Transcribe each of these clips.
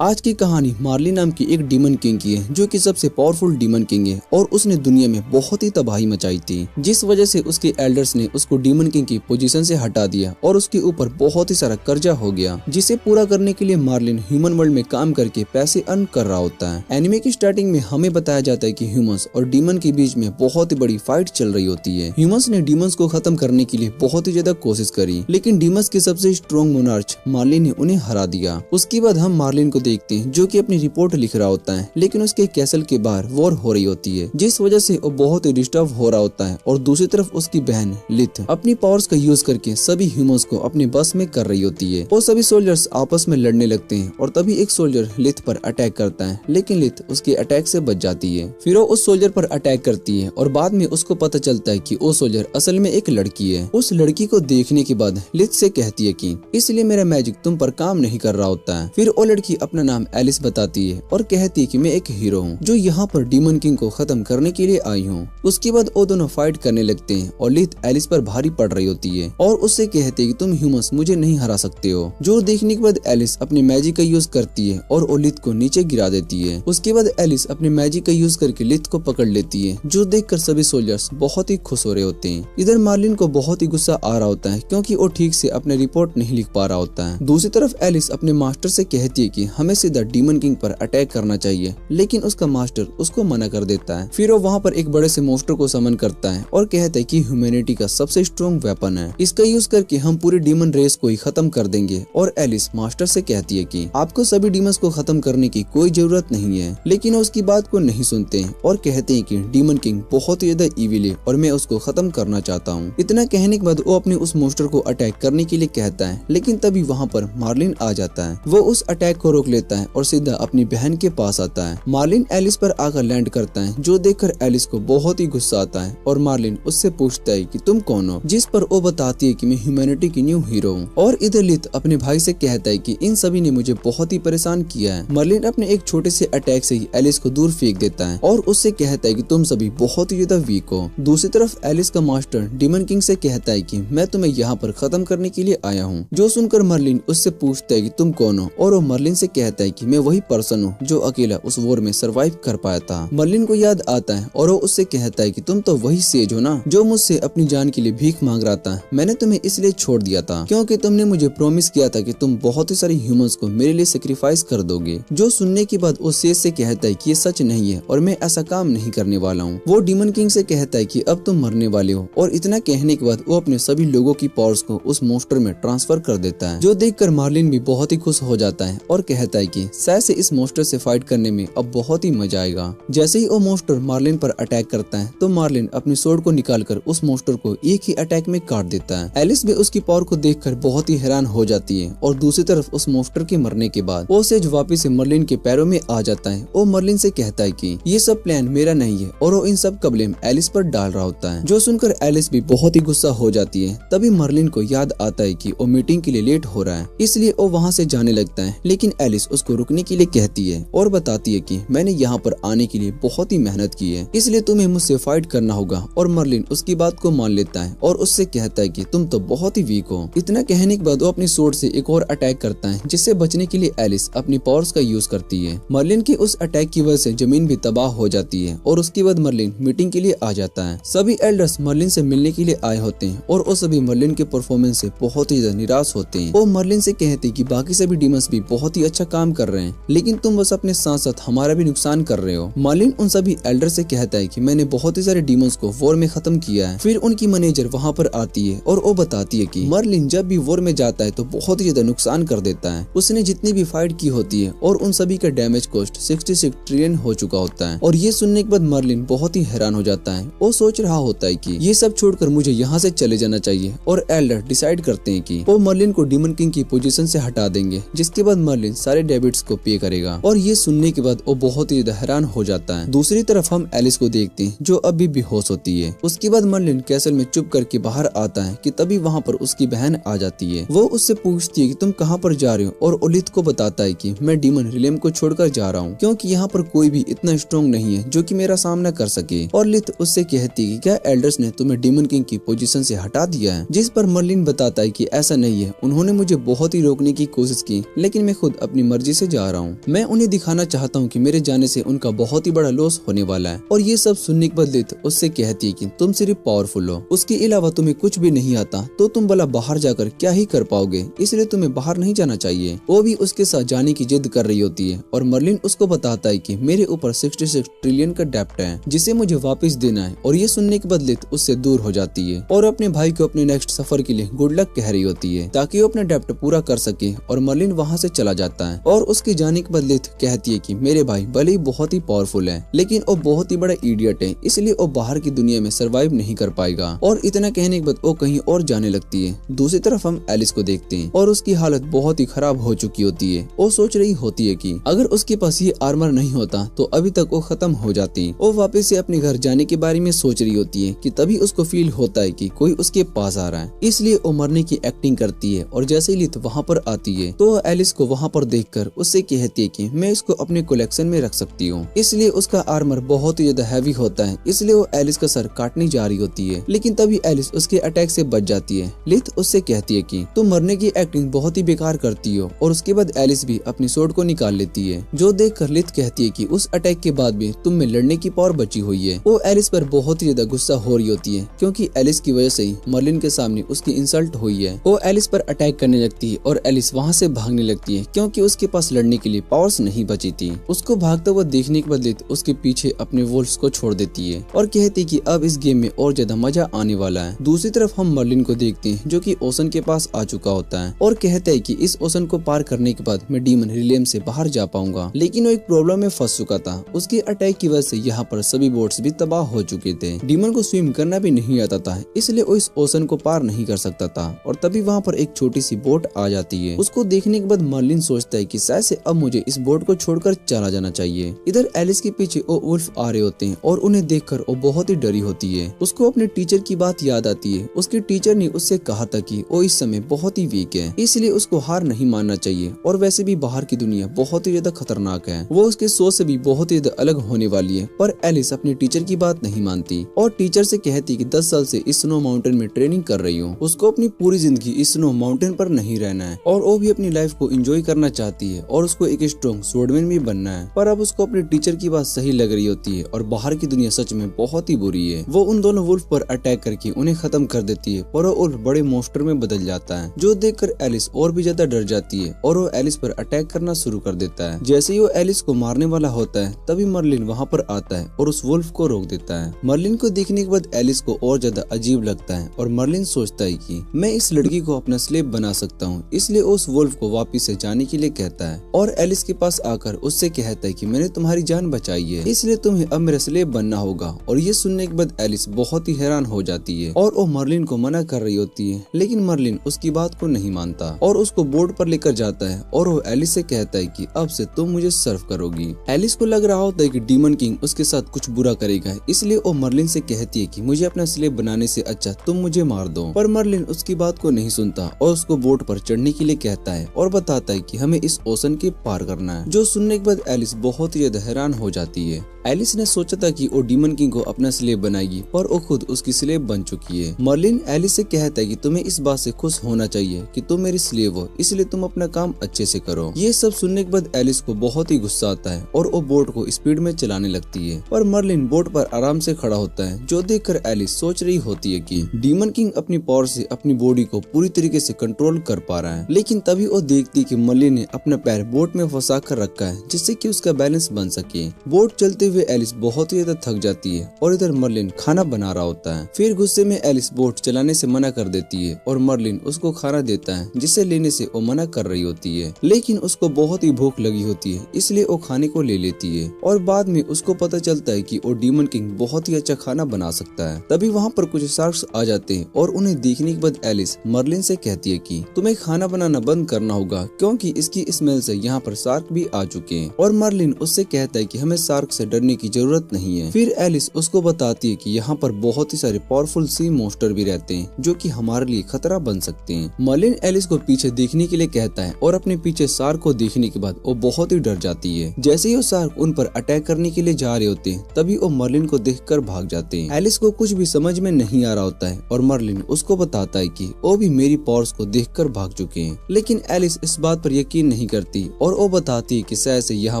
आज की कहानी मार्लिन नाम की एक डीमन किंग की है, जो कि सबसे पावरफुल डीमन किंग है और उसने दुनिया में बहुत ही तबाही मचाई थी, जिस वजह से उसके एल्डर्स ने उसको डीमन किंग की पोजीशन से हटा दिया और उसके ऊपर बहुत ही सारा कर्जा हो गया, जिसे पूरा करने के लिए मार्लिन ह्यूमन वर्ल्ड में काम करके पैसे अर्न कर रहा होता है। एनिमे की स्टार्टिंग में हमें बताया जाता है कि ह्यूमंस और डीमन के बीच में बहुत ही बड़ी फाइट चल रही होती है। ह्यूमंस ने डीमंस को खत्म करने के लिए बहुत ही ज्यादा कोशिश करी, लेकिन डीमंस के सबसे स्ट्रॉन्ग मोनार्च मार्लिन ने उन्हें हरा दिया। उसके बाद हम मार्लिन को देखते हैं जो कि अपनी रिपोर्ट लिख रहा होता है, लेकिन उसके कैसल के बाहर वॉर हो रही होती है, जिस वजह से वो बहुत ही डिस्टर्ब हो रहा होता है। और दूसरी तरफ उसकी बहन लिथ अपनी पावर्स का यूज करके सभी ह्यूमंस को अपने बस में कर रही होती है। वो सभी सोल्जर्स आपस में लड़ने लगते हैं और तभी एक सोल्जर लिथ पर अटैक करता है, लेकिन लिथ उसके अटैक से बच जाती है। फिर वो उस सोल्जर पर अटैक करती है और बाद में उसको पता चलता है कि वो सोल्जर असल में एक लड़की है। उस लड़की को देखने के बाद लिथ से कहती है कि इसलिए मेरा मैजिक तुम पर काम नहीं कर रहा होता है। फिर वो लड़की अपना नाम एलिस बताती है और कहती है कि मैं एक हीरो हूँ जो यहाँ पर डीमन किंग को खत्म करने के लिए आई हूँ। उसके बाद वो दोनों फाइट करने लगते हैं और लिथ एलिस पर भारी पड़ रही होती है और उससे कहती है कि तुम ह्यूमंस मुझे नहीं हरा सकते हो। जो देखने के बाद एलिस अपने मैजिक का यूज करती है और वो लिथ को नीचे गिरा देती है। उसके बाद एलिस अपने मैजिक का यूज करके लिथ को पकड़ लेती है, जो देखकर सभी सोल्जर्स बहुत ही खुश हो रहे होते हैं। इधर मार्लिन को बहुत ही गुस्सा आ रहा होता है क्योंकि वो ठीक से अपने रिपोर्ट नहीं लिख पा रहा होता है। दूसरी तरफ एलिस अपने मास्टर से कहती है कि हमें सीधा डीमन किंग पर अटैक करना चाहिए, लेकिन उसका मास्टर उसको मना कर देता है। फिर वो वहाँ पर एक बड़े से मोस्टर को समन करता है और कहता है कि ह्यूमैनिटी का सबसे स्ट्रॉन्ग वेपन है, इसका यूज करके हम पूरी डीमन रेस को ही खत्म कर देंगे। और एलिस मास्टर से कहती है कि आपको सभी डीमंस को खत्म करने की कोई जरूरत नहीं है, लेकिन वो उसकी बात को नहीं सुनते हैं और कहते हैं कि डीमन किंग बहुत ही ज्यादा इविल है और मैं उसको खत्म करना चाहता हूँ। इतना कहने के बाद वो अपने उस मोस्टर को अटैक करने के लिए कहता है, लेकिन तभी वहाँ पर मार्लिन आ जाता है। वो उस अटैक को रोक लेता है और सीधा अपनी बहन के पास आता है। मार्लिन एलिस पर आकर लैंड करता है, जो देखकर एलिस को बहुत ही गुस्सा आता है और मार्लिन उससे पूछता है कि तुम कौन हो, जिस पर वो बताती है कि मैं ह्यूमैनिटी की न्यू हीरो हूँ। और इधर लिथ अपने भाई से कहता है कि इन सभी ने मुझे बहुत ही परेशान किया है। मार्लिन अपने एक छोटे से अटैक से ही एलिस को दूर फेंक देता है और उससे कहता है कि तुम सभी बहुत ही ज्यादा वीक हो। दूसरी तरफ एलिस का मास्टर डीमन किंग से कहता है कि मैं तुम्हें यहाँ पर खत्म करने के लिए आया हूँ। जो सुनकर मार्लिन उससे पूछता है कि तुम कौन हो, और वो मार्लिन से कहता है कि मैं वही पर्सन हूँ जो अकेला उस वॉर में सरवाइव कर पाया था। मार्लिन को याद आता है और वो उससे कहता है कि तुम तो वही सेज हो ना जो मुझसे अपनी जान के लिए भीख मांग रहा था। मैंने तुम्हें इसलिए छोड़ दिया था क्योंकि तुमने मुझे प्रॉमिस किया था कि तुम बहुत ही सारे ह्यूमंस को मेरे लिए सेक्रीफाइस कर दोगे। जो सुनने के बाद वो सेज से कहता है कि ये सच नहीं है और मैं ऐसा काम नहीं करने वाला हूँ। वो डीमन किंग से कहता है कि अब तुम मरने वाले हो, और इतना कहने के बाद वो अपने सभी लोगों की पावर्स को उस मोस्टर में ट्रांसफर कर देता है। जो देखकर मार्लिन भी बहुत ही खुश हो जाता है और कहता है कि शायद से इस मोस्टर से फाइट करने में अब बहुत ही मजा आएगा। जैसे ही वो मोस्टर मार्लिन पर अटैक करता है तो मार्लिन अपनी स्वॉर्ड को निकालकर उस मोस्टर को एक ही अटैक में काट देता है। एलिस भी उसकी पावर को देखकर बहुत ही हैरान हो जाती है। और दूसरी तरफ उस मोस्टर के मरने के बाद वो सेज वापिस से मर्लिन के पैरों में आ जाता है। वो मर्लिन से कहता है कि ये सब प्लान मेरा नहीं है और वो इन सब का ब्लेम एलिस पर डाल रहा होता है। जो सुनकर एलिस भी बहुत ही गुस्सा हो जाती है। तभी मर्लिन को याद आता है कि वो मीटिंग के लिए लेट हो रहा है, इसलिए वो वहाँ से जाने लगता है, लेकिन एलिस उसको रुकने के लिए कहती है और बताती है कि मैंने यहाँ पर आने के लिए बहुत ही मेहनत की है, इसलिए तुम्हें मुझसे फाइट करना होगा। और मर्लिन उसकी बात को मान लेता है और उससे कहता है कि तुम तो बहुत ही वीक हो। इतना कहने के बाद वो अपनी स्वॉर्ड से एक और अटैक करता है, जिससे बचने के लिए एलिस अपनी पावर्स का यूज करती है। मर्लिन के उस अटैक की वजह से जमीन भी तबाह हो जाती है और उसके बाद मर्लिन मीटिंग के लिए आ जाता है। सभी एल्डर्स मर्लिन से मिलने के लिए आए होते हैं और वो सभी मर्लिन के परफॉर्मेंस से बहुत ही ज्यादा निराश होते हैं। वो मर्लिन से कहते हैं कि बाकी सभी डीमंस भी बहुत ही अच्छा काम कर रहे हैं, लेकिन तुम बस अपने साथ साथ हमारा भी नुकसान कर रहे हो। मर्लिन उन सभी एल्डर से कहता है कि मैंने बहुत ही सारे डीमंस को वॉर में खत्म किया है। फिर उनकी मैनेजर वहाँ पर आती है और वो बताती है कि मर्लिन जब भी वॉर में जाता है तो बहुत ही ज्यादा नुकसान कर देता है। उसने जितनी भी फाइट की होती है और उन सभी का डैमेज कॉस्ट 66 ट्रिलियन हो चुका होता है। और ये सुनने के बाद मर्लिन बहुत ही हैरान हो जाता है। वो सोच रहा होता है कि ये सब छोड़कर मुझे यहाँ से चले जाना चाहिए। और एल्डर डिसाइड करते हैं कि वो मर्लिन को डीमन किंग की पोजीशन से हटा देंगे, जिसके बाद मर्लिन सारे डेबिट्स को पे करेगा। और ये सुनने के बाद वो बहुत ही ज्यादा हैरान हो जाता है। दूसरी तरफ हम एलिस को देखते हैं जो अभी बेहोश होती है। उसके बाद मर्लिन कैसल में चुप करके बाहर आता है कि तभी वहाँ पर उसकी बहन आ जाती है। वो उससे पूछती है कि तुम कहाँ पर जा रहे हो, और ओलिथ को बताता है कि मैं डीमन रिलेम को छोड़कर जा रहा हूँ क्योंकि यहाँ पर कोई भी इतना स्ट्रॉन्ग नहीं है जो कि मेरा सामना कर सके। और लिथ उससे कहती है कि क्या एल्डर्स ने तुम्हें डीमन किंग की पोजीशन से हटा दिया है, जिस पर मर्लिन बताता है कि ऐसा नहीं है, उन्होंने मुझे बहुत ही रोकने की कोशिश की, लेकिन मैं खुद अपनी मर्जी से जा रहा हूँ। मैं उन्हें दिखाना चाहता हूँ कि मेरे जाने से उनका बहुत ही बड़ा लॉस होने वाला है। और ये सब सुनने के बाद लिथ उससे कहती है कि तुम सिर्फ पावरफुल हो, उसके अलावा तुम्हें कुछ भी नहीं आता, तो तुम भला बाहर जाकर क्या ही कर पाओगे, इसलिए तुम्हें बाहर नहीं जाना चाहिए। वो भी उसके साथ जाने की जिद कर रही होती है और मर्लिन उसको बताता है कि मेरे ऊपर 66 ट्रिलियन का डेब्ट है जिसे मुझे वापस देना है। और ये सुनने के बाद लिथ उससे दूर हो जाती है और अपने भाई को अपने नेक्स्ट सफर के लिए गुड लक कह रही होती है ताकि वो अपना डेब्ट पूरा कर सके। और मर्लिन वहाँ से चला जाता है और उसके जाने के बाद लिथ कहती है कि मेरे भाई भले ही बहुत ही पावरफुल है, लेकिन वो बहुत ही बड़ा इडियट है, इसलिए वो बाहर की दुनिया में सरवाइव नहीं कर पाएगा। और इतना कहने के बाद वो कहीं और जाने लगती है। दूसरी तरफ हम एलिस को देखते हैं और उसकी हालत बहुत ही खराब हो चुकी होती है। वो सोच रही होती है कि अगर उसके पास ये आर्मर नहीं होता तो अभी तक वो खत्म हो जाती। वो वापस से अपने घर जाने के बारे में सोच रही होती है कि तभी उसको फील होता है कि कोई उसके पास आ रहा है, इसलिए वो मरने की एक्टिंग करती है। और जैसे ही लिथ वहाँ पर आती है तो एलिस को वहाँ पर देखकर उससे कहती है कि मैं इसको अपने कलेक्शन में रख सकती हूँ। इसलिए उसका आर्मर बहुत ही ज्यादा हैवी होता है, इसलिए वो एलिस का सर काटने जा रही होती है, लेकिन तभी एलिस उसके अटैक से बच जाती है। लिथ उससे कहती है कि तुम मरने की एक्टिंग बहुत ही बेकार करती हो। और उसके बाद एलिस भी अपनी स्वॉर्ड को निकाल लेती है, जो देखकर लिथ कहती है कि उस अटैक के बाद भी तुम में लड़ने की पावर बची हुई है। वो एलिस पर बहुत ही ज्यादा गुस्सा हो रही होती है क्योंकि एलिस की वजह से ही मर्लिन के सामने उसकी इंसल्ट हुई है। वो एलिस पर अटैक करने लगती है और एलिस वहाँ से भागने लगती है क्योंकि उसके पास लड़ने के लिए पावर्स नहीं बची थी। उसको भागता हुआ देखने के बाद लिथ उसके पीछे अपने वोल्फ्स को छोड़ देती है और कहती है कि अब इस गेम में और ज्यादा मजा आने वाला है। दूसरी तरफ हम मर्लिन को देखते हैं जो कि ओशन के पास आ चुका होता है और कहता है कि इस ओशन को पार करने के बाद मैं डीमन रिलियम से बाहर जा पाऊंगा, लेकिन वो एक प्रॉब्लम में फंस चुका था। उसके अटैक की वजह से यहाँ पर सभी बोट्स भी तबाह हो चुके थे। डीमन को स्विम करना भी नहीं आता था, इसलिए वो इस ओशन को पार नहीं कर सकता था। और तभी वहाँ पर एक छोटी सी बोट आ जाती है। उसको देखने के बाद मर्लिन सोचता है कि शायद से अब मुझे इस बोट को छोड़कर चला जाना चाहिए। इधर एलिस के पीछे वो वुल्फ आ रहे होते हैं और उन्हें देखकर वो बहुत ही डरी होती है। उसको अपने टीचर की बात याद आती है। उसके टीचर ने उससे कहा था कि वो इस समय बहुत ही वीक है, इसलिए उसको हार नहीं मानना चाहिए। और वैसे भी बाहर की दुनिया बहुत ही ज्यादा खतरनाक है, वो उसके सोच से भी बहुत ही ज्यादा अलग होने वाली है। पर एलिस अपने टीचर की बात नहीं मानती और टीचर से कहती कि 10 साल से इस स्नो माउंटेन में ट्रेनिंग कर रही हूँ। उसको अपनी पूरी जिंदगी इस स्नो माउंटेन पर नहीं रहना है और वो भी अपनी लाइफ को एंजॉय करना चाहती है और उसको एक स्ट्रॉन्ग स्वॉर्डमैन भी बनना है। पर अब उसको अपने टीचर की बात सही लग रही होती है और बाहर की दुनिया सच में बहुत ही बुरी है। वो उन दोनों वुल्फ पर अटैक करके उन्हें खत्म कर देती है और वो बड़े मॉन्स्टर में बदल जाता है, जो देखकर एलिस और भी ज्यादा डर जाती है और वो एलिस पर अटैक करना शुरू कर देता है। जैसे ही वो एलिस को मारने वाला होता है तभी मर्लिन वहाँ पर आता है और उस वुल्फ को रोक देता है। मर्लिन को देखने के बाद एलिस को और ज्यादा अजीब लगता है और मर्लिन सोचता है कि मैं इस लड़की को अपना स्लेव बना सकता हूँ, इसलिए उस वुल्फ को वापिस से जाने के लिए कहता है और एलिस के पास आकर उससे कहता है कि मैंने तुम्हारी जान बचाई है, इसलिए तुम्हें अब मेरा स्लेव बनना होगा। और ये सुनने के बाद एलिस बहुत ही हैरान हो जाती है और वो मर्लिन को मना कर रही होती है, लेकिन मर्लिन उसकी बात को नहीं मानता और उसको बोर्ड पर लेकर जाता है और वो एलिस से कहता है कि अब से तुम मुझे सर्व करोगी। एलिस को लग रहा होता है कि डीमन किंग उसके साथ कुछ बुरा करेगा, इसलिए वो मर्लिन से कहती है कि मुझे अपना स्लेव बनाने से अच्छा तुम मुझे मार दो। पर मर्लिन उसकी बात को नहीं सुनता और उसको बोट पर चढ़ने के लिए कहता है और बताता है कि हमें इस ओशन के पार करना है, जो सुनने के बाद एलिस बहुत ही ज्यादा हैरान हो जाती है। एलिस ने सोचा था कि वो डीमन किंग को अपना स्लेव बनाएगी, पर वो खुद उसकी स्लेव बन चुकी है। मर्लिन एलिस से कहता है कि तुम्हें इस बात से खुश होना चाहिए कि तुम मेरी स्लेव हो, इसलिए तुम अपना काम अच्छे से करो। ये सब सुनने के बाद एलिस को बहुत ही गुस्सा आता है और वो बोट को स्पीड में चलाने लगती है। पर मर्लिन बोट पर आराम से खड़ा होता है, जो देखकर एलिस सोच रही होती है कि डीमन किंग अपनी पावर से अपनी बॉडी को पूरी तरीके से कंट्रोल कर पा रहा है। लेकिन तभी वो देखती है कि मर्लिन ने अपना पैर बोट में फंसा कर रखा है, जिससे कि उसका बैलेंस बन सके। बोट चलते हुए एलिस बहुत ही ज्यादा थक जाती है और इधर मर्लिन खाना बना रहा होता है। फिर गुस्से में एलिस बोट चलाने से मना कर देती है और मर्लिन उसको खाना देता है, जिसे लेने से वो मना कर रही होती है। लेकिन उसको बहुत ही भूख लगी होती है, इसलिए वो खाने को ले लेती है और बाद में उसको पता चलता है कि वो डीमन किंग बहुत ही अच्छा खाना बना सकता है। तभी वहाँ पर कुछ शार्क्स आ जाते हैं और उन्हें देखने के बाद एलिस मर्लिन से कहती है कि तुम्हें खाना बनाना बंद करना होगा, क्योंकि इसकी स्मेल से यहाँ पर शार्क भी आ चुके हैं। और मर्लिन उससे कहता है कि हमें शार्क से डरने डरने की जरूरत नहीं है। फिर एलिस उसको बताती है कि यहाँ पर बहुत ही सारे पावरफुल सी मॉन्स्टर भी रहते हैं जो कि हमारे लिए खतरा बन सकते हैं। मर्लिन एलिस को पीछे देखने के लिए कहता है और अपने पीछे शार्क को देखने के बाद वो बहुत ही डर जाती है। जैसे ही वो शार्क उन पर अटैक करने के लिए जा रहे होते हैं तभी वो मर्लिन को देखकर भाग जाते हैं। एलिस को कुछ भी समझ में नहीं आ रहा होता है और मर्लिन उसको बताता है कि वो भी मेरी पावर्स को देखकर भाग चुके हैं, लेकिन एलिस इस बात पर यकीन नहीं करती और वो बताती है कि शायद से यहाँ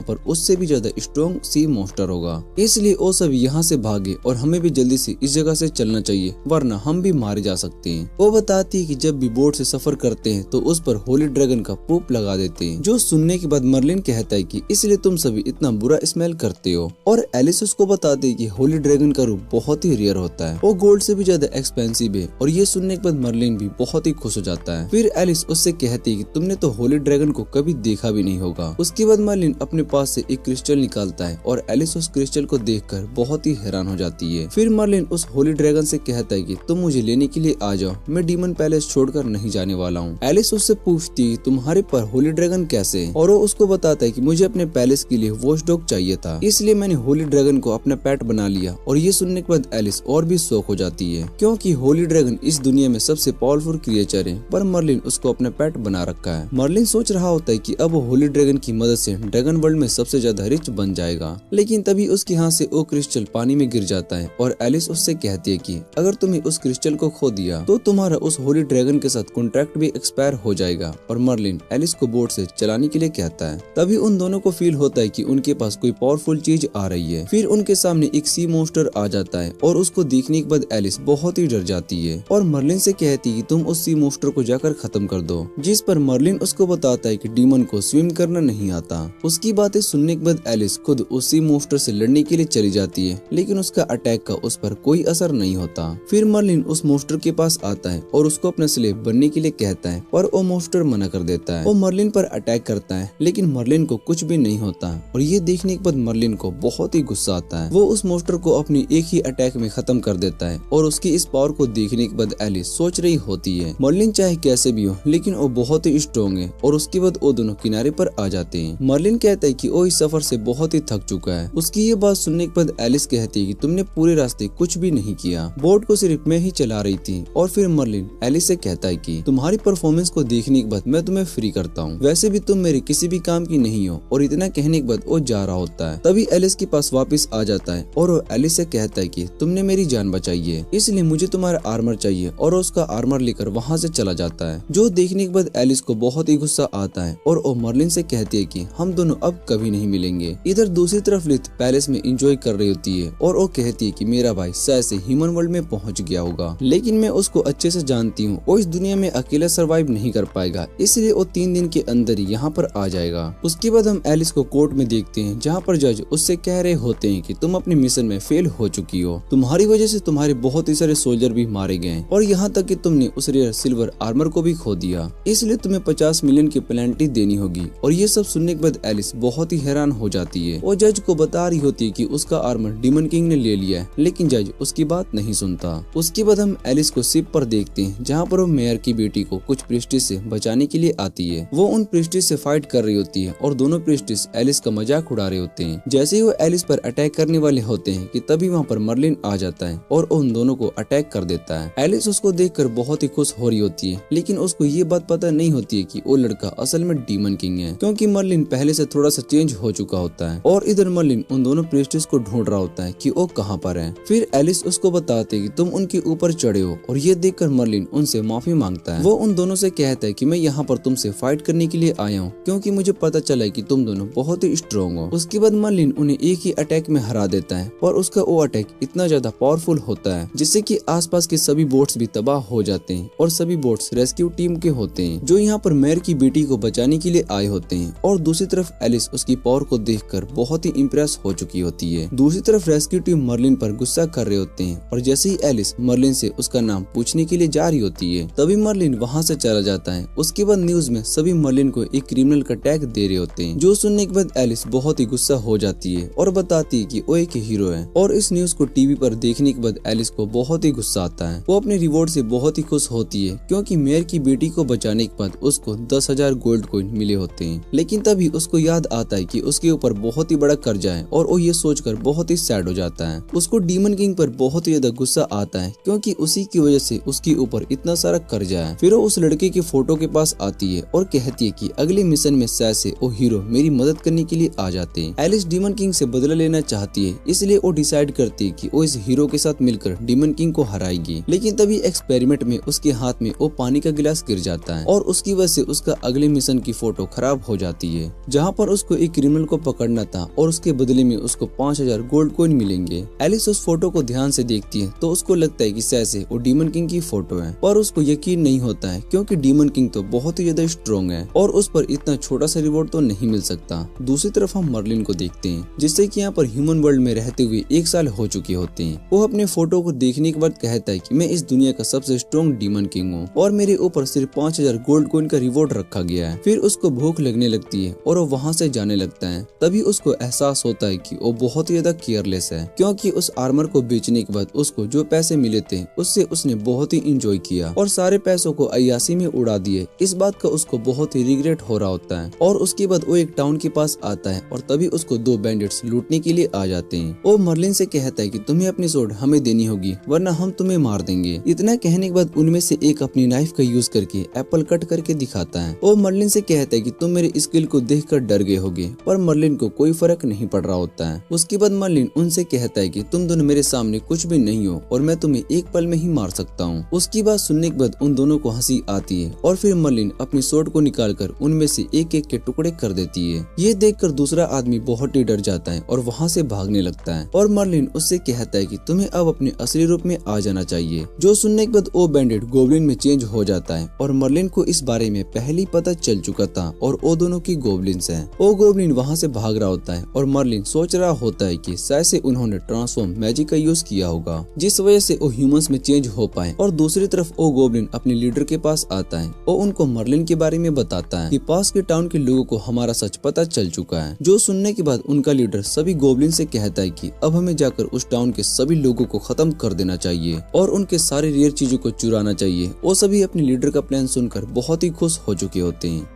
पर उससे भी ज्यादा स्ट्रॉन्ग सी मॉन्स्टर होगा, इसलिए वो सब यहाँ से भागे और हमें भी जल्दी से इस जगह से चलना चाहिए वरना हम भी मारे जा सकते हैं। वो बताती है कि जब भी बोट से सफर करते हैं तो उस पर होली ड्रैगन का पूप लगा देते हैं, जो सुनने के बाद मर्लिन कहता है कि इसलिए तुम सभी इतना बुरा स्मेल करते हो। और एलिस उसको बताती है कि होली ड्रैगन का रूप बहुत ही रेयर होता है, वो गोल्ड से भी ज्यादा एक्सपेंसिव है। और ये सुनने के बाद मर्लिन भी बहुत ही खुश हो जाता है। फिर एलिस उससे कहती है कि तुमने तो होली ड्रैगन को कभी देखा भी नहीं होगा। उसके बाद मर्लिन अपने पास से एक क्रिस्टल निकालता है और एलिस उस क्रिस्टल को देखकर बहुत ही हैरान हो जाती है। फिर मर्लिन उस होली ड्रैगन से कहता है कि तुम मुझे लेने के लिए आ जाओ, मैं डीमन पैलेस छोड़कर नहीं जाने वाला हूँ। एलिस उससे पूछती है तुम्हारे पर होली ड्रैगन कैसे, और वो उसको बताता है कि मुझे अपने पैलेस के लिए वॉच डॉग चाहिए था, इसलिए मैंने होली ड्रैगन को अपना पेट बना लिया। और ये सुनने के बाद एलिस और भी शौक हो जाती है क्योंकि होली ड्रैगन इस दुनिया में सबसे पावरफुल क्रिएचर है, पर मर्लिन उसको अपना पेट बना रखा है। मर्लिन सोच रहा होता है कि अब वो होली ड्रैगन की मदद से ड्रैगन वर्ल्ड में सबसे ज्यादा रिच बन जाएगा, लेकिन तभी उसके हाथ से वो क्रिस्टल पानी में गिर जाता है और एलिस उससे कहती है कि अगर तुम्हें उस क्रिस्टल को खो दिया तो तुम्हारा उस होली ड्रैगन के साथ कॉन्ट्रैक्ट भी एक्सपायर हो जाएगा। और मर्लिन एलिस को बोट से चलाने के लिए कहता है। तभी उन दोनों को फील होता है कि उनके पास कोई पावरफुल चीज आ रही है। फिर उनके सामने एक सी मॉन्स्टर आ जाता है और उसको देखने के बाद एलिस बहुत ही डर जाती है और मर्लिन से कहती है कि तुम उस सी मॉन्स्टर को जाकर खत्म कर दो, जिस पर मर्लिन उसको बताता है कि डीमन को स्विम करना नहीं आता। उसकी बातें सुनने के बाद एलिस खुद उस सी मॉन्स्टर से लड़ने के लिए चली जाती है, लेकिन उसका अटैक का उस पर कोई असर नहीं होता। फिर मर्लिन उस मॉन्स्टर के पास आता है और उसको अपना स्लेव बनने के लिए कहता है, पर वो मॉन्स्टर मना कर देता है। वो मर्लिन पर अटैक करता है, लेकिन मर्लिन को कुछ भी नहीं होता और ये देखने के बाद मर्लिन को बहुत ही गुस्सा आता है। वो उस मॉन्स्टर को अपनी एक ही अटैक में खत्म कर देता है और उसकी इस पावर को देखने के बाद एलिस सोच रही होती है मर्लिन चाहे कैसे भी हो लेकिन वो बहुत ही स्ट्रॉन्ग है। और उसके बाद वो दोनों किनारे पर आ जाते हैं। मर्लिन कहता है कि वो इस सफर से बहुत ही थक चुका है। उसकी ये बात सुनने के बाद एलिस कहती है कि तुमने पूरे रास्ते कुछ भी नहीं किया, बोट को सिर्फ मैं ही चला रही थी। और फिर मर्लिन एलिस से कहता है कि तुम्हारी परफॉर्मेंस को देखने के बाद मैं तुम्हें फ्री करता हूँ, वैसे भी तुम मेरे किसी भी काम की नहीं हो। और इतना कहने के बाद वो जा रहा होता है। तभी एलिस के पास वापस आ जाता है और वो एलिस से कहता है कि तुमने मेरी जान बचाई है, इसलिए मुझे तुम्हारा आर्मर चाहिए। और उसका आर्मर लेकर वहाँ से चला जाता है, जो देखने के बाद एलिस को बहुत ही गुस्सा आता है और वो मर्लिन से कहती है कि हम दोनों अब कभी नहीं मिलेंगे। इधर दूसरी तरफ लिथ पैलेस में एंजॉय कर रही होती है और वो कहती है कि मेरा भाई शायद से ह्यूमन वर्ल्ड में पहुंच गया होगा, लेकिन मैं उसको अच्छे से जानती हूँ, वो इस दुनिया में अकेला सर्वाइव नहीं कर पाएगा, इसलिए वो 3 दिन के अंदर ही यहाँ पर आ जाएगा। उसके बाद हम एलिस को कोर्ट में देखते हैं, जहाँ पर जज उससे कह रहे होते हैं कि तुम अपने मिशन में फेल हो चुकी हो, तुम्हारी वजह से तुम्हारे बहुत ही सारे सोल्जर भी मारे गए और यहाँ तक कि तुमने उस रेयर सिल्वर आर्मर को भी खो दिया, इसलिए तुम्हें 50 मिलियन की पेनल्टी देनी होगी। और ये सब सुनने के बाद एलिस बहुत ही हैरान हो जाती है। वो जज को बता रही होती है कि उसका आर्मर डीमन किंग ने ले लिया है, लेकिन जज उसकी बात नहीं सुनता। उसके बाद हम एलिस को शिप पर देखते हैं, जहाँ पर वो मेयर की बेटी को कुछ प्रिस्टिस से बचाने के लिए आती है। वो उन प्रिस्टिस से फाइट कर रही होती है और दोनों प्रिस्टिस एलिस का मजाक उड़ा रहे होते हैं। जैसे ही वो एलिस पर अटैक करने वाले होते हैं कि तभी वहाँ पर मर्लिन आ जाता है और उन दोनों को अटैक कर देता है। एलिस उसको देखकर बहुत ही खुश हो रही होती है, लेकिन उसको ये बात पता नहीं होती है कि वो लड़का असल में डीमन किंग है, क्योंकि मर्लिन पहले से थोड़ा सा चेंज हो चुका होता है। और इधर मर्लिन उन दोनों प्रिस्टिस को ढूंढ रहा होता है कि वो कहाँ पर है। फिर एलिस उसको बताते कि तुम उनके ऊपर चढ़े हो, और ये देखकर मर्लिन उनसे माफी मांगता है। वो उन दोनों से कहता है कि मैं यहाँ पर तुमसे फाइट करने के लिए आया हूँ, क्योंकि मुझे पता चला है कि तुम दोनों बहुत ही स्ट्रॉन्ग हो। उसके बाद मर्लिन उन्हें एक ही अटैक में हरा देता है और उसका वो अटैक इतना ज्यादा पावरफुल होता है जिससे कि आसपास के सभी बोट्स भी तबाह हो जाते हैं और सभी बोट्स रेस्क्यू टीम के होते हैं, जो यहाँ पर मेयर की बेटी को बचाने के लिए आए होते हैं। और दूसरी तरफ एलिस उसकी पावर को देखकर बहुत ही इम्प्रेस हो चुकी होती है। दूसरी तरफ रेस्क्यू टीम मर्लिन पर गुस्सा कर रहे होते हैं और जैसे ही एलिस मर्लिन से उसका नाम पूछने के लिए जा रही होती है, तभी मर्लिन वहाँ से चला जाता है। उसके बाद न्यूज में सभी मर्लिन को एक क्रिमिनल का टैग दे रहे होते हैं, जो सुनने के बाद एलिस बहुत ही गुस्सा हो जाती है और बताती है कि वो एक हीरो है। और इस न्यूज को टीवी पर देखने के बाद एलिस को बहुत ही गुस्सा आता है। वो अपने रिवॉर्ड से बहुत ही खुश होती है, क्योंकि मेयर की बेटी को बचाने के बाद उसको 10,000 गोल्ड कॉइन मिले होते हैं। लेकिन तभी उसको याद आता है कि उसके ऊपर बहुत ही बड़ा कर्जा है और वो ये सोचकर बहुत ही सैड हो जाता है। उसको डीमन किंग पर बहुत ही ज्यादा गुस्सा आता है क्योंकि उसी की वजह से उसके ऊपर इतना सारा कर्जा है। फिर वो उस लड़के की फोटो के पास आती है और कहती है कि अगले मिशन में से वो हीरो मेरी मदद करने के लिए आ जाते हैं। एलिस डीमन किंग से बदला लेना चाहती है, इसलिए वो डिसाइड करती है कि वो इस हीरो के साथ मिलकर डीमन किंग को हराएगी। लेकिन तभी एक्सपेरिमेंट में उसके हाथ में वो पानी का गिलास गिर जाता है और उसकी वजह से उसका अगले मिशन की फोटो खराब हो जाती है, जहाँ पर उसको एक क्रिमिनल को पकड़ना था और उसके बदले में उसको 5000 गोल्ड कॉइन मिलेंगे। एलिस उस फोटो को ध्यान से देखती है तो उसको लगता है कि से वो डीमन किंग की फोटो है, पर उसको यकीन नहीं होता है क्योंकि डीमन किंग तो बहुत ही ज्यादा स्ट्रॉन्ग है और उस पर इतना छोटा सा रिवॉर्ड तो नहीं मिल सकता। दूसरी तरफ हम मर्लिन को देखते हैं जिससे कि यहाँ पर ह्यूमन वर्ल्ड में रहते हुए 1 साल हो चुके होते हैं। वो अपने फोटो को देखने के बाद कहता है कि मैं इस दुनिया का सबसे स्ट्रॉन्ग डीमन किंग हूँ और मेरे ऊपर सिर्फ 5000 गोल्ड कॉइन का रिवॉर्ड रखा गया है। फिर उसको भूख लगने लगती है और वो वहाँ से जाने लगता है। तभी उसको एहसास होता है कि वो बहुत ही ज्यादा केयरलेस है क्योंकि उस आर्मर को बेचने के बाद उसको जो पैसे मिले थे उससे उसने बहुत ही इंजॉय किया और सारे पैसों को अय्यासी में उड़ा दिए। इस बात का उसको बहुत ही रिग्रेट हो रहा होता है और उसके बाद वो एक टाउन के पास आता है और तभी उसको 2 बैंडिट्स लूटने के लिए आ जाते हैं। वो मर्लिन से कहता है कि तुम्हें अपनी स्वॉर्ड हमें देनी होगी वरना हम तुम्हें मार देंगे। इतना कहने के बाद उनमें से एक अपनी नाइफ का यूज करके एप्पल कट करके दिखाता है। वो मर्लिन से कहता है कि तुम मेरे स्किल को देखकर डर गए होगे, पर मर्लिन को कोई फर्क नहीं पड़ रहा होता है। उसके बाद मर्लिन उनसे कहता है कि तुम दोनों मेरे सामने कुछ भी नहीं हो और मैं तुम्हें एक पल में ही मार सकता हूँ। उसकी बात सुनने के बाद उन दोनों को हंसी आती है और फिर मर्लिन अपनी स्वॉर्ड को निकालकर उनमें से एक एक के टुकड़े कर देती है। ये देखकर दूसरा आदमी बहुत ही डर जाता है और वहाँ से भागने लगता है और मर्लिन उससे कहता है कि तुम्हें अब अपने असली रूप में आ जाना चाहिए। जो सुनने के बाद वो बैंडिट गोब्लिन में चेंज हो जाता है और मर्लिन को इस बारे में पहले ही पता चल चुका था और वो दोनों की गोब्लिन्स हैं। वो गोब्लिन वहाँ से भाग रहा होता है और मर्लिन सोच रहा होता है कि शायद से उन्होंने ट्रांसफॉर्म मैजिक का यूज किया होगा जिस वजह से वो ह्यूमंस में चेंज हो पाए। और दूसरी तरफ वो गोब्लिन अपने लीडर के पास आता है। वो उनको मर्लिन के बारे में बताता है कि पास के टाउन के लोगों को हमारा सच पता चल चुका है। जो सुनने के बाद उनका लीडर सभी गोब्लिन से कहता है कि अब हमें जाकर उस टाउन के सभी लोगों को खत्म कर देना चाहिए और उनके सारे रेयर चीजों को चुराना चाहिए। वो सभी अपने लीडर का प्लान सुनकर बहुत ही खुश हो चुके होते हैं।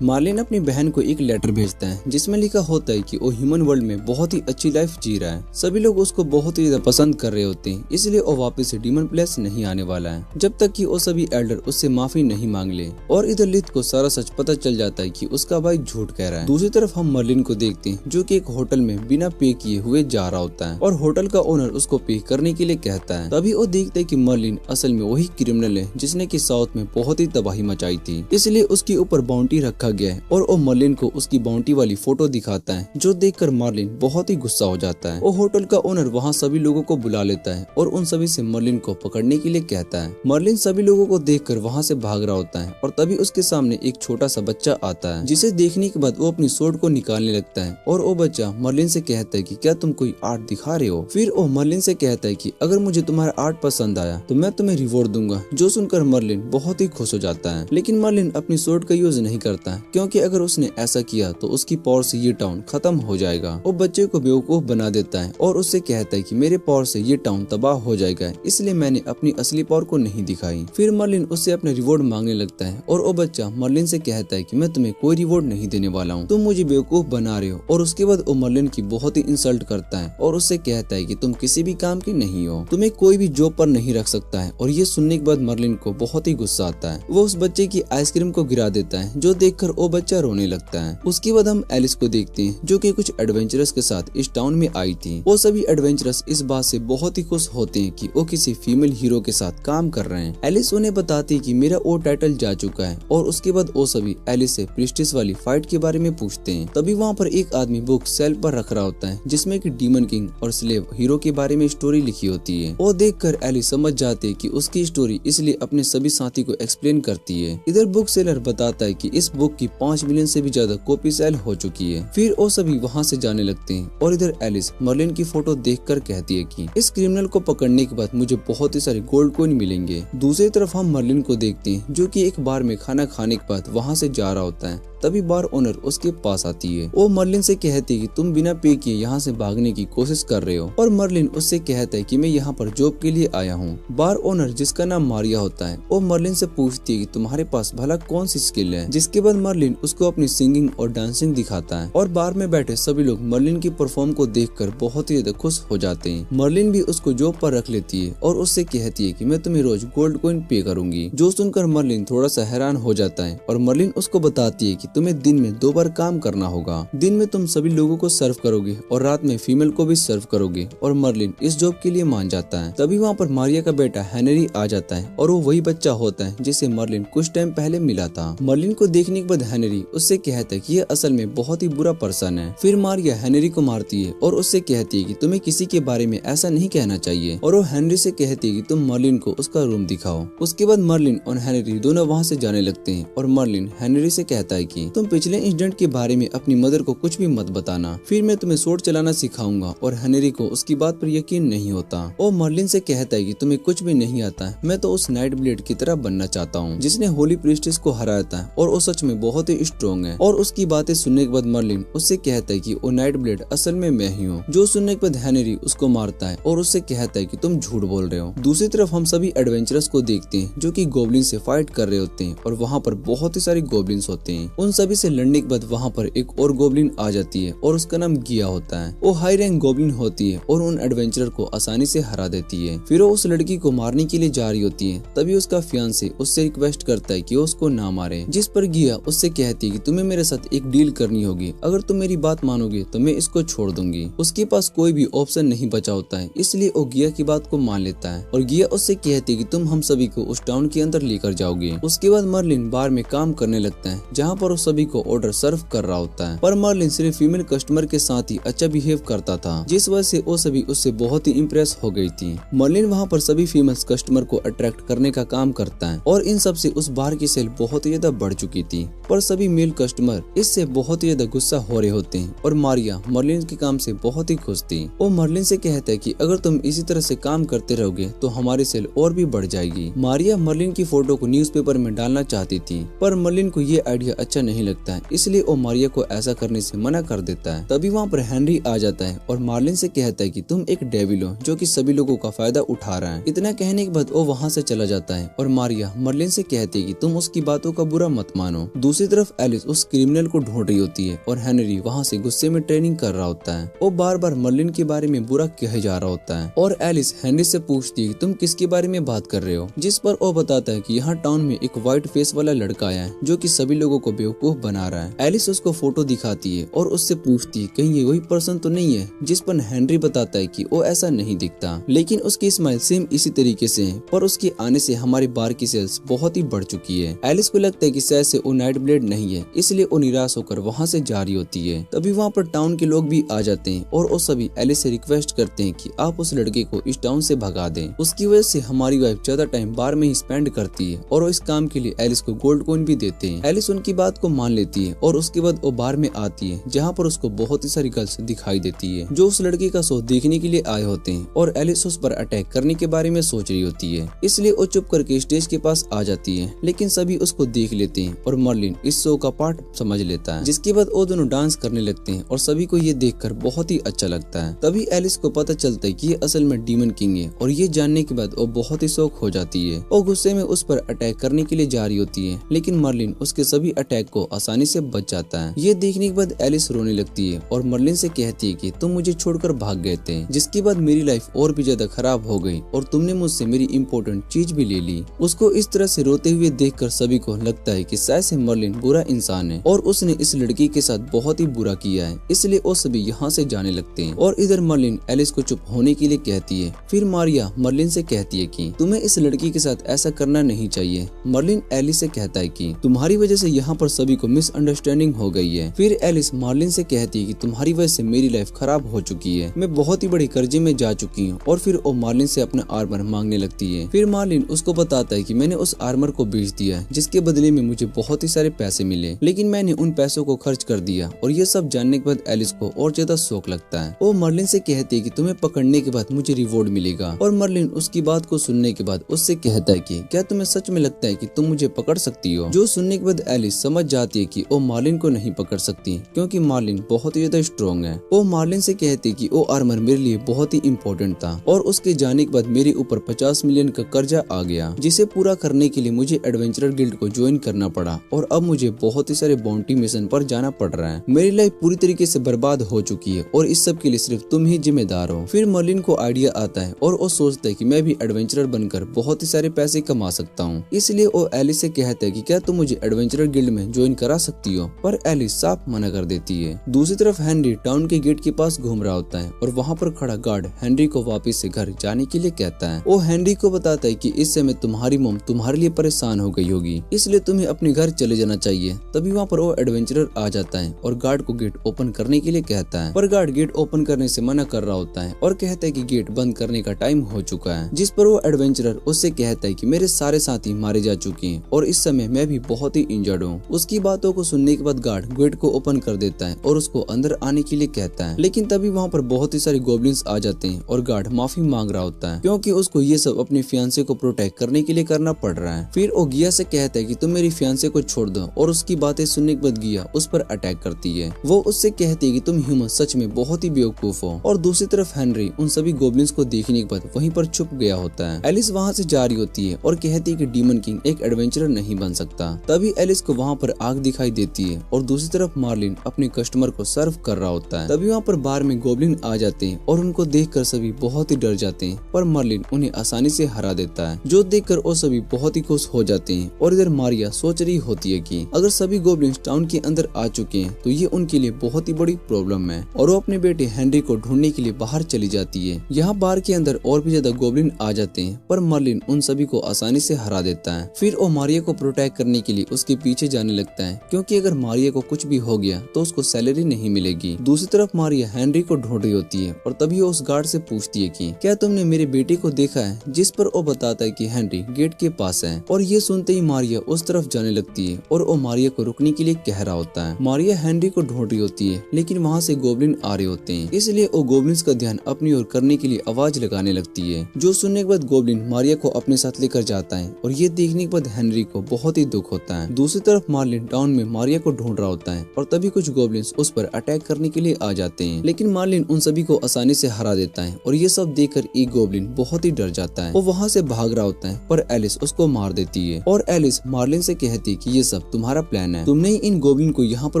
मार्लिन अपनी बहन को एक लेटर भेजता है जिसमें लिखा होता है कि वो ह्यूमन वर्ल्ड में बहुत ही अच्छी लाइफ जी रहा है। सभी लोग उसको बहुत ही ज्यादा पसंद कर रहे होते हैं, इसलिए वो वापस से डीमन प्लेस नहीं आने वाला है जब तक कि वो सभी एल्डर उससे माफी नहीं मांग ले। और इधर लिथ को सारा सच पता चल जाता है कि उसका भाई झूठ कह रहा है। दूसरी तरफ हम मर्लिन को देखते हैं जो कि एक होटल में बिना पे किए हुए जा रहा होता है और होटल का ओनर उसको पे करने के लिए कहता है। तभी वो देखते है कि मर्लिन असल में वही क्रिमिनल है जिसने की साउथ में बहुत ही तबाही मचाई थी, इसलिए उसके ऊपर बाउंटी रखा गया है और वो मर्लिन को उसकी बाउंटी वाली फोटो दिखाता है जो देखकर मर्लिन बहुत ही गुस्सा हो जाता है। वो होटल का ओनर वहाँ सभी लोगों को बुला लेता है और उन सभी से मर्लिन को पकड़ने के लिए कहता है। मर्लिन सभी लोगों को देखकर वहाँ से भाग रहा होता है और तभी उसके सामने एक छोटा सा बच्चा आता है जिसे देखने के बाद वो अपनी स्वॉर्ड को निकालने लगता है और वो बच्चा मर्लिन से कहता है कि क्या तुम कोई आर्ट दिखा रहे हो। फिर वो मर्लिन से कहता है कि अगर मुझे तुम्हारा आर्ट पसंद आया तो मैं तुम्हें रिवॉर्ड दूंगा। जो सुनकर मर्लिन बहुत ही खुश हो जाता है, लेकिन मर्लिन अपनी स्वॉर्ड का यूज नहीं करता क्योंकि अगर उसने ऐसा किया तो उसकी पावर से ये टाउन खत्म हो जाएगा। वो बच्चे को बेवकूफ बना देता है और उससे कहता है कि मेरे पावर से ये टाउन तबाह हो जाएगा, इसलिए मैंने अपनी असली पावर को नहीं दिखाई। फिर मर्लिन उससे अपने रिवॉर्ड मांगने लगता है और वो बच्चा मर्लिन से कहता है कि मैं तुम्हें कोई रिवॉर्ड नहीं देने वाला हूँ, तुम मुझे बेवकूफ बना रहे हो। और उसके बाद वो मर्लिन की बहुत ही इंसल्ट करता है और उससे कहता है कि तुम किसी भी काम की नहीं हो, तुम्हें कोई भी जॉब पर नहीं रख सकता है। और ये सुनने के बाद मर्लिन को बहुत ही गुस्सा आता है। वो उस बच्चे की आइसक्रीम को गिरा देता है जो देखकर वो बच्चा रोने लगता है। उसके बाद हम एलिस को देखते हैं जो कि कुछ एडवेंचरस के साथ इस टाउन में आई थी। वो सभी एडवेंचरस इस बात से बहुत ही खुश होते हैं कि वो किसी फीमेल हीरो के साथ काम कर रहे हैं। एलिस उन्हें बताती है कि मेरा वो टाइटल जा चुका है और उसके बाद वो सभी एलिस से प्रिस्टिस वाली फाइट के बारे में पूछते हैं। तभी वहाँ पर एक आदमी बुक सेल्फ पर रख रहा होता है जिसमें कि डीमन किंग और स्लेव हीरो के बारे में स्टोरी लिखी होती है। वो देखकर एलिस समझ जाती है कि उसकी स्टोरी इसलिए अपने सभी साथी को एक्सप्लेन करती है। इधर बुक सेलर बताता है कि इस बुक की 5 मिलियन से भी ज्यादा कॉपी सेल हो चुकी है। फिर वो सभी वहाँ से जाने लगते हैं और इधर एलिस मर्लिन की फोटो देखकर कहती है कि इस क्रिमिनल को पकड़ने के बाद मुझे बहुत ही सारे गोल्ड कॉइन मिलेंगे। दूसरी तरफ हम मर्लिन को देखते हैं जो कि एक बार में खाना खाने के बाद वहाँ से जा रहा होता है। तभी बार ओनर उसके पास आती है। वो मर्लिन से कहती है कि तुम बिना पे किए यहाँ से भागने की कोशिश कर रहे हो और मर्लिन उससे कहता है कि मैं यहाँ पर जॉब के लिए आया हूँ। बार ओनर जिसका नाम मारिया होता है वो मर्लिन से पूछती है कि तुम्हारे पास भला कौन सी स्किल है। जिसके बाद मर्लिन उसको अपनी सिंगिंग और डांसिंग दिखाता है और बार में बैठे सभी लोग मर्लिन की परफॉर्म को देखकर बहुत ही ज्यादा खुश हो जाते हैं। मर्लिन भी उसको जॉब पर रख लेती है और उससे कहती है कि मैं तुम्हें रोज गोल्ड कॉइन पे करूंगी। जो सुनकर मर्लिन थोड़ा सा हैरान हो जाता है और मर्लिन उसको बताती है कि तुम्हें दिन में 2 बार काम करना होगा। दिन में तुम सभी लोगों को सर्व करोगे और रात में फीमेल को भी सर्व करोगे। और मर्लिन इस जॉब के लिए मान जाता है। तभी वहाँ पर मारिया का बेटा हेनरी आ जाता है और वो वही बच्चा होता है जिसे मर्लिन कुछ टाइम पहले मिला था। मर्लिन को देखने के बाद हेनरी उससे कहता है कि ये असल में बहुत ही बुरा पर्सन है। फिर मारिया हेनरी को मारती है और उससे कहती है कि तुम्हें किसी के बारे में ऐसा नहीं कहना चाहिए। और वो हेनरी से कहती है कि तुम मर्लिन को उसका रूम दिखाओ। उसके बाद मर्लिन और हेनरी दोनों वहाँ से जाने लगते हैं और मर्लिन हेनरी से कहता है कि तुम पिछले इंसिडेंट के बारे में अपनी मदर को कुछ भी मत बताना, फिर मैं तुम्हें सोर्ड चलाना सिखाऊंगा। और हेनरी को उसकी बात पर यकीन नहीं होता। वो मर्लिन से कहता है कि तुम्हें कुछ भी नहीं आता, मैं तो उस नाइट ब्लेड की तरह बनना चाहता हूँ जिसने होली प्रीस्टेस को हराया था और वो सच में बहुत ही स्ट्रॉन्ग है। और उसकी बातें सुनने के बाद मर्लिन उससे कहता है कि वो नाइट ब्लेड असल में मैं ही हूँ। जो सुनने के बाद हेनरी उसको मारता है और उससे कहता है कि तुम झूठ बोल रहे हो। दूसरी तरफ हम सभी एडवेंचरर्स को देखते हैं जो कि गोब्लिन से फाइट कर रहे होते हैं और वहाँ पर बहुत ही सारे गोब्लिन्स होते हैं। उन सभी से लड़ने के बाद वहाँ पर एक और गोब्लिन आ जाती है और उसका नाम गिया होता है। वो हाई रैंक गोब्लिन होती है और उन एडवेंचरर को आसानी से हरा देती है। फिर वो उस लड़की को मारने के लिए जा रही होती है। तभी उसका फियांसे उससे रिक्वेस्ट करता है कि वो उसको ना मारे, जिस पर गिया उससे कहती है कि तुम्हें मेरे साथ एक डील करनी होगी, अगर तुम मेरी बात मानोगे तो मैं इसको छोड़ दूंगी। उसके पास कोई भी ऑप्शन नहीं बचा होता है, इसलिए वो गिया की बात को मान लेता है और गिया उससे कहती है कि तुम हम सभी को उस टाउन के अंदर लेकर जाओगे। उसके बाद मर्लिन बार में काम करने लगता है जहाँ पर वो सभी को ऑर्डर सर्व कर रहा होता है। पर मर्लिन सिर्फ फीमेल कस्टमर के साथ ही अच्छा बिहेव करता था, जिस वजह से वो सभी उससे बहुत ही इम्प्रेस हो गई थी। मर्लिन वहाँ पर सभी फीमेल कस्टमर को अट्रैक्ट करने का काम करता है और इन सब से उस बार की सेल बहुत ही ज्यादा बढ़ चुकी थी। पर सभी मेल कस्टमर इससे बहुत ही ज्यादा गुस्सा हो रहे होते हैं और मारिया मर्लिन के काम से बहुत ही खुश थी। वो मर्लिन से कहता है कि अगर तुम इसी तरह से काम करते रहोगे तो हमारी सेल और भी बढ़ जाएगी। मारिया मर्लिन की फोटो को न्यूज़पेपर में डालना चाहती थी, पर मर्लिन को ये आइडिया अच्छा नहीं लगता है, इसलिए वो मारिया को ऐसा करने से मना कर देता है। तभी वहाँ पर हेनरी आ जाता है और मार्लिन से कहता है कि तुम एक डेविल हो जो कि सभी लोगों का फायदा उठा रहा है। इतना कहने के बाद वो वहाँ से चला जाता है और मारिया मर्लिन से कहती है कि तुम उसकी बातों का बुरा मत मानो। दूसरी तरफ एलिस उस क्रिमिनल को ढूंढ रही होती है और हेनरी वहाँ से गुस्से में ट्रेनिंग कर रहा होता है। वो बार बार मर्लिन के बारे में बुरा कहे जा रहा होता है और एलिस हेनरी से पूछती है तुम किसके बारे में बात कर रहे हो, जिस पर वो बताता है कि यहाँ टाउन में एक व्हाइट फेस वाला लड़का आया है जो कि सभी लोगों को बेवकूफ बना रहा है। एलिस उसको फोटो दिखाती है और उससे पूछती है कहीं ये वही पर्सन तो नहीं है, जिस पर हेनरी बताता है कि वो ऐसा नहीं दिखता, लेकिन उसकी स्माइल सेम इसी तरीके से है। पर उसके आने से हमारी बार की सेल्स बहुत ही बढ़ चुकी है। एलिस को लगता है कि शायद से वो नाइट ब्लेड नहीं है, इसलिए वो निराश होकर वहाँ से जा रही होती है। तभी वहाँ पर टाउन के लोग भी आ जाते हैं और वो सभी एलिस से रिक्वेस्ट करते हैं कि आप उस लड़के को इस टाउन से भगा दें। उसकी वजह से हमारी वाइफ ज्यादा टाइम बार में ही स्पेंड करती है और वो इस काम के लिए एलिस को गोल्ड कॉइन भी देते हैं। एलिस उनकी बात को मान लेती है और उसके बाद वो बार में आती है जहाँ पर उसको बहुत ही सारी गर्ल्स दिखाई देती है जो उस लड़के का शो देखने के लिए आए होते हैं और एलिस उस पर अटैक करने के बारे में सोच रही होती है, इसलिए वो चुप करके स्टेज के पास आ जाती है। लेकिन सभी उसको देख लेते हैं और मर्लिन इस शो का पार्ट समझ लेता है, जिसके बाद वो दोनों डांस करने लगते हैं और सभी को ये देखकर बहुत ही अच्छा लगता है। तभी एलिस को पता चलता है कि ये असल में डीमन किंग है और ये जानने के बाद वो बहुत ही शौक हो जाती है। वो गुस्से में उस पर अटैक करने के लिए जा रही होती है, लेकिन मर्लिन उसके सभी अटैक को आसानी से बच जाता है। ये देखने के बाद एलिस रोने लगती है और मर्लिन से कहती है कि तुम मुझे छोड़कर भाग गए थे, जिसके बाद मेरी लाइफ और भी ज्यादा खराब हो गई और तुमने मुझसे मेरी इम्पोर्टेंट चीज भी ले ली। उसको इस तरह से रोते हुए देखकर सभी को लगता है कि शायद से मर्लिन बुरा इंसान है और उसने इस लड़की के साथ बहुत ही बुरा किया है, इसलिए वो सभी यहाँ से जाने लगते हैं। और इधर मर्लिन एलिस को चुप होने के लिए कहती है। फिर मारिया मर्लिन से कहती है कि तुम्हें इस लड़की के साथ ऐसा करना नहीं चाहिए। मर्लिन एलिस से कहता है कि तुम्हारी वजह से यहाँ पर सभी को मिसअंडरस्टैंडिंग हो गई है। फिर एलिस मार्लिन से कहती है कि तुम्हारी वजह से मेरी लाइफ खराब हो चुकी है, मैं बहुत ही बड़ी कर्जे में जा चुकी हूँ। और फिर वो मार्लिन से अपना आर्मर मांगने लगती है। फिर मार्लिन उसको बताता है कि मैंने उस आर्मर को बेच दिया जिसके बदले में मुझे बहुत ही सारे पैसे मिले, लेकिन मैंने उन पैसों को खर्च कर दिया। और ये सब जानने के बाद एलिस को और ज्यादा शौक लगता है। वो मर्लिन से कहती है कि तुम्हें पकड़ने के बाद मुझे रिवॉर्ड मिलेगा। और मर्लिन उसकी बात को सुनने के बाद उससे कहता है कि क्या तुम्हें सच में लगता है कि तुम मुझे पकड़ सकती हो। जो सुनने के बाद एलिस समझ जाती है कि वो मार्लिन को नहीं पकड़ सकती क्योंकि मार्लिन बहुत ही ज्यादा स्ट्रॉन्ग है। वो मार्लिन से कहती है कि वो आर्मर मेरे लिए बहुत ही इम्पोर्टेंट था और उसके जाने के बाद मेरे ऊपर 50 मिलियन का कर्जा आ गया, जिसे पूरा करने के लिए मुझे एडवेंचरर गिल्ड को ज्वाइन करना पड़ा और अब मुझे बहुत ही सारे बाउंटी मिशन पर जाना पड़ रहा है। मेरी लाइफ पूरी तरीके से बर्बाद हो चुकी है और इस सब के लिए सिर्फ तुम ही जिम्मेदार हो। फिर मर्लिन को आइडिया आता है और वो सोचता है कि मैं भी एडवेंचरर बनकर बहुत ही सारे पैसे कमा सकता हूँ। इसलिए वो एलिस से कहता है कि क्या तुम मुझे एडवेंचरर गिल्ड में ज्वाइन करा सकती हो, पर एलिस साफ मना कर देती है। दूसरी तरफ हेनरी टाउन के गेट के पास घूम रहा होता है और वहाँ पर खड़ा गार्ड हेनरी को वापस से घर जाने के लिए कहता है। वो हेनरी को बताता है कि इस समय तुम्हारी मॉम तुम्हारे लिए परेशान हो गई होगी, इसलिए तुम्हें अपने घर चले जाना चाहिए। तभी वहाँ पर वो एडवेंचरर आ जाता है और गार्ड को गेट ओपन करने के लिए कहता है, पर गार्ड गेट ओपन करने से मना कर रहा होता है और कहता है कि गेट बंद करने का टाइम हो चुका है। जिस पर वो एडवेंचरर उससे कहता है कि मेरे सारे साथी मारे जा चुके हैं और इस समय मैं भी बहुत ही इंजर्ड हूँ। उसकी बातों को सुनने के बाद गार्ड गेट को ओपन कर देता है और उसको अंदर आने के लिए कहता है, लेकिन तभी वहाँ पर बहुत ही सारे गोब्लिन्स आ जाते हैं और गार्ड माफी मांग रहा होता है क्योंकि उसको ये सब अपनी फियांसे को प्रोटेक्ट करने के लिए करना पड़ रहा है। फिर वो गिया से कहता है कि तुम मेरी फियांसे को छोड़ दो और उसकी बातें सुनने के बाद गिया उस पर अटैक करती है। वो उससे कहती है कि तुम ह्यूमन सच में बहुत ही बेवकूफ हो। और दूसरी तरफ हेनरी उन सभी गोब्लिन्स को देखने के बाद वहीं पर छुप गया होता है। एलिस वहाँ से जा रही होती है और कहती है कि डीमन किंग एक एडवेंचरर नहीं बन सकता। तभी एलिस को वहाँ पर आग दिखाई देती है और दूसरी तरफ मार्लिन अपने कस्टमर को सर्व कर रहा होता है। तभी वहाँ पर बार में गोब्लिन आ जाते हैं और उनको देखकर सभी बहुत ही डर जाते हैं, पर मार्लिन उन्हें आसानी से हरा देता है, जो देखकर वो सभी बहुत ही खुश हो जाते हैं। और इधर मारिया सोच रही होती है कि अगर सभी गोब्लिन्स टाउन के अंदर आ चुके हैं तो ये उनके लिए बहुत ही बड़ी प्रॉब्लम है और वो अपने बेटे हेनरी को ढूंढने के लिए बाहर चली जाती है। यहाँ बार के अंदर और भी ज्यादा गोब्लिन आ जाते हैं, पर मार्लिन उन सभी को आसानी से हरा देता है। फिर वो मारिया को प्रोटेक्ट करने के लिए उसके पीछे जाने लगता है क्योंकि अगर मारिया को कुछ भी हो गया तो उसको सैलरी नहीं मिलेगी। दूसरी तरफ मारिया हेनरी को ढूंढ रही होती है और तभी वो उस गार्ड से पूछती है कि क्या तुमने मेरे बेटे को देखा है, जिस पर वो बताता है कि हेनरी गेट के पास है। और ये सुनते ही मारिया उस तरफ जाने लगती है और वो मारिया को रुकने के लिए कह रहा होता है। मारिया हेनरी को ढूंढ रही होती है लेकिन वहाँ से गोब्लिन आ रहे होते हैं, इसलिए वो गोब्लिन्स का ध्यान अपनी ओर करने के लिए आवाज लगाने लगती है, जो सुनने के बाद गोब्लिन मारिया को अपने साथ लेकर जाता है और ये देखने के बाद हेनरी को बहुत ही दुख होता है। दूसरी तरफ मार्लिन टाउन में मारिया को ढूंढ रहा होता है और तभी कुछ गोब्लिन्स उस पर अटैक करने के लिए आ जाते हैं, लेकिन मार्लिन उन सभी को आसानी से हरा देता है और ये सब देखकर एक गोब्लिन बहुत ही डर जाता है। वो वहाँ से भाग रहा होता है पर एलिस उसको मार देती है और एलिस मार्लिन से कहती है कि ये सब तुम्हारा प्लान है, तुमने ही इन गोब्लिन को यहाँ पर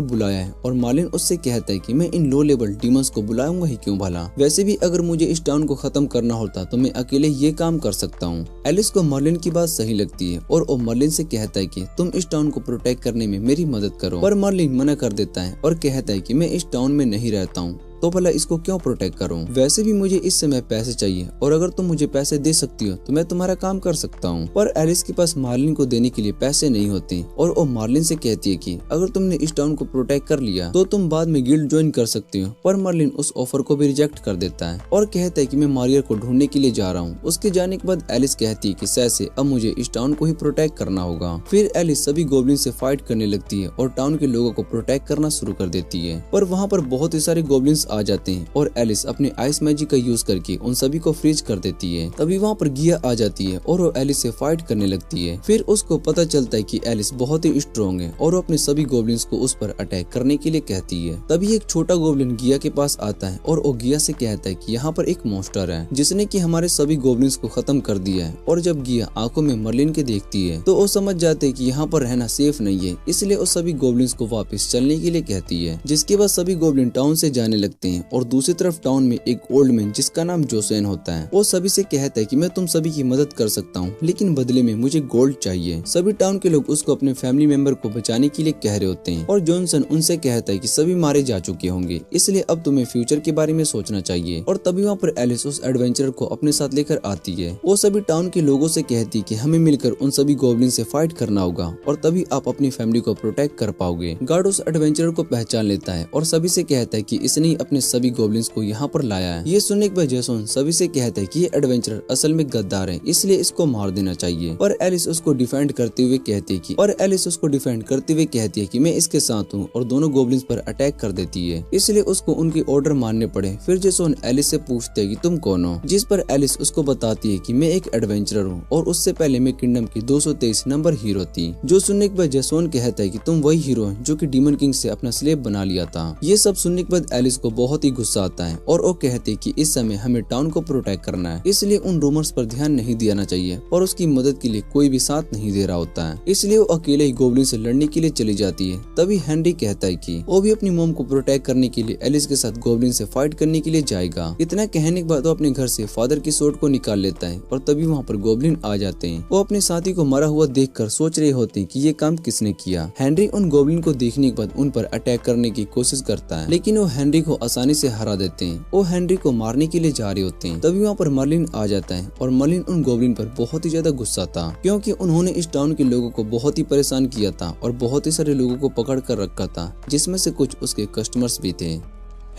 बुलाया है। और मार्लिन उससे कहता है कि मैं इन लो लेवल डीमंस को बुलाऊंगा ही क्यों भला, वैसे भी अगर मुझे इस टाउन को खत्म करना होता तो मैं अकेले ये काम कर सकता हूँ। एलिस को मार्लिन की बात सही लगती है और वो मार्लिन से कहता है कि तुम इस टाउन को प्रोटेक्ट करने में मेरी मदद करो, पर मार्लिन मना कर देता है और कहता है कि मैं इस टाउन में नहीं रहता हूँ तो भला इसको क्यों प्रोटेक्ट करूं, वैसे भी मुझे इस समय पैसे चाहिए और अगर तुम मुझे पैसे दे सकती हो तो मैं तुम्हारा काम कर सकता हूं। पर एलिस के पास मार्लिन को देने के लिए पैसे नहीं होते और वो मार्लिन से कहती है कि अगर तुमने इस टाउन को प्रोटेक्ट कर लिया तो तुम बाद में गिल्ड ज्वाइन कर सकती हो। पर मार्लिन उस ऑफर को भी रिजेक्ट कर देता है और कहता है कि मैं मारिया को ढूंढने के लिए जा रहा हूँ। उसके जाने के बाद एलिस कहती है कि सैसे अब मुझे इस टाउन को ही प्रोटेक्ट करना होगा। फिर एलिस सभी गोब्लिन से फाइट करने लगती है और टाउन के लोगों को प्रोटेक्ट करना शुरू कर देती है, पर वहाँ पर बहुत ही सारे गोब्लिन्स आ जाते हैं और एलिस अपने आइस मैजिक का यूज करके उन सभी को फ्रीज कर देती है। तभी वहाँ पर गिया आ जाती है और वो एलिस से फाइट करने लगती है। फिर उसको पता चलता है कि एलिस बहुत ही स्ट्रॉन्ग है और वो अपने सभी गोब्लिन्स को उस पर अटैक करने के लिए कहती है। तभी एक छोटा गोब्लिन गिया के पास आता है और वो गिया से कहता है कि यहाँ पर एक मॉन्स्टर है जिसने कि हमारे सभी गोब्लिन्स को खत्म कर दिया है। और जब गिया आंखों में मर्लिन के देखती है तो वो समझ जाते है कि यहाँ पर रहना सेफ नहीं है, इसलिए वो सभी गोब्लिन्स को वापस चलने के लिए कहती है। जिसके बाद सभी गोब्लिन टाउन से जाने लगते हैं और दूसरी तरफ टाउन में एक ओल्ड मैन जिसका नाम जोसेन होता है, वो सभी से कहता है कि मैं तुम सभी की मदद कर सकता हूँ लेकिन बदले में मुझे गोल्ड चाहिए। सभी टाउन के लोग उसको अपने फैमिली मेंबर को बचाने के लिए कह रहे होते हैं और जॉनसन उनसे कहता है कि सभी मारे जा चुके होंगे, इसलिए अब तुम्हें फ्यूचर के बारे में सोचना चाहिए। और तभी वहाँ पर एलिस उस एडवेंचरर को अपने साथ लेकर आती है। वो सभी टाउन के लोगों से कहती है कि हमें मिलकर उन सभी गोब्लिन से फाइट करना होगा और तभी आप अपनी फैमिली को प्रोटेक्ट कर पाओगे। गार्ड उस एडवेंचरर को पहचान लेता है और सभी से कहता है कि इसने ही अपने सभी गोब्लिन्स को यहाँ पर लाया है। ये सुनने के बाद जेसन सभी से कहता है कि ये एडवेंचरर असल में गद्दार है, इसलिए इसको मार देना चाहिए। पर एलिस उसको डिफेंड करते हुए कहती है कि मैं इसके साथ हूँ और दोनों गोब्लिन्स पर अटैक कर देती है, इसलिए उसको उनकी ऑर्डर मानने पड़े। फिर जेसन एलिस से पूछते है कि तुम कौन हो, जिस पर एलिस उसको बताती है कि मैं एक एडवेंचरर हूँ और उससे पहले मैं किंगडम की 223 नंबर हीरो थी। जो सुनने के बाद जेसन कहता है कि तुम वही हीरो जो कि डीमन किंग से अपना स्लेव बना लिया था। ये सब सुनने के बाद एलिस को बहुत ही गुस्सा आता है और वो कहते कि इस समय हमें टाउन को प्रोटेक्ट करना है, इसलिए उन रूमर्स पर ध्यान नहीं देना चाहिए। और उसकी मदद के लिए कोई भी साथ नहीं दे रहा होता है, इसलिए वो अकेले ही गोब्लिन से लड़ने के लिए चली जाती है। तभी हेनरी कहता है कि वो भी अपनी मॉम को प्रोटेक्ट करने के लिए एलिस के साथ गोब्लिन से फाइट करने के लिए जाएगा। इतना कहने के बाद वो अपने घर से फादर की सोर्ड को निकाल लेता है और तभी वहाँ पर गोब्लिन आ जाते हैं। वो अपने साथी को मरा हुआ देखकर सोच रहे होते हैं कि ये काम किसने किया। हेनरी उन गोब्लिन को देखने के बाद उन पर अटैक करने की कोशिश करता है, लेकिन वो हेनरी को आसानी से हरा देते हैं। वो हेनरी को मारने के लिए जा रहे होते हैं, तभी वहाँ पर मर्लिन आ जाता है और मर्लिन उन गोब्लिन पर बहुत ही ज्यादा गुस्सा था, क्योंकि उन्होंने इस टाउन के लोगों को बहुत ही परेशान किया था और बहुत ही सारे लोगों को पकड़ कर रखा था, जिसमें से कुछ उसके कस्टमर्स भी थे।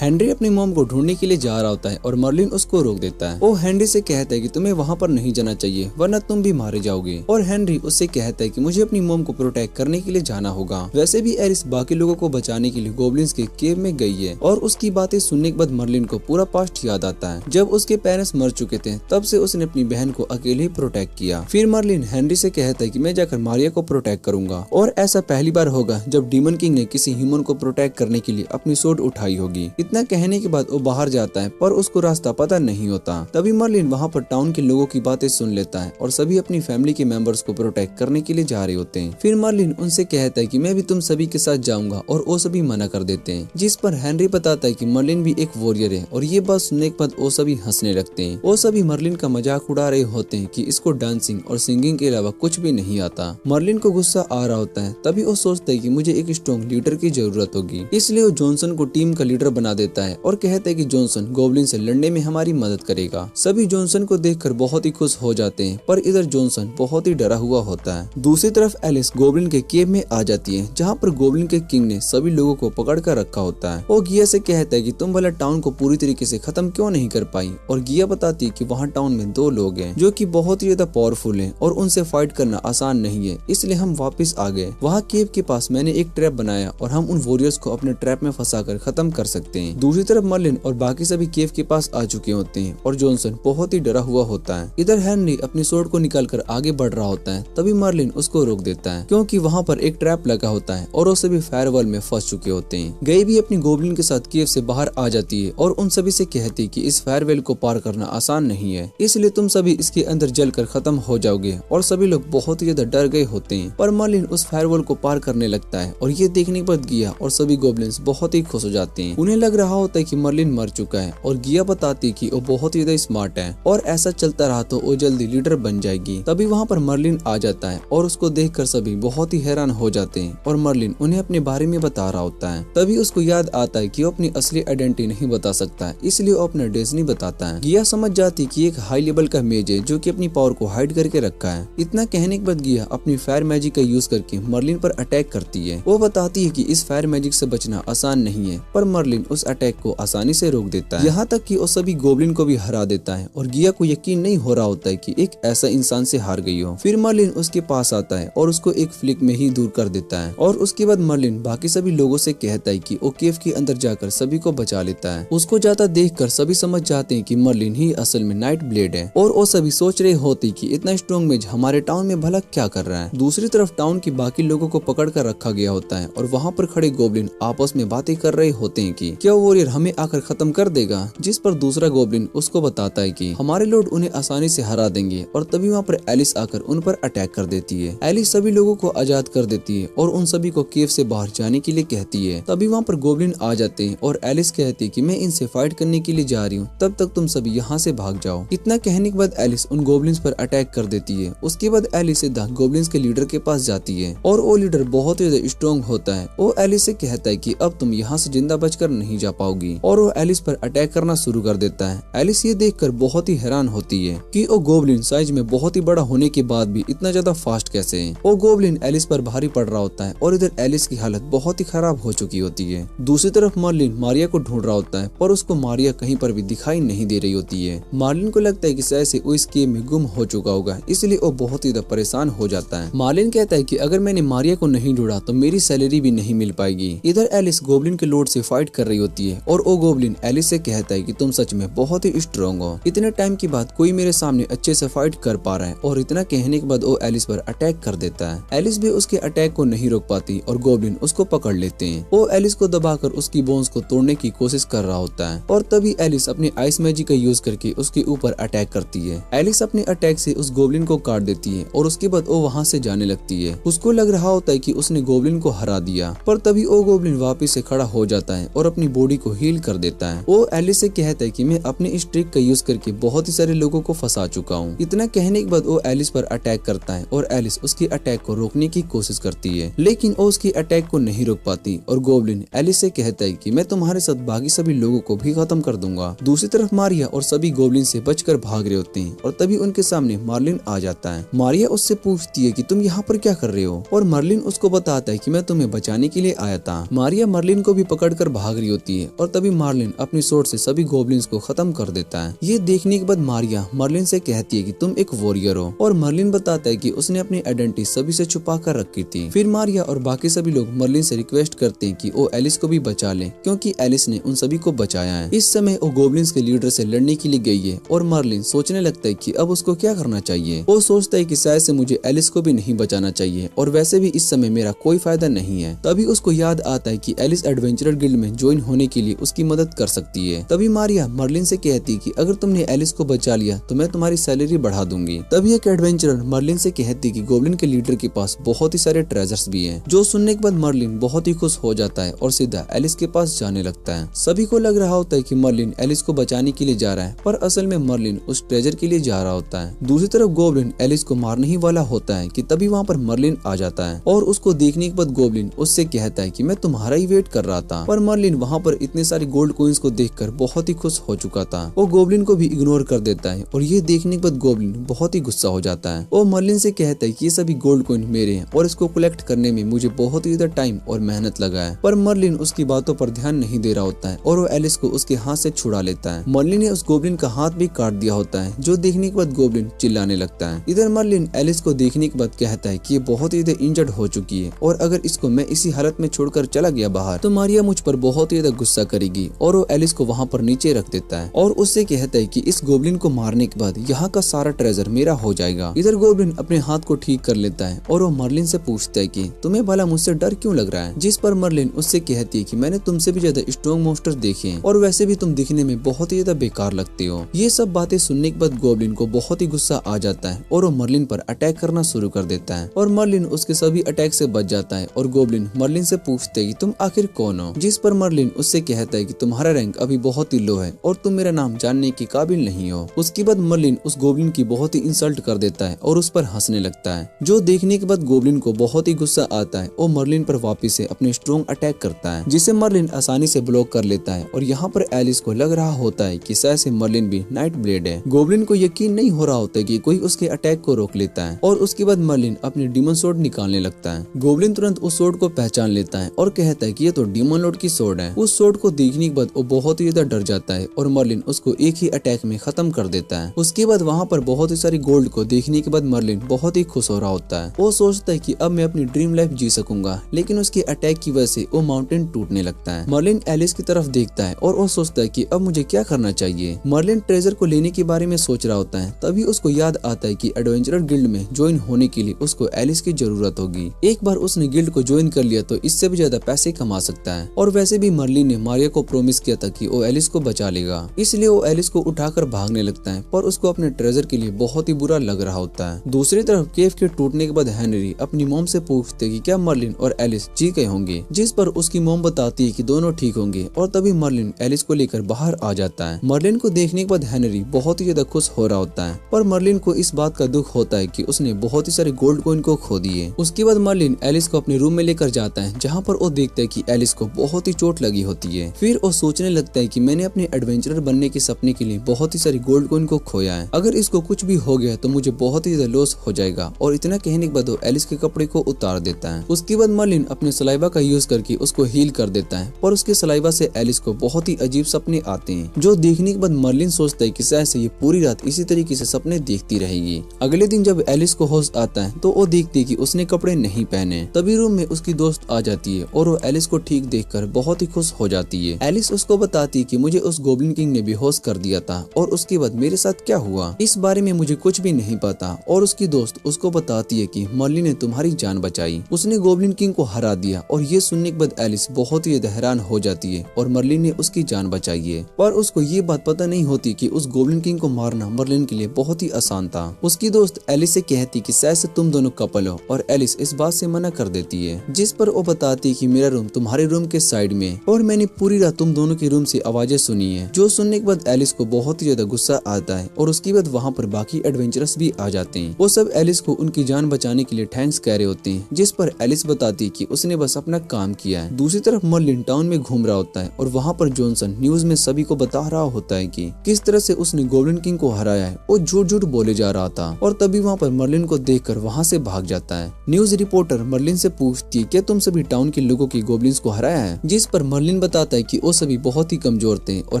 हेनरी अपनी मॉम को ढूंढने के लिए जा रहा होता है और मर्लिन उसको रोक देता है। वो हेनरी से कहता है कि तुम्हें वहाँ पर नहीं जाना चाहिए वरना तुम भी मारे जाओगे। और हेनरी उससे कहता है कि मुझे अपनी मॉम को प्रोटेक्ट करने के लिए जाना होगा। वैसे भी एलिस बाकी लोगों को बचाने के लिए गोब्लिन्स के केव में गई है। और उसकी बातें सुनने के बाद मर्लिन को पूरा पास्ट याद आता है। जब उसके पेरेंट्स मर चुके थे तब से उसने अपनी बहन को अकेले ही प्रोटेक्ट किया। फिर मर्लिन हेनरी से कहता है कि मैं जाकर मारिया को प्रोटेक्ट करूंगा और ऐसा पहली बार होगा जब डीमन किंग ने किसी ह्यूमन को प्रोटेक्ट करने के लिए अपनी सोर्ड उठाई होगी। इतना कहने के बाद वो बाहर जाता है पर उसको रास्ता पता नहीं होता। तभी मर्लिन वहाँ पर टाउन के लोगों की बातें सुन लेता है और सभी अपनी फैमिली के मेंबर्स को प्रोटेक्ट करने के लिए जा रहे होते हैं। फिर मर्लिन उनसे कहता है कि मैं भी तुम सभी के साथ जाऊंगा और वो सभी मना कर देते हैं, जिस पर हेनरी बताता है कि मर्लिन भी एक वॉरियर है। और ये बात सुनने के बाद वो सभी हंसने लगते हैं। वो सभी मर्लिन का मजाक उड़ा रहे होते हैं कि इसको डांसिंग और सिंगिंग के अलावा कुछ भी नहीं आता। मर्लिन को गुस्सा आ रहा होता है, तभी वो सोचता है कि मुझे एक स्ट्रॉन्ग लीडर की जरूरत होगी, इसलिए वो जॉनसन को टीम का लीडर बना देता है और कहता है कि जॉनसन गोब्लिन से लड़ने में हमारी मदद करेगा। सभी जॉनसन को देखकर बहुत ही खुश हो जाते हैं, पर इधर जॉनसन बहुत ही डरा हुआ होता है। दूसरी तरफ एलिस गोब्लिन के केव में आ जाती है, जहाँ पर गोब्लिन के किंग ने सभी लोगों को पकड़ कर रखा होता है। वो गिया से कहता है कि तुम भला टाउन को पूरी तरीके से खत्म क्यों नहीं कर पाई। और गिया बताती है कि वहाँ टाउन में 2 लोग हैं जो कि बहुत ही ज्यादा पावरफुल हैं और उनसे फाइट करना आसान नहीं है, इसलिए हम वापस आ गए। वहाँ केव के पास मैंने एक ट्रैप बनाया और हम उन वॉरियर्स को अपने ट्रैप में फंसाकर खत्म कर सकते हैं। दूसरी तरफ मर्लिन और बाकी सभी केव के पास आ चुके होते हैं और जॉनसन बहुत ही डरा हुआ होता है। इधर हेनरी अपनी सोर्ड को निकालकर आगे बढ़ रहा होता है, तभी मर्लिन उसको रोक देता है, क्योंकि वहाँ पर एक ट्रैप लगा होता है और वो सभी फायरवॉल में फंस चुके होते हैं। गई भी अपनी गोब्लिन के साथ केव से बाहर आ जाती है और उन सभी से कहती है कि इस फायरवेल को पार करना आसान नहीं है, इसलिए तुम सभी इसके अंदर जलकर खत्म हो जाओगे। और सभी लोग बहुत ही ज्यादा डर गए होते हैं, पर मर्लिन उस फायरवॉल को पार करने लगता है और ये देखने के बाद गिया और सभी गोब्लिन्स बहुत ही खुश हो जाते हैं। उन्हें लग रहा होता है कि मर्लिन मर चुका है और गिया बताती कि वो बहुत ही ज्यादा स्मार्ट है और ऐसा चलता रहा तो वो जल्दी लीडर बन जाएगी। तभी वहाँ पर मर्लिन आ जाता है और उसको देखकर सभी बहुत ही हैरान हो जाते हैं और मर्लिन उन्हें अपने बारे में बता रहा होता है। तभी उसको याद आता है कि वो अपनी असली आइडेंटिटी नहीं बता सकता है, इसलिए वो अपना ड्रेस नहीं बताता है। गिया समझ जाती कि एक हाई लेवल का मेज है जो कि अपनी पावर को हाइड करके रखा है। इतना कहने के बाद गिया अपनी फायर मैजिक का यूज करके मर्लिन पर अटैक करती है। वो बताती है कि इस फायर मैजिक से बचना आसान नहीं है, पर मर्लिन उस अटैक को आसानी से रोक देता है। यहाँ तक कि वो सभी गोब्लिन को भी हरा देता है और गिया को यकीन नहीं हो रहा होता है कि एक ऐसा इंसान से हार गई हो। फिर मर्लिन उसके पास आता है और उसको एक फ्लिक में ही दूर कर देता है और उसके बाद मर्लिन बाकी सभी लोगों से कहता है कि वो केव के अंदर जाकर सभी को बचा लेता है। उसको जाता देखकर सभी समझ जाते हैं कि मर्लिन ही असल में नाइट ब्लेड है और वो सभी सोच रहे होते कि इतना स्ट्रॉन्ग मेज हमारे टाउन में भला क्या कर रहा है। दूसरी तरफ टाउन के बाकी लोगों को पकड़ कर रखा गया होता है और वहाँ पर खड़े गोब्लिन आपस में बातें कर रहे होते हैं कि क्या वॉरियर हमें आकर खत्म कर देगा, जिस पर दूसरा गोब्लिन उसको बताता है कि हमारे लॉर्ड उन्हें आसानी से हरा देंगे। और तभी वहाँ पर एलिस आकर उन पर अटैक कर देती है। एलिस सभी लोगों को आजाद कर देती है और उन सभी को केव से बाहर जाने के लिए कहती है। तभी वहाँ पर गोब्लिन आ जाते हैं और एलिस कहती है कि मैं इनसे फाइट करने के लिए जा रही हूँ, तब तक तुम सभी यहाँ से भाग जाओ। इतना कहने के बाद एलिस उन गोब्लिन्स पर अटैक कर देती है। उसके बाद एलिस सीधा गोब्लिन्स के लीडर के पास जाती है और वो लीडर बहुत ही ज्यादा स्ट्रॉन्ग होता है। वो एलिस से कहता है कि अब तुम यहाँ से जिंदा बचकर नहीं जा पाओगी और वो एलिस पर अटैक करना शुरू कर देता है। एलिस ये देखकर बहुत ही हैरान होती है कि वो गोब्लिन साइज में बहुत ही बड़ा होने के बाद भी इतना ज्यादा फास्ट कैसे है। वो गोब्लिन एलिस पर भारी पड़ रहा होता है और इधर एलिस की हालत बहुत ही खराब हो चुकी होती है। दूसरी तरफ मर्लिन मारिया को ढूंढ रहा होता है पर उसको मारिया कहीं पर भी दिखाई नहीं दे रही होती है। मार्लिन को लगता है कि शायद से वो इस गेम में गुम हो चुका होगा, इसलिए वो बहुत ही ज्यादा परेशान हो जाता है। मार्लिन कहता है कि अगर मैंने मारिया को नहीं ढूंढा तो मेरी सैलरी भी नहीं मिल पाएगी। इधर एलिस गोब्लिन के लॉर्ड से फाइट कर रही होती है और वो गोब्लिन एलिस से कहता है कि तुम सच में बहुत ही स्ट्रॉन्ग हो, इतने टाइम के बाद कोई मेरे सामने अच्छे से फाइट कर पा रहा है। और इतना कहने के बाद वो एलिस पर अटैक कर देता है। एलिस भी उसके अटैक को नहीं रोक पाती और गोब्लिन उसको पकड़ लेते हैं। वो एलिस को दबाकर उसकी बोन्स को तोड़ने की कोशिश कर रहा होता है और तभी एलिस अपनी आइस मैजिक का यूज करके उसके ऊपर अटैक करती है। एलिस अपने अटैक से उस गोब्लिन को काट देती है और उसके बाद वो वहाँ से जाने लगती है। उसको लग रहा होता है कि उसने गोब्लिन को हरा दिया, पर तभी वो गोब्लिन वापस से खड़ा हो जाता है और अपनी बॉडी को हील कर देता है। वो एलिस से कहता है कि मैं अपनी इस ट्रिक का यूज करके बहुत ही सारे लोगों को फंसा चुका हूँ। इतना कहने के बाद वो एलिस पर अटैक करता है और एलिस उसकी अटैक को रोकने की कोशिश करती है, लेकिन वो उसकी अटैक को नहीं रोक पाती और गोब्लिन एलिस से कहता है कि मैं तुम्हारे साथ बाकी सभी लोगों को भी खत्म कर दूंगा। दूसरी तरफ मारिया और सभी गोब्लिन से बचकर भाग रहे होते हैं और तभी उनके सामने मार्लिन आ जाता है। मारिया उससे पूछती है कि तुम यहाँ पर क्या कर रहे हो, और मार्लिन उसको बताता है कि मैं तुम्हें बचाने के लिए आया था। मारिया मार्लिन को भी पकड़कर भाग रही होती है और तभी मार्लिन अपनी सोर्ड से सभी गोब्लिन्स को खत्म कर देता है। ये देखने के बाद मारिया मार्लिन से कहती है कि तुम एक वॉरियर हो, और मार्लिन बताता है कि उसने अपनी आइडेंटिटी सभी से छुपा कर रखी थी। फिर मारिया और बाकी सभी लोग मार्लिन से रिक्वेस्ट करते हैं कि वो एलिस को भी बचा ले, क्योंकि एलिस ने उन सभी को बचाया है। इस समय वो गोब्लिन्स के लीडर से लड़ने के लिए गई है और मार्लिन सोचने लगता है कि अब उसको क्या करना चाहिए। वो सोचता है कि शायद से मुझे एलिस को भी नहीं बचाना चाहिए और वैसे भी इस समय मेरा कोई फायदा नहीं है। तभी उसको याद आता है कि एलिस एडवेंचरर गिल्ड में ज्वाइन होने के लिए उसकी मदद कर सकती है। तभी मारिया मार्लिन से कहती है कि अगर तुमने एलिस को बचा लिया तो मैं तुम्हारी सैलरी बढ़ा दूंगी। तभी एक एडवेंचरर मार्लिन से कहती है कि गोब्लिन के लीडर के पास बहुत ही सारे ट्रेजर्स भी हैं। जो सुनने के बाद मार्लिन बहुत ही खुश हो जाता है और सीधा एलिस के पास जाने लगता है। सभी को लग रहा होता है कि मार्लिन एलिस को बचाने के लिए जा रहा है, पर असल में मार्लिन उस ट्रेजर के लिए जा रहा होता है। दूसरी तरफ गोब्लिन एलिस को मारने ही वाला होता है कि तभी वहाँ पर मार्लिन आ जाता है और उसको देखने के बाद गोब्लिन उससे कहता है कि मैं तुम्हारा ही वेट कर रहा था। पर मार्लिन वहाँ पर इतने सारे गोल्ड कॉइन्स को देखकर बहुत ही खुश हो चुका था। वो गोब्लिन को भी इग्नोर कर देता है और ये देखने के बाद गोब्लिन बहुत ही गुस्सा हो जाता है। वो मार्लिन से कहता है कि ये सभी गोल्ड कॉइन मेरे हैं और इसको कलेक्ट करने में मुझे बहुत ही ज्यादा टाइम और मेहनत लगा है। पर मार्लिन उसकी बातों पर ध्यान नहीं दे रहा होता है और वो एलिस को उसके हाथ से छुड़ा लेता है। मार्लिन ने उस गोब्लिन का हाथ भी काट दिया होता है, जो देखने के बाद गोब्लिन चिल्लाने लगता है। इधर मार्लिन एलिस को देखने के बाद कहता है कि ये बहुत ही ज्यादा इंजर्ड हो चुकी है और अगर इसको मैं इसी हालत में छोड़कर चला गया बाहर तो मारिया मुझ पर बहुत ही ज्यादा गुस्सा करेगी, और वो एलिस को वहाँ पर नीचे रख देता है और उससे कहता है कि इस गोब्लिन को मारने के बाद यहाँ का सारा ट्रेजर मेरा हो जाएगा। इधर गोब्लिन अपने हाथ को ठीक कर लेता है और वो मार्लिन से पूछता है कि तुम्हें भला मुझसे डर क्यों लग रहा है, जिस पर मार्लिन उससे कहती है कि मैंने तुमसे भी ज्यादा स्ट्रॉन्ग मॉन्स्टर देखे हैं और वैसे भी तुम दिखने में बहुत ही ज्यादा बेकार लगते हो। ये सब बातें सुनने के बाद गोब्लिन को बहुत ही गुस्सा आ जाता है और वो मार्लिन पर अटैक करना शुरू कर देता है और मार्लिन उसके सभी अटैक से बच जाता है। और गोब्लिन मार्लिन से पूछते है कि तुम आखिर कौन हो, जिस पर मार्लिन उससे कहता है कि तुम्हारा रैंक अभी बहुत ही लो है और तुम मेरा नाम जानने के काबिल नहीं हो। उसके बाद मार्लिन उस गोब्लिन की बहुत ही इंसल्ट कर देता है और उस पर हंसने लगता है, जो देखने के बाद गोब्लिन को बहुत ही गुस्सा आता है और मार्लिन पर वापस से अपने स्ट्रॉन्ग अटैक करता है, जिसे मार्लिन आसानी से ब्लॉक कर लेता है। और यहाँ पर एलिस को लग रहा होता है कि शायद से मार्लिन भी नाइट ब्लेड है। गोब्लिन को यकीन नहीं हो रहा होता कि कोई उसके अटैक को रोक लेता है और उसके बाद मार्लिन अपनी डीमन सोर्ड निकालने लगता है। गोब्लिन तुरंत उस सोर्ड को पहचान लेता है और कहता है कि ये तो डीमन लॉर्ड की सोर्ड है। उस सोर्ड को देखने के बाद वो बहुत ही ज्यादा डर जाता है और मार्लिन उसको एक ही अटैक में खत्म कर देता है। उसके बाद वहाँ पर बहुत ही सारी गोल्ड को देखने के बाद मार्लिन बहुत ही खुश हो रहा होता है। वो सोचता है कि अब मैं अपनी ड्रीम लाइफ जी सकूंगा, लेकिन उसके अटैक की वजह से वो माउंटेन टूटने लगता है। मार्लिन एलिस की तरफ देखता है और वो सोचता है कि अब मुझे क्या करना चाहिए। मार्लिन ट्रेजर को लेने के बारे में सोच रहा होता है, तभी उसको याद आता है कि एडवेंचरर गिल्ड में ज्वाइन होने के लिए उसको एलिस की जरूरत होगी। एक बार उसने गिल्ड को ज्वाइन कर लिया तो इससे भी ज्यादा पैसे कमा सकता है, और वैसे भी मार्लिन ने मारिया को प्रॉमिस किया था कि वो एलिस को बचा लेगा, इसलिए वो एलिस को उठाकर भागने लगता है, पर उसको अपने ट्रेजर के लिए बहुत ही बुरा लग रहा होता है। दूसरी तरफ केव के टूटने के बाद हेनरी अपनी मॉम से पूछते कि क्या मार्लिन और एलिस जी गए होंगे, जिस पर उसकी मॉम बताती है कि दोनों ठीक होंगे, और तभी मार्लिन एलिस को लेकर बाहर आ जाता है। मार्लिन को देखने के बाद हेनरी बहुत ही ज्यादा खुश हो रहा होता है, पर मार्लिन को इस बात का दुख होता है कि उसने बहुत ही सारे गोल्ड कॉइन को खो दिए। उसके बाद मार्लिन एलिस को अपने रूम में लेकर जाता है, जहाँ पर वो देखता है कि एलिस को बहुत ही चोट लगी होती है। फिर वो सोचने लगता है कि मैंने अपने एडवेंचरर बनने के सपने के लिए बहुत ही सारी गोल्ड कॉइन को खोया है, अगर इसको कुछ भी हो गया तो मुझे बहुत ही ज्यादा लॉस हो जाएगा। और इतना कहने के बाद वो एलिस के कपड़े को उतार देता है। उसके बाद मार्लिन अपने सलाइवा का यूज करके उसको हील कर देता है, पर उसके सलाइवा से एलिस को बहुत ही अजीब सपने आते हैं, जो देखने के बाद मार्लिन सोचता है कि शायद से ये पूरी रात इसी तरीके से सपने देखती रहेगी। अगले दिन जब एलिस को होश आता है तो वो देखती है कि उसने कपड़े नहीं पहने। तभी रूम में उसकी दोस्त आ जाती है और वो एलिस को ठीक देखकर बहुत ही खुश हो जाती है। एलिस उसको बताती है कि मुझे उस गोब्लिन किंग ने बेहोश कर दिया था और उसके बाद मेरे साथ क्या हुआ इस बारे में मुझे कुछ भी नहीं पता। और उसकी दोस्त उसको बताती है कि मर्लिन ने तुम्हारी जान बचाई, उसने गोब्लिन किंग को हरा दिया। और ये सुनने के बाद एलिस बहुत ही हैरान हो जाती है और मर्लिन ने उसकी जान बचाई है। पर उसको ये बात पता नहीं होती कि उस गोब्लिन किंग को मारना मर्लिन के लिए बहुत ही आसान था। उसकी दोस्त एलिस से कहती कि शायद से तुम दोनों कपल हो और एलिस इस बात से मना कर देती है, जिस पर वो बताती कि मेरा रूम तुम्हारे रूम के साइड में और मैंने पूरी रात तुम दोनों के रूम से आवाजें सुनी है। जो सुनने के बाद एलिस को बहुत ही ज्यादा गुस्सा आता है और उसके बाद वहाँ पर बाकी एडवेंचरस भी आ जाते हैं। वो सब एलिस को उनकी जान बचाने के लिए थैंक्स कह रहे होते हैं, जिस पर एलिस बताती कि उसने बस अपना काम किया है। दूसरी तरफ मर्लिन टाउन में घूम रहा होता है और वहाँ पर जॉनसन न्यूज में सभी को बता रहा होता है कि किस तरह से उसने गोब्लिन किंग को हराया है। वो झूठ झूठ बोले जा रहा था और तभी वहाँ पर मर्लिन को देखकर वहाँ से भाग जाता है। न्यूज रिपोर्टर मर्लिन से पूछती है क्या तुम सभी टाउन के लोगों की गोब्लिन्स को हराया है, जिस पर मर्लिन बताता है कि वो सभी बहुत ही कमजोर थे और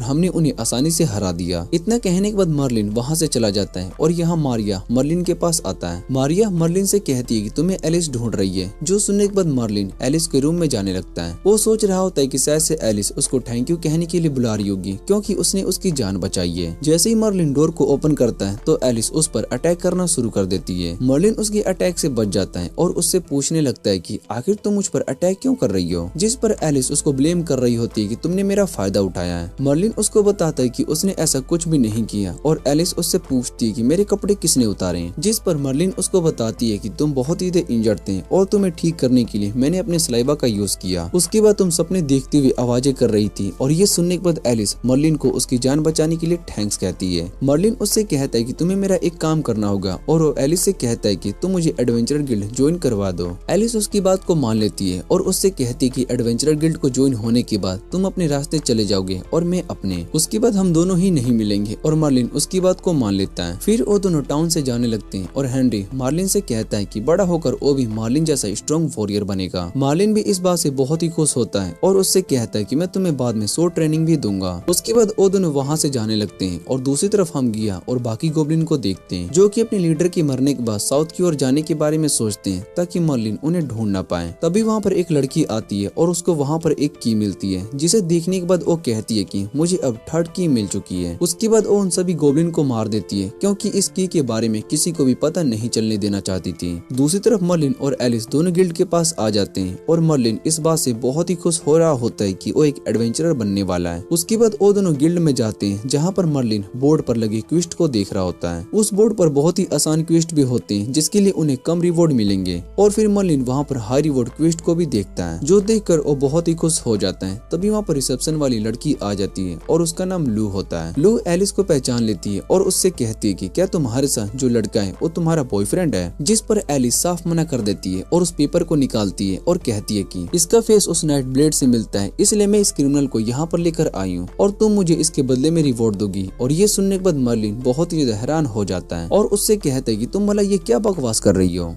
हमने उन्हें आसानी से हरा दिया। इतना कहने के बाद मर्लिन वहाँ से चला जाता है और यहाँ मारिया मर्लिन के पास आता है। मारिया मर्लिन से कहती है कि तुम्हें एलिस ढूंढ रही है। जो सुनने के बाद मर्लिन एलिस के रूम में जाने लगता है। वो सोच रहा होता है कि शायद से एलिस उसको थैंक यू कहने के लिए बुला रही होगी क्योंकि उसने उसकी जान बचाई है। जैसे ही मर्लिन डोर को ओपन करता है तो एलिस उस पर अटैक करना शुरू कर देती है। मर्लिन उसके अटैक से बच जाता है और उससे पूछने लगता है कि आखिर तुम मुझ पर अटैक क्यों कर रही हो, जिस पर एलिस उसको ब्लेम कर रही होती है कि तुमने मेरा फायदा उठाया है। मर्लिन उसको बताता है कि उसने ऐसा कुछ भी नहीं किया और एलिस उससे पूछती है कि मेरे कपड़े किसने उतारे, जिस पर मर्लिन उसको बताती है कि तुम बहुत ही इंजर्ड थे और तुम्हें ठीक करने के लिए मैंने अपने सलाइवा का यूज किया। उसके बाद तुम सपने देखते हुए आवाजें कर रही थी। और ये सुनने के बाद एलिस मर्लिन को उसकी जान बचाने के लिए थैंक्स कहती है। मर्लिन उससे कहता है कि तुम्हें मेरा एक काम करना होगा और वो एलिस से कहता है कि तुम मुझे एडवेंचर गिल्ड ज्वाइन करवा दो। एलिस उसकी बात को मान लेती है और उससे कहती है कि एडवेंचर गिल्ड को ज्वाइन होने के बाद तुम अपने रास्ते चले जाओगे और मैं अपने। उसके बाद हम दोनों ही नहीं मिलेंगे और मर्लिन उसकी बात को मान लेता है। फिर वो दोनों टाउन से जाने लगते हैं और हेनरी मार्लिन से कहता है कि बड़ा होकर वो भी मार्लिन जैसा स्ट्रॉन्ग वॉरियर बनेगा। मार्लिन भी इस बात से बहुत ही खुश होता है और उससे कहता है कि मैं तुम्हें बाद में शॉर्ट ट्रेनिंग भी दूंगा। उसके बाद वो दोनों वहाँ से जाने लगते हैं और दूसरी तरफ हम गिया और बाकी गोब्लिन को देखते हैं जो कि अपने लीडर के मरने के बाद साउथ की ओर जाने के बारे में सोचते हैं ताकि मर्लिन उन्हें ढूंढ ना पाए। तभी वहाँ पर एक लड़की आती है और उसको वहाँ पर एक की मिलती है, जिसे देखने के बाद वो कहती है कि मुझे अब थर्ड की मिल चुकी है। उसके बाद वो उन सभी गोब्लिन को मार देती है क्योंकि इस की के बारे में किसी को भी पता नहीं चलने देना चाहती थी। दूसरी तरफ मर्लिन और एलिस दोनों गिल्ड के पास आ जाते हैं और मर्लिन इस बात से बहुत ही खुश हो रहा होता है कि वो एक एडवेंचरर बनने वाला है। उसके बाद वो दोनों गिल्ड में जाते हैं जहाँ पर मर्लिन बोर्ड पर लगे क्वेस्ट को देख रहा होता है। उस बोर्ड पर बहुत ही आसान क्वेस्ट भी होते हैं जिसके लिए उन्हें कम रिवॉर्ड मिलेंगे और फिर मर्लिन वहाँ पर हाई रिवॉर्ड क्वेस्ट को भी देखता है जो देखकर वो बहुत ही खुश हो जाता है। तभी वहाँ पर रिसेप्शन वाली लड़की आ जाती है और उसका नाम लू होता है। लू एलिस को पहचान लेती है और उससे कहती है कि क्या तुम्हारे साथ जो लड़का है वो तुम्हारा बॉयफ्रेंड है, जिस पर एलिस साफ मना कर देती है और उस पेपर को निकालती है और कहती है कि इसका फेस उस नाइट ब्लेड से मिलता है, इसलिए मैं इस क्रिमिनल को यहाँ पर लेकर आई हूँ और तुम मुझे इसके बदले में रिवॉर्ड दोगी। और ये सुनने के बाद मर्लिन बहुत ही हैरान हो जाता है और उससे कहता है कि तुम भला ये क्या बकवास कर रही हो।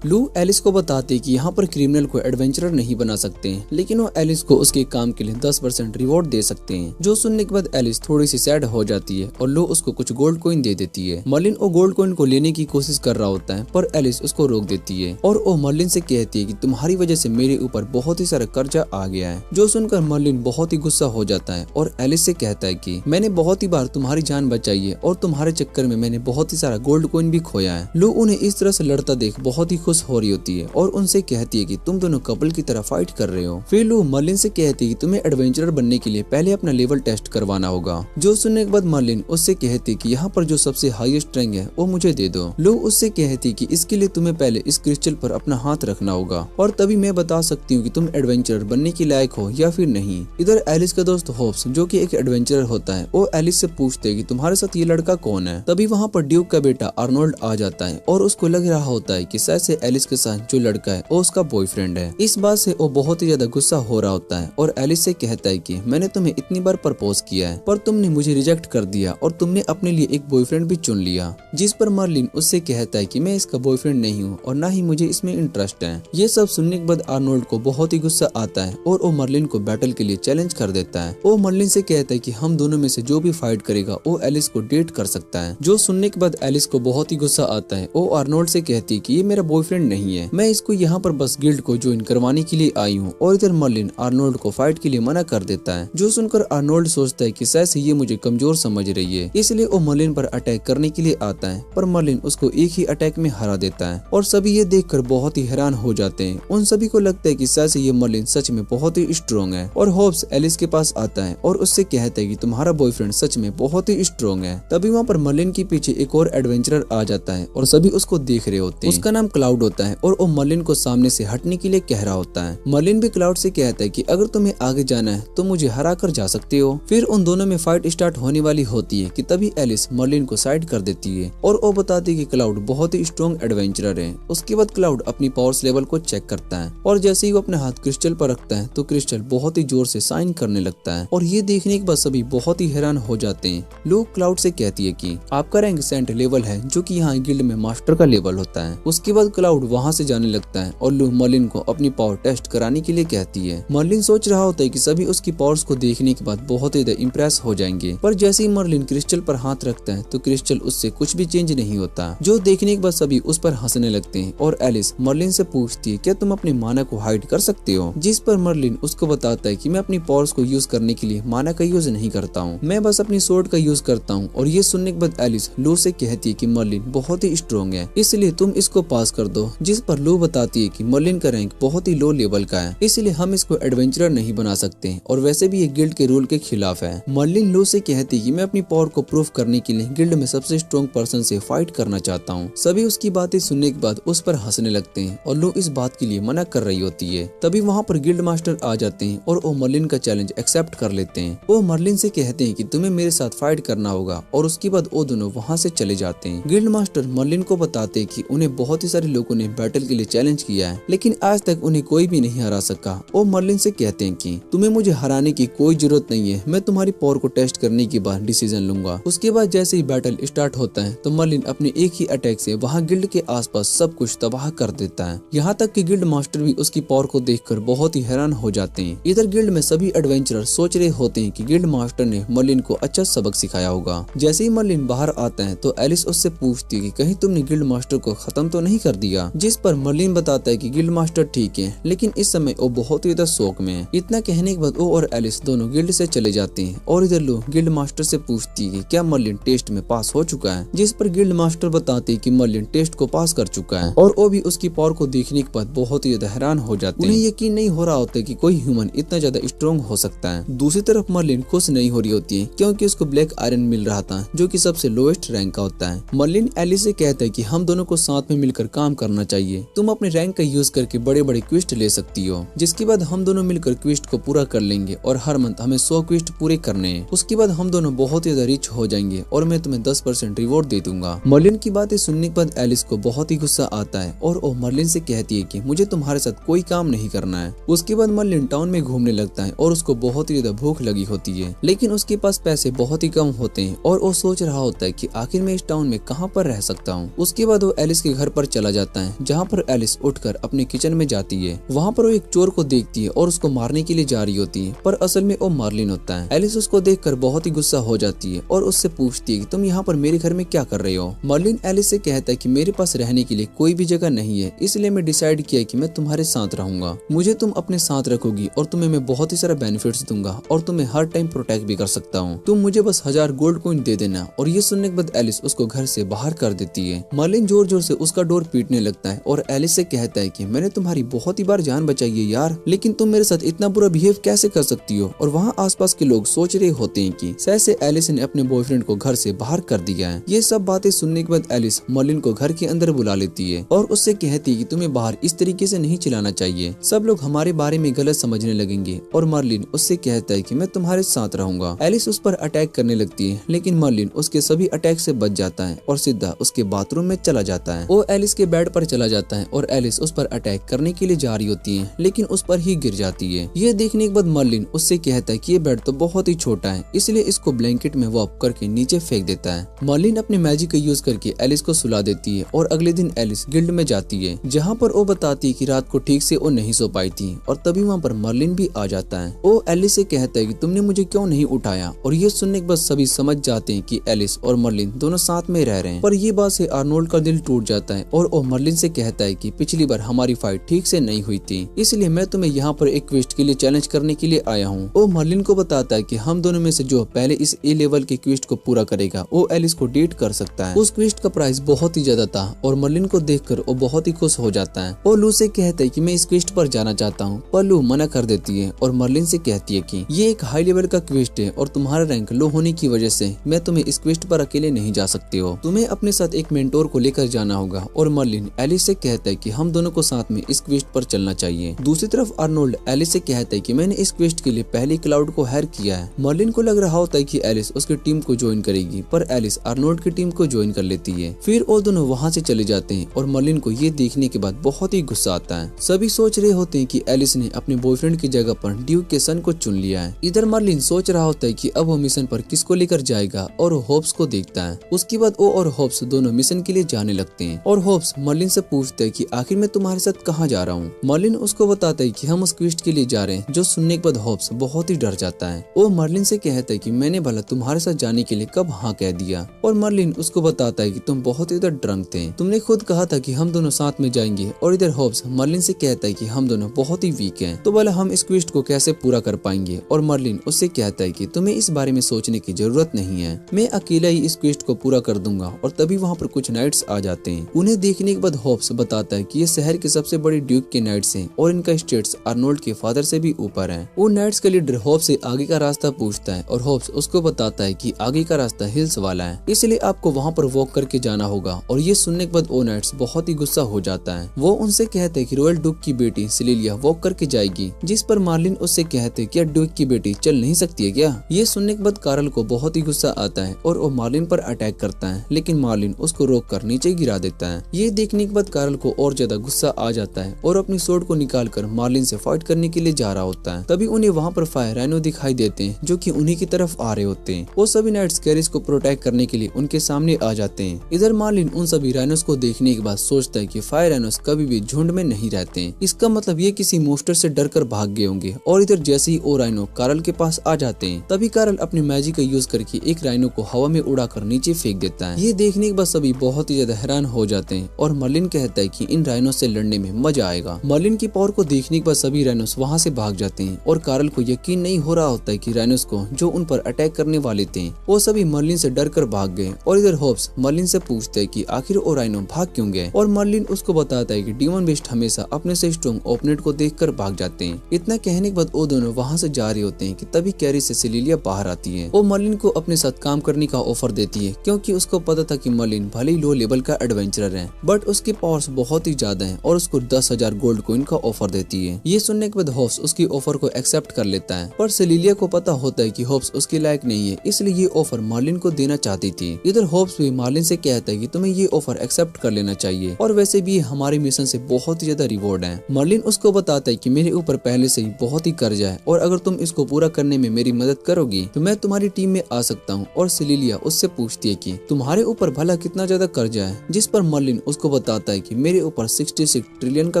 लू एलिस को बताते कि यहाँ पर क्रिमिनल को एडवेंचरर नहीं बना सकते हैं, लेकिन वो एलिस को उसके काम के लिए 10% रिवॉर्ड दे सकते हैं। जो सुनने के बाद एलिस थोड़ी सी सैड हो जाती है और लू उसको कुछ गोल्ड कॉइन दे देती है। मर्लिन वो गोल्ड कॉइन को लेने की कोशिश कर रहा होता है पर एलिस उसको रोक देती है और वो मर्लिन से कहती है कि तुम्हारी वजह से मेरे ऊपर बहुत ही सारा कर्जा आ गया है। जो सुनकर मर्लिन बहुत ही गुस्सा हो जाता है और एलिस से कहता है कि मैंने बहुत ही बार तुम्हारी जान बचाई है और तुम्हारे चक्कर में मैंने बहुत ही सारा गोल्ड कॉइन भी खोया है। लू उन्हें इस तरह से लड़ता देख बहुत ही खुश हो रही होती है और उनसे कहती है कि तुम दोनों कपल की तरह फाइट कर रहे हो। फिर लू मर्लिन से कहती है कि तुम्हें एडवेंचरर बनने के लिए पहले अपना लेवल टेस्ट करवाना होगा। जो सुनने के बाद मर्लिन उससे कहती है कि यहाँ पर जो सबसे हाईएस्ट रैंक है वो मुझे दे दो। लू उससे कहती है कि इसके लिए तुम्हें पहले इस क्रिस्टल पर अपना हाथ रखना होगा और तभी मैं बता सकती हूँ कि तुम एडवेंचरर बनने के लायक हो या फिर नहीं। इधर एलिस का दोस्त होप्स जो कि एक एडवेंचरर होता है वो एलिस से पूछते है कि तुम्हारे साथ ये लड़का कौन है। तभी वहाँ पर ड्यूक का बेटा आर्नोल्ड आ जाता है और उसको लग रहा होता है कि शायद से एलिस के साथ जो लड़का है वो उसका बॉयफ्रेंड है। इस बात से वो बहुत ही ज्यादा गुस्सा हो रहा होता है और एलिस से कहता है कि मैंने तुम्हें इतनी बार प्रपोज किया है पर तुमने मुझे रिजेक्ट कर दिया और तुमने अपने लिए एक बॉयफ्रेंड भी चुन लिया। जिस पर मर्लिन उससे कहता है कि मैं इसका बॉयफ्रेंड नहीं हूँ और ना ही मुझे इसमें इंटरेस्ट है। ये सब सुनने के बाद आर्नोल्ड को बहुत ही गुस्सा आता है और वो मर्लिन को बैटल के लिए चैलेंज कर देता है। वो मर्लिन से कहता है कि हम दोनों में से जो भी फाइट करेगा वो एलिस को डेट कर सकता है। जो सुनने के बाद एलिस को बहुत ही गुस्सा आता है। वो आर्नोल्ड से कहती है कि ये मेरा बॉयफ्रेंड बॉयफ्रेंड नहीं है, मैं इसको यहाँ पर बस गिल्ड को ज्वाइन करवाने के लिए आई हूँ। और इधर मर्लिन आर्नोल्ड को फाइट के लिए मना कर देता है, जो सुनकर आर्नोल्ड सोचता है कि शायद से ये मुझे कमजोर समझ रही है, इसलिए वो मर्लिन पर अटैक करने के लिए आता है। पर मर्लिन उसको एक ही अटैक में हरा देता है और सभी ये देखकर बहुत ही हैरान हो जाते हैं। उन सभी को लगता है कि शायद से ये मर्लिन सच में बहुत ही स्ट्रॉन्ग है। और होप्स एलिस के पास आता है और उससे कहता है कि तुम्हारा बॉयफ्रेंड सच में बहुत ही स्ट्रॉन्ग है। तभी वहाँ पर मर्लिन के पीछे एक और एडवेंचरर आ जाता है और सभी उसको देख रहे होते हैं। उसका नाम क्लाउड होता है और वो मर्लिन को सामने से हटने के लिए कह रहा होता है। मर्लिन भी क्लाउड से कहता है कि अगर तुम्हें आगे जाना है तो मुझे हरा कर जा सकते हो। फिर उन दोनों में फाइट स्टार्ट होने वाली होती है कि तभी एलिस मर्लिन को साइड कर देती है और वो बताती है कि क्लाउड बहुत ही स्ट्रॉन्ग एडवेंचरर है। उसके बाद क्लाउड अपनी पावर्स लेवल को चेक करता है और जैसे ही वो अपने हाथ क्रिस्टल पर रखता है तो क्रिस्टल बहुत ही जोर से साइन करने लगता है। और ये देखने के बाद सभी बहुत ही हैरान हो जाते हैं। लोग क्लाउड से कहती है कि आपका रैंक सेंट लेवल है, जो कि यहाँ गिल्ड में मास्टर का लेवल होता है। उसके बाद क्लाउड वहाँ से जाने लगता है और लू मर्लिन को अपनी पावर टेस्ट कराने के लिए कहती है। मर्लिन सोच रहा होता है कि सभी उसकी पावर्स को देखने के बाद बहुत ही इम्प्रेस हो जाएंगे, पर जैसे ही मर्लिन क्रिस्टल पर हाथ रखता है तो क्रिस्टल उससे कुछ भी चेंज नहीं होता, जो देखने के बाद सभी उस पर हंसने लगते हैं। और एलिस मर्लिन से पूछती है क्या तुम अपनी माना को हाइड कर सकते हो, जिस पर मर्लिन उसको बताता है कि मैं अपनी पावर्स को यूज करने के लिए माना का यूज नहीं करता हूँ, मैं बस अपनी सोर्ड का यूज करता हूँ। और ये सुनने के बाद एलिस लू से कहती है कि मर्लिन बहुत ही स्ट्रॉन्ग है, इसलिए तुम इसको पास कर दो। जिस पर लू बताती है कि मर्लिन का रैंक बहुत ही लो लेवल का है, इसलिए हम इसको एडवेंचरर नहीं बना सकते और वैसे भी ये गिल्ड के रूल के खिलाफ है। मर्लिन लू से कहती है कि मैं अपनी पावर को प्रूफ करने के लिए गिल्ड में सबसे स्ट्रॉन्ग पर्सन से फाइट करना चाहता हूँ। सभी उसकी बातें सुनने के बाद उस पर हंसने लगते हैं और लू इस बात के लिए मना कर रही होती है। तभी वहाँ पर गिल्ड मास्टर आ जाते हैं और वो मर्लिन का चैलेंज एक्सेप्ट कर लेते हैं। वो मर्लिन से कहते हैं कि तुम्हें मेरे साथ फाइट करना होगा और उसके बाद वो दोनों वहाँ से चले जाते हैं। गिल्ड मास्टर मर्लिन को बताते हैं कि उन्हें बहुत ही सारे लोगों ने बैटल के लिए चैलेंज किया है, लेकिन आज तक उन्हें कोई भी नहीं हरा सका। वो मर्लिन से कहते हैं कि तुम्हें मुझे हराने की कोई जरूरत नहीं है, मैं तुम्हारी पावर को टेस्ट करने के बाद डिसीजन लूंगा। उसके बाद जैसे ही बैटल स्टार्ट होता है तो मर्लिन अपने एक ही अटैक से वहाँ गिल्ड के आसपास सब कुछ तबाह कर देता है। यहाँ तक कि गिल्ड मास्टर भी उसकी पावर को देखकर बहुत ही हैरान हो जाते हैं। इधर गिल्ड में सभी एडवेंचरर सोच रहे होते हैं कि गिल्ड मास्टर ने मर्लिन को अच्छा सबक सिखाया होगा। जैसे ही मर्लिन बाहर आता है तो एलिस उससे पूछती है कि कहीं तुमने गिल्ड मास्टर को खत्म तो नहीं कर दिया, जिस पर मर्लिन बताता है कि गिल्ड मास्टर ठीक है, लेकिन इस समय वो बहुत ही ज्यादा शौक में है। इतना कहने के बाद वो और एलिस दोनों गिल्ड से चले जाते हैं और इधर लो गिल्ड मास्टर से पूछती है कि क्या मर्लिन टेस्ट में पास हो चुका है, जिस पर गिल्ड मास्टर बताते हैं कि मर्लिन टेस्ट को पास कर चुका है। और वो भी उसकी पावर को देखने के बाद बहुत ही ज्यादा हैरान हो जाते हैं। उन्हें यकीन नहीं हो रहा होता कि कोई ह्यूमन इतना ज्यादा स्ट्रॉन्ग हो सकता है। दूसरी तरफ मर्लिन खुश नहीं हो रही होती है क्योंकि उसको ब्लैक आयरन मिल रहा था, जो कि सबसे लोएस्ट रैंक का होता है। मर्लिन एलिस से कहता है कि हम दोनों को साथ में मिलकर काम करना चाहिए, तुम अपने रैंक का यूज करके बड़े बड़े क्विस्ट ले सकती हो, जिसके बाद हम दोनों मिलकर क्विस्ट को पूरा कर लेंगे और हर मंथ हमें 100 क्विस्ट पूरे करने हैं। उसके बाद हम दोनों बहुत ही ज्यादा रिच हो जाएंगे और मैं तुम्हें 10% रिवॉर्ड दे दूंगा। मर्लिन की बातें सुनने के बाद एलिस को बहुत ही गुस्सा आता है और वो मर्लिन से कहती है कि मुझे तुम्हारे साथ कोई काम नहीं करना है। उसके बाद मर्लिन टाउन में घूमने लगता है और उसको बहुत ही ज्यादा भूख लगी होती है, लेकिन उसके पास पैसे बहुत ही कम होते हैं और वो सोच रहा होता है कि आखिर मैं इस टाउन में कहाँ पर रह सकता हूँ। उसके बाद वो एलिस के घर पर चला जाता है, जहाँ पर एलिस उठकर अपने किचन में जाती है। वहाँ पर वो एक चोर को देखती है और उसको मारने के लिए जा रही होती है, पर असल में वो मर्लिन होता है। एलिस उसको देखकर बहुत ही गुस्सा हो जाती है और उससे पूछती है कि तुम यहाँ पर मेरे घर में क्या कर रहे हो। मर्लिन एलिस से कहता है कि मेरे पास रहने के लिए कोई भी जगह नहीं है, इसलिए मैं डिसाइड किया कि मैं तुम्हारे साथ रहूंगा। मुझे तुम अपने साथ रखोगी और तुम्हें मैं बहुत ही सारा बेनिफिट्स दूंगा और तुम्हें हर टाइम प्रोटेक्ट भी कर सकता हूँ। तुम मुझे बस 1000 गोल्ड कॉइन दे देना। और ये सुनने के बाद एलिस उसको घर से बाहर कर देती है। मर्लिन जोर जोर से उसका डोर पीटने लगता है और एलिस से कहता है कि मैंने तुम्हारी बहुत ही बार जान बचाई है यार, लेकिन तुम मेरे साथ इतना बुरा बिहेव कैसे कर सकती हो। और वहाँ आसपास के लोग सोच रहे होते हैं कि शायद से एलिस ने अपने बॉयफ्रेंड को घर से बाहर कर दिया है। ये सब बातें सुनने के बाद एलिस मर्लिन को घर के अंदर बुला लेती है और उससे कहती है कि तुम्हें बाहर इस तरीके से नहीं चिल्लाना चाहिए, सब लोग हमारे बारे में गलत समझने लगेंगे। और मर्लिन उससे कहता है कि मैं तुम्हारे साथ रहूंगा। एलिस उस पर अटैक करने लगती है, लेकिन मर्लिन उसके सभी अटैक से बच जाता है और सीधा उसके बाथरूम में चला जाता है। वो एलिस के बेड पर चला जाता है और एलिस उस पर अटैक करने के लिए जा रही होती है, लेकिन उस पर ही गिर जाती है। ये देखने के बाद मर्लिन उससे कहता है कि ये बेड तो बहुत ही छोटा है, इसलिए इसको ब्लैंकेट में वॉप करके नीचे फेंक देता है। मर्लिन अपने मैजिक का यूज करके एलिस को सुला देती है और अगले दिन एलिस गिल्ड में जाती है, जहाँ पर वो बताती है कि रात को ठीक से वो नहीं सो पाई थी। और तभी वहाँ पर मर्लिन भी आ जाता है। वो एलिस से कहता है कि तुमने मुझे क्यों नहीं उठाया। और ये सुनने के बाद सभी समझ जाते हैं कि एलिस और मर्लिन दोनों साथ में रह रहे हैं। पर ये बात से आर्नोल्ड का दिल टूट जाता है और वो मर्लिन से कहता है कि पिछली बार हमारी फाइट ठीक से नहीं हुई थी, इसलिए मैं तुम्हें यहाँ पर एक क्वेस्ट के लिए चैलेंज करने के लिए आया हूँ। वो मर्लिन को बताता है कि हम दोनों में से जो पहले इस ए लेवल के क्वेस्ट को पूरा करेगा वो एलिस को डेट कर सकता है। उस क्वेस्ट का प्राइस बहुत ही ज्यादा था और मर्लिन को देखकर वो बहुत ही खुश हो जाता है। वो लू से कहता है कि मैं इस क्वेस्ट पर जाना चाहता हूँ, पर लू मना कर देती है और मर्लिन से कहती है कि ये एक हाई लेवल का क्वेस्ट है और तुम्हारा रैंक लो होने की वजह से मैं तुम्हें इस क्वेस्ट पर अकेले नहीं जा सकती हो, तुम्हें अपने साथ एक मेंटोर को लेकर जाना होगा। और मर्लिन एलिस से कहता है कि हम दोनों को साथ में इस क्वेस्ट पर चलना चाहिए। दूसरी तरफ आर्नोल्ड एलिस से कहता है कि मैंने इस क्वेस्ट के लिए पहले क्लाउड को हायर किया है। मर्लिन को लग रहा होता है कि एलिस उसकी टीम को ज्वाइन करेगी, पर एलिस आर्नोल्ड की टीम को ज्वाइन कर लेती है। फिर वो दोनों वहाँ से चले जाते हैं और मर्लिन को ये देखने के बाद बहुत ही गुस्सा आता है। सभी सोच रहे होते हैं कि एलिस ने अपने बॉयफ्रेंड की जगह पर ड्यूक के सन को चुन लिया है। इधर मर्लिन सोच रहा होता है कि अब वो मिशन पर किसको लेकर जाएगा और होप्स को देखता है। उसके बाद वो और होप्स दोनों मिशन के लिए जाने लगते हैं और होप्स मर्लिन से पूछता है कि आखिर मैं तुम्हारे साथ कहाँ जा रहा हूँ। मर्लिन उसको बताता है कि हम उस क्वेस्ट के लिए जा रहे हैं, जो सुनने के बाद होप्स बहुत ही डर जाता है। वो मर्लिन से कहता है कि मैंने भला तुम्हारे साथ जाने के लिए कब हाँ कह दिया। और मर्लिन उसको बताता है कि तुम बहुत ही इधर ड्रंक थे, तुमने खुद कहा था कि हम दोनों साथ में जाएंगे। और इधर होप्स मर्लिन से कहता है कि हम दोनों बहुत ही वीक हैं, तो भला हम इस क्वेस्ट को कैसे पूरा कर पाएंगे। और मर्लिन उससे कहता है कि तुम्हें इस बारे में सोचने की जरूरत नहीं है, मैं अकेला ही इस क्वेस्ट को पूरा कर दूंगा। और तभी वहाँ पर कुछ नाइट्स आ जाते हैं। उन्हें देखने के बाद होप्स बताता है कि ये शहर के सबसे बड़े ड्यूक के नाइट्स हैं और इनका स्टेट्स आर्नोल्ड के फादर से भी ऊपर है। वो नाइट्स का लीडर होप्स से आगे का रास्ता पूछता है और होप्स उसको बताता है कि आगे का रास्ता हिल्स वाला है, इसलिए आपको वहाँ पर वॉक करके जाना होगा। और ये सुनने के बाद ओ नाइट्स बहुत ही गुस्सा हो जाता है। वो उनसे कहते हैं कि रॉयल ड्यूक की बेटी सिलिलिया वॉक करके जाएगी, जिस पर मार्लिन उससे कहते क्या ड्यूक की बेटी चल नहीं सकती है क्या। ये सुनने के बाद कार्ल को बहुत ही गुस्सा आता है और वो मार्लिन पर अटैक करता है, लेकिन मार्लिन उसको रोक कर नीचे गिरा देता है। ये देखने के बाद कार्ल को और ज्यादा गुस्सा आ जाता है और अपनी स्वॉर्ड को निकाल कर मार्लिन से फाइट करने के लिए जा रहा होता है। तभी उन्हें वहाँ पर फायर राइनो दिखाई देते हैं जो कि उन्हीं की तरफ आ रहे होते हैं। वो सभी नाइट्स कैरिस को प्रोटेक्ट करने के लिए उनके सामने आ जाते हैं। इधर मार्लिन उन सभी राइनोस को देखने के बाद सोचता है कि फायर राइनोस कभी भी झुंड में नहीं रहते हैं, इसका मतलब ये किसी मोस्टर से डर कर भाग गए होंगे। और इधर जैसे ही वो राइनो कार्ल के पास आ जाते हैं, तभी कार्ल अपनी मैजिक का यूज करके एक राइनो को हवा में उड़ाकर नीचे फेंक देता है। ये देखने के बाद सभी बहुत ही ज्यादा हैरान हो जाते हैं और मर्लिन कहता है कि इन राइनो से लड़ने में मजा आएगा। मर्लिन की पावर को देखने के बाद सभी राइनोस वहाँ से भाग जाते हैं और कार्ल को यकीन नहीं हो रहा होता है कि राइनोस को जो उन पर अटैक करने वाले थे वो सभी मर्लिन से डर कर भाग गए। और इधर होप्स मर्लिन से पूछते हैं कि आखिर वो राइनो भाग क्यों गए। और मर्लिन उसको बताता है कि डीमन बेस्ट हमेशा अपने से स्ट्रॉन्ग ओपोनेंट को देखकर भाग जाते हैं। इतना कहने के बाद वो दोनों वहाँ से जा रहे होते हैं कि तभी कैरी से सिलिलिया बाहर आती है। वो मर्लिन को अपने साथ काम करने का ऑफर देती है, क्योंकि उसको पता था कि मर्लिन भले ही लो लेवल का एडवेंचरर है, बट उसकी पावर्स बहुत ही ज्यादा हैं और उसको 10,000 गोल्ड कॉइन का ऑफर देती है। ये सुनने के बाद होप्स उसकी ऑफर को एक्सेप्ट कर लेता है, पर सिलिलिया को पता होता है कि होप्स उसके लायक नहीं है, इसलिए ये ऑफर मार्लिन को देना चाहती थी। इधर होप्स भी मार्लिन से कहता है कि तुम्हें ये ऑफर एक्सेप्ट कर लेना चाहिए और वैसे भी हमारे मिशन से बहुत ही ज्यादा रिवॉर्ड है। मार्लिन उसको बताता है कि मेरे ऊपर पहले से ही बहुत ही कर्जा है और अगर तुम इसको पूरा करने में मेरी मदद करोगी तो मैं तुम्हारी टीम में आ सकता हूँ। और सिलिलिया उससे पूछती है कि तुम्हारे ऊपर भला कितना ज्यादा कर्जा है, जिस पर मार्लिन उसको बताता है कि मेरे ऊपर 66 ट्रिलियन का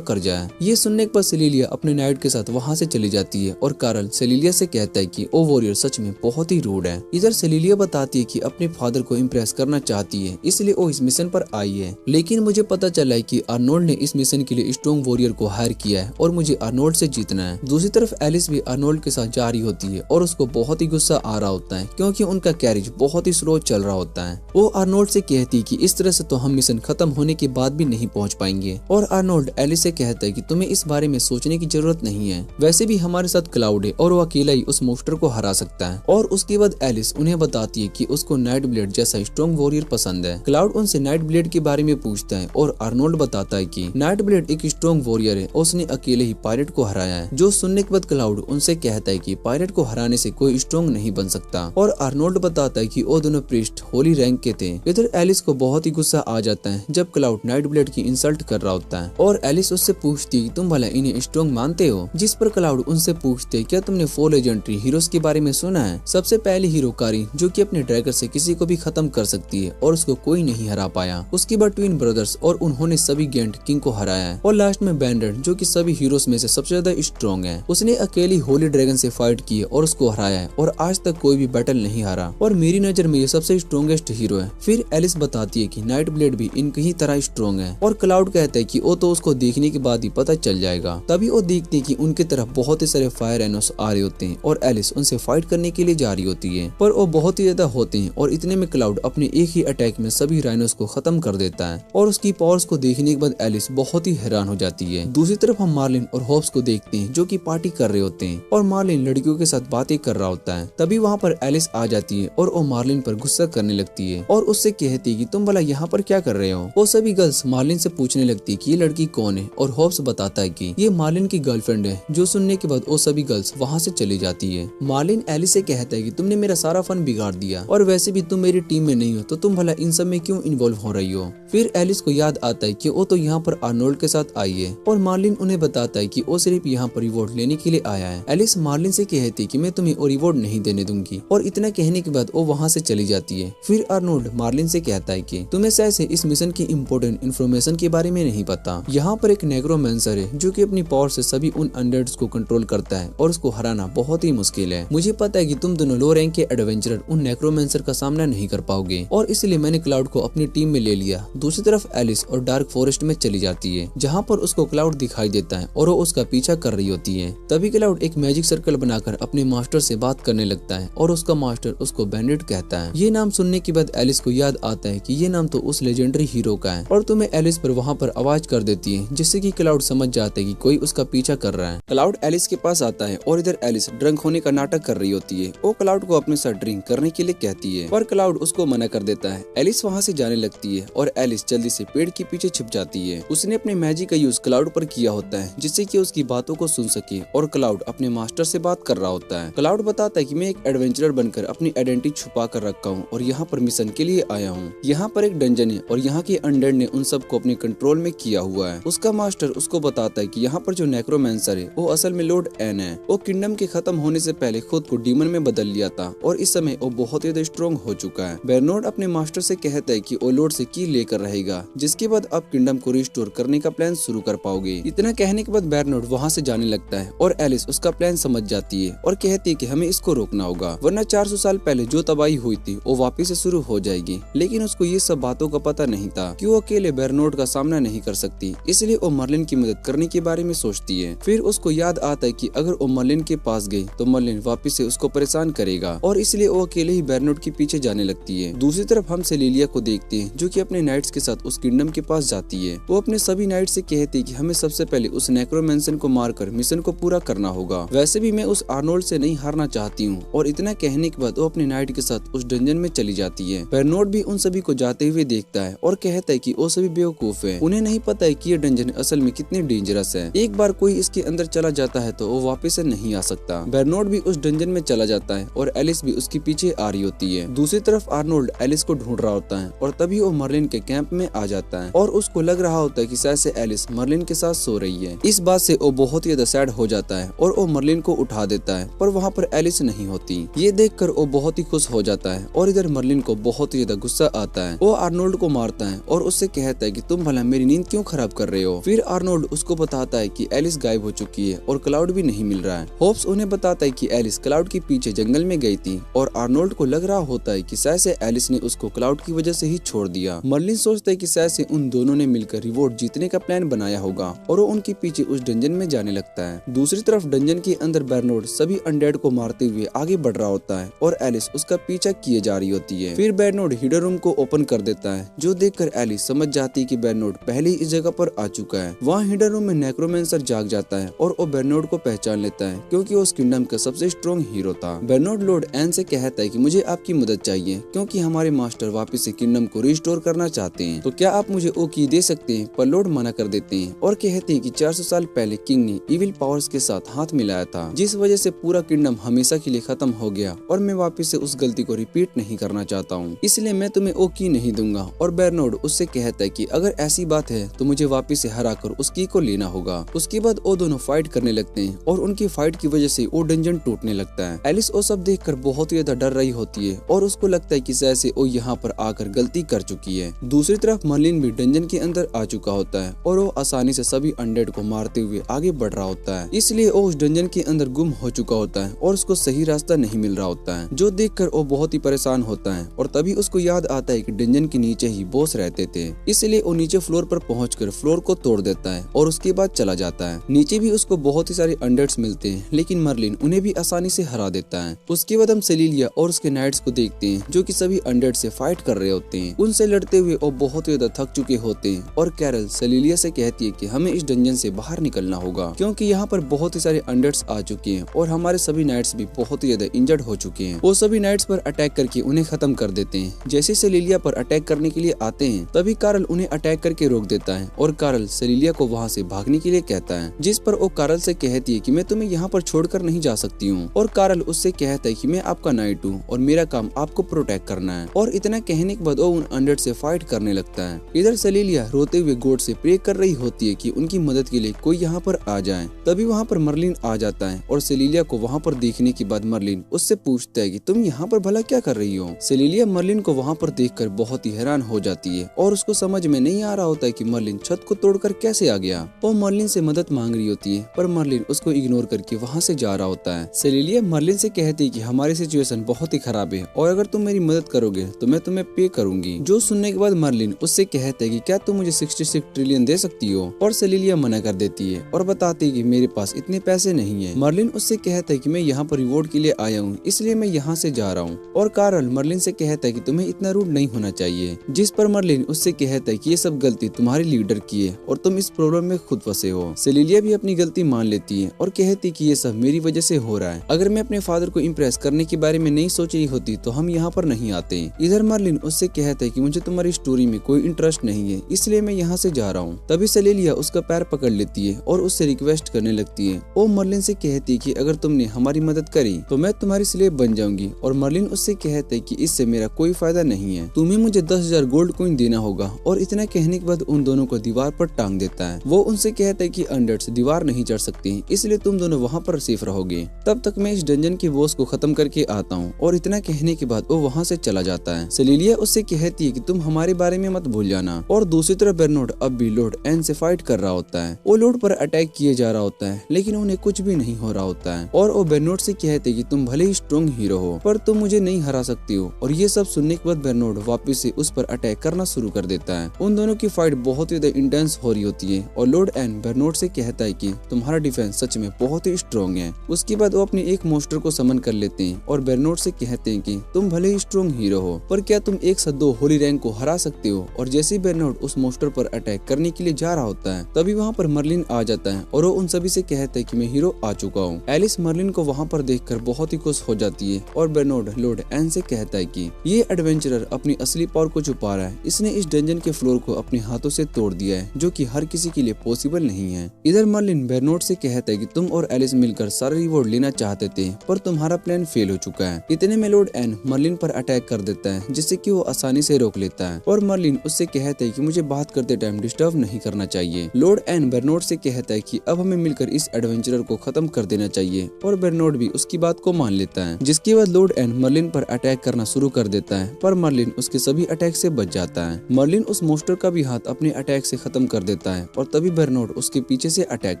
कर्जा है। ये सुनने के बाद सिलिलिया अपने नाइट के साथ वहाँ से चली जाती है और कार्ल सिलिलिया से कहता है कि ओ वॉरियर सच में बहुत ही रूड है। इधर सिलिलिया बताती है कि अपने फादर को इम्प्रेस करना चाहती है, इसलिए वो इस मिशन पर आई है, लेकिन मुझे पता चला है कि आर्नोल्ड ने इस मिशन के लिए स्ट्रॉन्ग वॉरियर को हायर किया है और मुझे आर्नोल्ड से जीतना है। दूसरी तरफ एलिस भी आर्नोल्ड के साथ जा रही होती है और उसको बहुत ही गुस्सा आ रहा होता है, क्योंकि उनका कैरेज बहुत ही स्लो चल रहा होता है। वो आर्नोल्ड से कहती है कि इस तरह से तो हम मिशन खत्म होने के बाद भी नहीं पहुंच पाएंगे। और आर्नोल्ड एलिस से कहता है कि तुम्हें इस बारे में सोचने की जरूरत नहीं है, वैसे भी हमारे साथ क्लाउड है और वो अकेला ही उस मोस्टर को हरा सकता है। और उसके बाद एलिस उन्हें बताती है कि उसको नाइट ब्लेड जैसा स्ट्रॉन्ग वॉरियर पसंद है। क्लाउड उनसे नाइट ब्लेड के बारे में पूछता है और आर्नोल्ड बताता है कि नाइट ब्लेड एक स्ट्रॉन्ग वॉरियर है और उसने अकेले ही पायरेट को हराया है। जो सुनने के बाद क्लाउड उनसे कहता है कि पायरेट को हराने से कोई स्ट्रॉन्ग नहीं बन सकता। और आर्नोल्ड बताता है कि वो दोनों प्रीस्ट होली रैंक के थे। इधर एलिस को बहुत ही गुस्सा आ जाता है जब क्लाउड नाइट ब्लेड की इंसल्ट कर रहा होता है और एलिस उससे पूछती है तुम भला इन्हें स्ट्रॉन्ग मानते हो, जिस पर क्लाउड उनसे पूछते क्या तुमने 4 लेजेंडरी हीरोज के बारे में सुना है। सबसे पहले हीरो कारी जो कि अपने ड्रैगर से किसी को भी खत्म कर सकती है और उसको कोई नहीं हरा पाया। उसके बाद ट्विन ब्रदर्स और उन्होंने सभी गेंट किंग को हराया है। और लास्ट में बैंडर जो कि सभी हीरोज में से सबसे ज्यादा स्ट्रॉन्ग है, उसने अकेली होली ड्रैगन से फाइट की और उसको हराया है और आज तक कोई भी बैटल नहीं हारा और मेरी नजर में ये सबसे स्ट्रॉन्गेस्ट हीरो है। फिर एलिस बताती है कि नाइट ब्लेड भी इनकी ही तरह स्ट्रॉन्ग है। और क्लाउड कहता है कि वो तो उसको देखने के बाद ही पता चल जाएगा। तभी वो देखते हैं कि उनकी तरफ बहुत ही सारे फायर राइनोस आ रहे होते हैं और एलिस उनसे फाइट करने के लिए जा रही होती है, पर वो बहुत ही ज्यादा होते हैं और इतने में क्लाउड अपने एक ही अटैक में सभी राइनोस को खत्म कर देता है और उसकी पावर्स को देखने के बाद एलिस बहुत ही हैरान हो जाती है। दूसरी तरफ हम मार्लिन और होप्स को देखते हैं जो कि पार्टी कर रहे होते हैं और मार्लिन लड़कियों के साथ बातें कर रहा होता है। तभी वहाँ पर एलिस आ जाती है और वो मार्लिन पर गुस्सा करने लगती है और उससे कहती है कि तुम भला यहाँ पर क्या कर रहे हो। वो सभी गर्ल्स मार्लिन से पूछने लगती है कि ये लड़की कौन है और होप्स बताता है कि ये मार्लिन की गर्लफ्रेंड है। जो सुनने के बाद वो सभी गर्ल्स वहाँ से चली जाती है। मार्लिन एलिस से कहता है कि तुमने मेरा सारा फन बिगाड़ दिया और वैसे भी तुम मेरी टीम में नहीं हो तो तुम भला इन सब में क्यों इन्वॉल्व हो रही हो। फिर एलिस को याद आता है कि वो तो यहाँ पर आर्नोल्ड के साथ आई है और मार्लिन उन्हें बताता है कि वो सिर्फ यहाँ पर रिवॉर्ड लेने के लिए आया है। एलिस मार्लिन से कहती है कि मैं तुम्हें वो रिवॉर्ड नहीं देने दूंगी और इतना कहने के बाद वो वहाँ से चली जाती है। फिर आर्नोल्ड मार्लिन से कहता है कि तुम्हें शायद से इस मिशन की इम्पोर्टेंट इन्फॉर्मेशन के बारे में नहीं पता। यहाँ पर एक नेक्रोमैंसर है जो कि अपनी पावर से सभी उन अनडेड्स को कंट्रोल करता है और उसको हराना बहुत ही मुश्किल है। मुझे पता है कि तुम दोनों लो रैंक के एडवेंचरर उन नेक्रोमैंसर का सामना नहीं कर पाओगे और इसलिए मैंने क्लाउड को अपनी टीम में ले लिया। दूसरी तरफ एलिस और डार्क फॉरेस्ट में चली जाती है जहाँ पर उसको क्लाउड दिखाई देता है और वो उसका पीछा कर रही होती है। तभी क्लाउड एक मैजिक सर्कल बनाकर अपने मास्टर से बात करने लगता है और उसका मास्टर उसको बैंडेड कहता है। ये नाम सुनने के बाद एलिस को याद आता है कि ये नाम तो उस लेजेंडरी हीरो का है और तुम्हें एलिस पर वहाँ पर आवाज कर देती है जिससे कि क्लाउड समझ जाता है कि कोई उसका पीछा कर रहा है। क्लाउड एलिस के पास आता है और इधर एलिस ड्रंक होने का नाटक कर रही होती है। वो क्लाउड को अपने साथ ड्रिंक करने के लिए कहती है पर क्लाउड उसको मना कर देता है। एलिस वहाँ से जाने लगती है और एलिस जल्दी से पेड़ के पीछे छिप जाती है। उसने अपने मैजिक का यूज क्लाउड पर किया होता है जिससे कि उसकी बातों को सुन सके और क्लाउड अपने मास्टर से बात कर रहा होता है। क्लाउड बताता है कि मैं एक एडवेंचरर बनकर अपनी आइडेंटिटी छुपा कर रखा हूँ और यहाँ पर मिशन के लिए आया हूँ। यहाँ पर एक डंजन है और यहाँ के अनडेड ने उन सबको अपने कंट्रोल में किया हुआ है। उसका मास्टर उसको बताता है कि यहाँ पर जो नेक्रोमैंसर है वो असल में लॉर्ड एन है। वो किंगडम के खत्म होने से पहले खुद को डीमन में बदल लिया था और इस समय वो बहुत ही स्ट्रॉन्ग हो चुका है। बेरनोड अपने मास्टर से कहता है कि वो लॉर्ड से की लेकर रहेगा जिसके बाद आप किंगडम को रिस्टोर करने का प्लान शुरू कर पाओगे। इतना कहने के बाद बेरनोड वहाँ से जाने लगता है और एलिस उसका प्लान समझ जाती है और कहती है कि हमें इसको रोकना होगा वरना 400 साल पहले जो तबाही हुई थी वो वापस से शुरू हो जाएगी। लेकिन उसको ये सब बातों का पता नहीं था कि वो अकेले बेरनोड का सामना नहीं कर सकती, इसलिए वो मर्लिन की मदद करने के बारे में सोचती है। फिर उसको याद आता है कि अगर वो मर्लिन के पास गई तो मर्लिन वापस से उसको परेशान करेगा और इसलिए वो अकेले ही बेरनोड के पीछे जाने लगती है। दूसरी तरफ हम सेलिलिया को देखते हैं जो कि अपने नाइट्स के साथ उस किंगडम के पास जाती है। वो अपने सभी नाइट्स से कहती है कि हमें सबसे पहले उस नेक्रोमैंसर को मारकर मिशन को पूरा करना होगा। वैसे भी मैं उस आर्नोल्ड से नहीं हारना चाहती हूँ। और इतना कहने के बाद वो अपने नाइट के साथ उस डंजन में चली जाती है। बेरनोड भी उन सभी को जाते हुए देखता है और कहता है कि वो सभी बेवकूफ है, उन्हें नहीं पता है कि ये डंजन असल में कितनी डेंजरस है। एक बार कोई इसके अंदर चला जाता है तो वो वापस से नहीं आ सकता। बेरनोड भी उस डंजन में चला जाता है और एलिस भी उसके पीछे आ रही होती है। दूसरी तरफ आर्नोल्ड एलिस को ढूंढ रहा होता है और तभी वो मर्लिन के कैंप में आ जाता है और उसको लग रहा होता है कि शायद से एलिस मर्लिन के साथ सो रही है। इस बात से वो बहुत ही सैड हो जाता है और वो मर्लिन को उठा देता है पर वहाँ पर एलिस नहीं होती। ये देखकर वो बहुत ही खुश हो जाता है और इधर मर्लिन को बहुत ही ज्यादा गुस्सा आता है। वो आर्नोल्ड को मारता है और उससे कहता है कि तुम भला मेरी नींद क्यों खराब कर रहे हो। फिर आर्नोल्ड उसको बताता है कि एलिस गायब हो चुकी है और क्लाउड भी नहीं मिल रहा है। होप्स उन्हें बताता है कि एलिस क्लाउड के पीछे जंगल में गई थी और आर्नोल्ड को लग रहा होता है कि शायद से एलिस ने उसको क्लाउड की वजह से ही छोड़ दिया। मर्लिन सोचता है कि शायद से उन दोनों ने मिलकर रिवॉर्ड जीतने का प्लान बनाया होगा और वो उनके पीछे उस डंजन में जाने लगता है। दूसरी तरफ डंजन के अंदर बेरनोड सभी अनडेड को मारते हुए आगे बढ़ रहा होता है और एलिस उसका पीछा किए जा रही होती है। फिर बेरनोड हिडन रूम को ओपन कर देता है जो देखकर एलिस समझ जाती है कि बेरनोड पहले ही इस जगह पर आ चुका है। वहाँ हिडन रूम में नेक्रोमैंसर जाग जाता है और वो बेरनोड को पहचान लेता है क्योंकि वो उस किंगडम का सबसे स्ट्रॉन्ग हीरो था। बेरनोड लॉर्ड एन से कहता है कि मुझे आपकी मदद चाहिए क्योंकि हमारे मास्टर वापस से किंगडम को रिस्टोर करना चाहते हैं, तो क्या आप मुझे वो की दे सकते हैं। पर लॉर्ड मना कर देते हैं और कहते हैं कि 400 साल पहले किंग ने इविल पावर्स के साथ हाथ मिलाया था जिस वजह से पूरा किंगडम हमेशा के लिए खत्म हो गया और मैं वापस से उस गलती को रिपीट नहीं करना चाहता हूँ, इसलिए मैं तुम्हें वो की नहीं दूंगा। और बेरनोड उससे कहता है कि अगर ऐसी बात है तो मुझे वापस से हराकर उस की को लेना होगा। उसके बाद वो दोनों फाइट करने लगते हैं और उनकी फाइट की वजह से वो डंजन टूटने लगता है। एलिस वो सब देखकर बहुत ही ज्यादा डर रही होती है और उसको लगता है कि जैसे वो यहाँ पर आकर गलती कर चुकी है। दूसरी तरफ मर्लिन भी डंजन के अंदर आ चुका होता है और वो आसानी से सभी अनडेड को मारते हुए आगे बढ़ रहा होता है, इसलिए वो उस डंजन के अंदर गुम हो चुका होता है और उसको सही रास्ता नहीं मिल रहा होता है, जो देखकर वो बहुत ही परेशान होता है। और तभी उसको याद आता है कि डंजन के नीचे ही बॉस रहते थे, इसलिए वो नीचे फ्लोर पर पहुंचकर फ्लोर को तोड़ देता है और उसके बाद चला जाता है। नीचे भी उसको बहुत ही सारे अनडेड्स मिलते हैं, लेकिन मर्लिन उन्हें भी आसानी से हरा देता है। उसके बाद हम सेलिलिया और उसके नाइट्स को देखते हैं, जो कि सभी अनडेड से फाइट कर रहे होते हैं। उनसे लड़ते हुए और बहुत ही ज्यादा थक चुके होते हैं और कैरल सेलिलिया से कहती है कि हमें इस डंजन से बाहर निकलना होगा, क्योंकि यहाँ पर बहुत ही सारे अनडेड्स आ चुके हैं और हमारे सभी नाइट्स भी बहुत ही ज्यादा इंजर्ड हो चुके हैं। वो सभी नाइट्स पर अटैक करके उन्हें खत्म कर देते हैं। जैसे सेलिलिया पर अटैक करने के लिए आते हैं, तभी कार्ल उन्हें अटैक करके रोक देता है और कार्ल सेलिलिया को वहाँ से भागने के लिए कहता है, जिस पर वो कार्ल से कहती है कि मैं तुम्हें यहाँ पर छोड़कर नहीं जा सकती हूँ। और कार्ल उससे कहता है कि मैं आपका नाइट हूँ और मेरा काम आपको प्रोटेक्ट करना है। और इतना कहने के बाद वो उन अनडेड से फाइट करने लगता है। इधर सेलिलिया रोते हुए गॉड से प्रे कर रही होती है कि उनकी मदद के लिए कोई यहाँ पर आ जाए। तभी वहाँ पर मर्लिन आ जाता है और सेलिलिया को वहाँ पर देखने के बाद मर्लिन उससे पूछता है कि तुम यहाँ पर भला क्या कर रही हो। सेलिलिया मर्लिन को वहाँ पर देखकर बहुत ही हैरान हो जाती है और उसको समझ में नहीं आ रहा होता है कि मर्लिन छत को तोड़कर कैसे आ गया। वो मर्लिन से मदद मांग रही होती है, पर मर्लिन उसको इग्नोर करके वहाँ से जा रहा होता है। सेलिलिया मर्लिन से कहती है कि हमारी सिचुएशन बहुत ही खराब है और अगर तुम मेरी मदद करोगे तो मैं तुम्हें पे करूंगी। जो सुनने के बाद मर्लिन उससे कहता है कि क्या तुम मुझे 66 ट्रिलियन दे सकती हो, और सेलिलिया मना कर देती है और बताती है कि मेरे पास इतने पैसे नहीं है। मर्लिन उससे कहता है कि मैं यहाँ पर रिवॉर्ड के लिए आया हूँ, इसलिए मैं यहाँ से जा रहा हूँ। और कार्ल मर्लिन से कहता है कि तुम्हें इतना रूड नहीं होना चाहिए, जिस पर मर्लिन उससे कहता है कि ये सब गलती तुम्हारे लीडर की है और तुम इस प्रॉब्लम में खुद फंसे हो। सेलिलिया भी अपनी गलती मान लेती है और कहती कि ये सब मेरी वजह से हो रहा है। अगर मैं अपने फादर को इम्प्रेस करने के बारे में नहीं सोच रही होती तो हम यहाँ पर नहीं आते। इधर मर्लिन उससे कहता है कि मुझे तुम्हारी स्टोरी में कोई इंटरेस्ट नहीं है, इसलिए मैं यहाँ से जा रहा हूँ। तभी सेलिलिया उसका पैर पकड़ लेती है और उससे रिक्वेस्ट करने लगती है। वो मर्लिन से कहती है कि अगर तुमने हमारी मदद करी तो मैं तुम्हारी स्लेव बन जाऊंगी। और मर्लिन उससे कहता है कि इससे मेरा कोई फायदा नहीं है, तुम्हें मुझे 10,000 गोल्ड कॉइन देना होगा। और इतना कहने के बाद उन दोनों को दीवार पर टांग देता है। वो उनसे कहता है कि अनडेड्स दीवार नहीं चढ़ सकती, इसलिए तुम दोनों वहाँ पर सेफ रहोगे। तब तक मैं इस डंजन के बॉस को खत्म करके आता हूँ। और इतना कहने के बाद वो वहाँ से चला जाता है। सेलिलिया उससे कहती है कि तुम हमारे बारे में मत भूल जाना। और दूसरी तरफ बेरनोड अब भी लॉर्ड एन से फाइट कर रहा होता है। वो लॉर्ड पर अटैक किए जा रहा होता है, लेकिन उन्हें कुछ भी नहीं हो रहा होता है। और वो बेरनोड से कहते कि तुम भले ही स्ट्रॉन्ग हीरो हो, पर तुम मुझे नहीं हरा सकती हो। और ये सब सुनने के बाद बेरनोड वापस से उस पर अटैक करना शुरू कर देता है। उन दोनों की फाइट बहुत ही ज्यादा इंटेंस हो रही होती है और लॉर्ड एन बेरनोड से कहता है कि तुम्हारा डिफेंस सच में बहुत ही स्ट्रॉन्ग है। उसके बाद वो अपने एक मोस्टर को समन कर लेते हैं और बेरनोड से कहते हैं कि तुम भले ही स्ट्रॉन्ग हीरो हो, पर क्या तुम एक साथ 2 होली रैंक को हरा सकते हो। और जैसे ही बेरनोड उस मोस्टर पर अटैक करने के लिए जा रहा होता है, तभी वहाँ पर मर्लिन आ जाता है और वो उन सभी से कहता है कि मैं हीरो आ चुका हूँ। एलिस मर्लिन को वहाँ पर देखकर बहुत ही खुश हो जाती है और बेरनोड लॉर्ड एन से कहता है कि ये एडवेंचरर अपनी असली पावर को छुपा रहा है। इसने इस डंजन के फ्लोर को अपने हाथों से तोड़ दिया है, जो कि हर किसी के लिए पॉसिबल नहीं है। इधर मर्लिन बेरनोड से कहता है कि तुम और एलिस मिलकर सारा रिवॉर्ड लेना चाहते थे, पर तुम्हारा प्लान फेल हो चुका है। इतने में लॉर्ड एन मर्लिन पर अटैक कर देता है, जिससे कि वो आसानी से रोक लेता है। और मर्लिन उससे कहता है कि मुझे बात करते टाइम डिस्टर्ब नहीं करना चाहिए। लॉर्ड एन बेरनोड से कहता है कि अब हमें मिलकर इस एडवेंचरर को खत्म कर देना चाहिए। और बेरनोड भी उसकी बात को मान लेता है, जिसके बाद लॉर्ड एन मर्लिन पर अटैक करना शुरू कर देता है, पर मर्लिन उसके सभी अटैक से बच जाता है। मर्लिन उस मोस्टर का भी हाथ अपने अटैक से खत्म कर देता है और तभी बेरनोड उसके पीछे से अटैक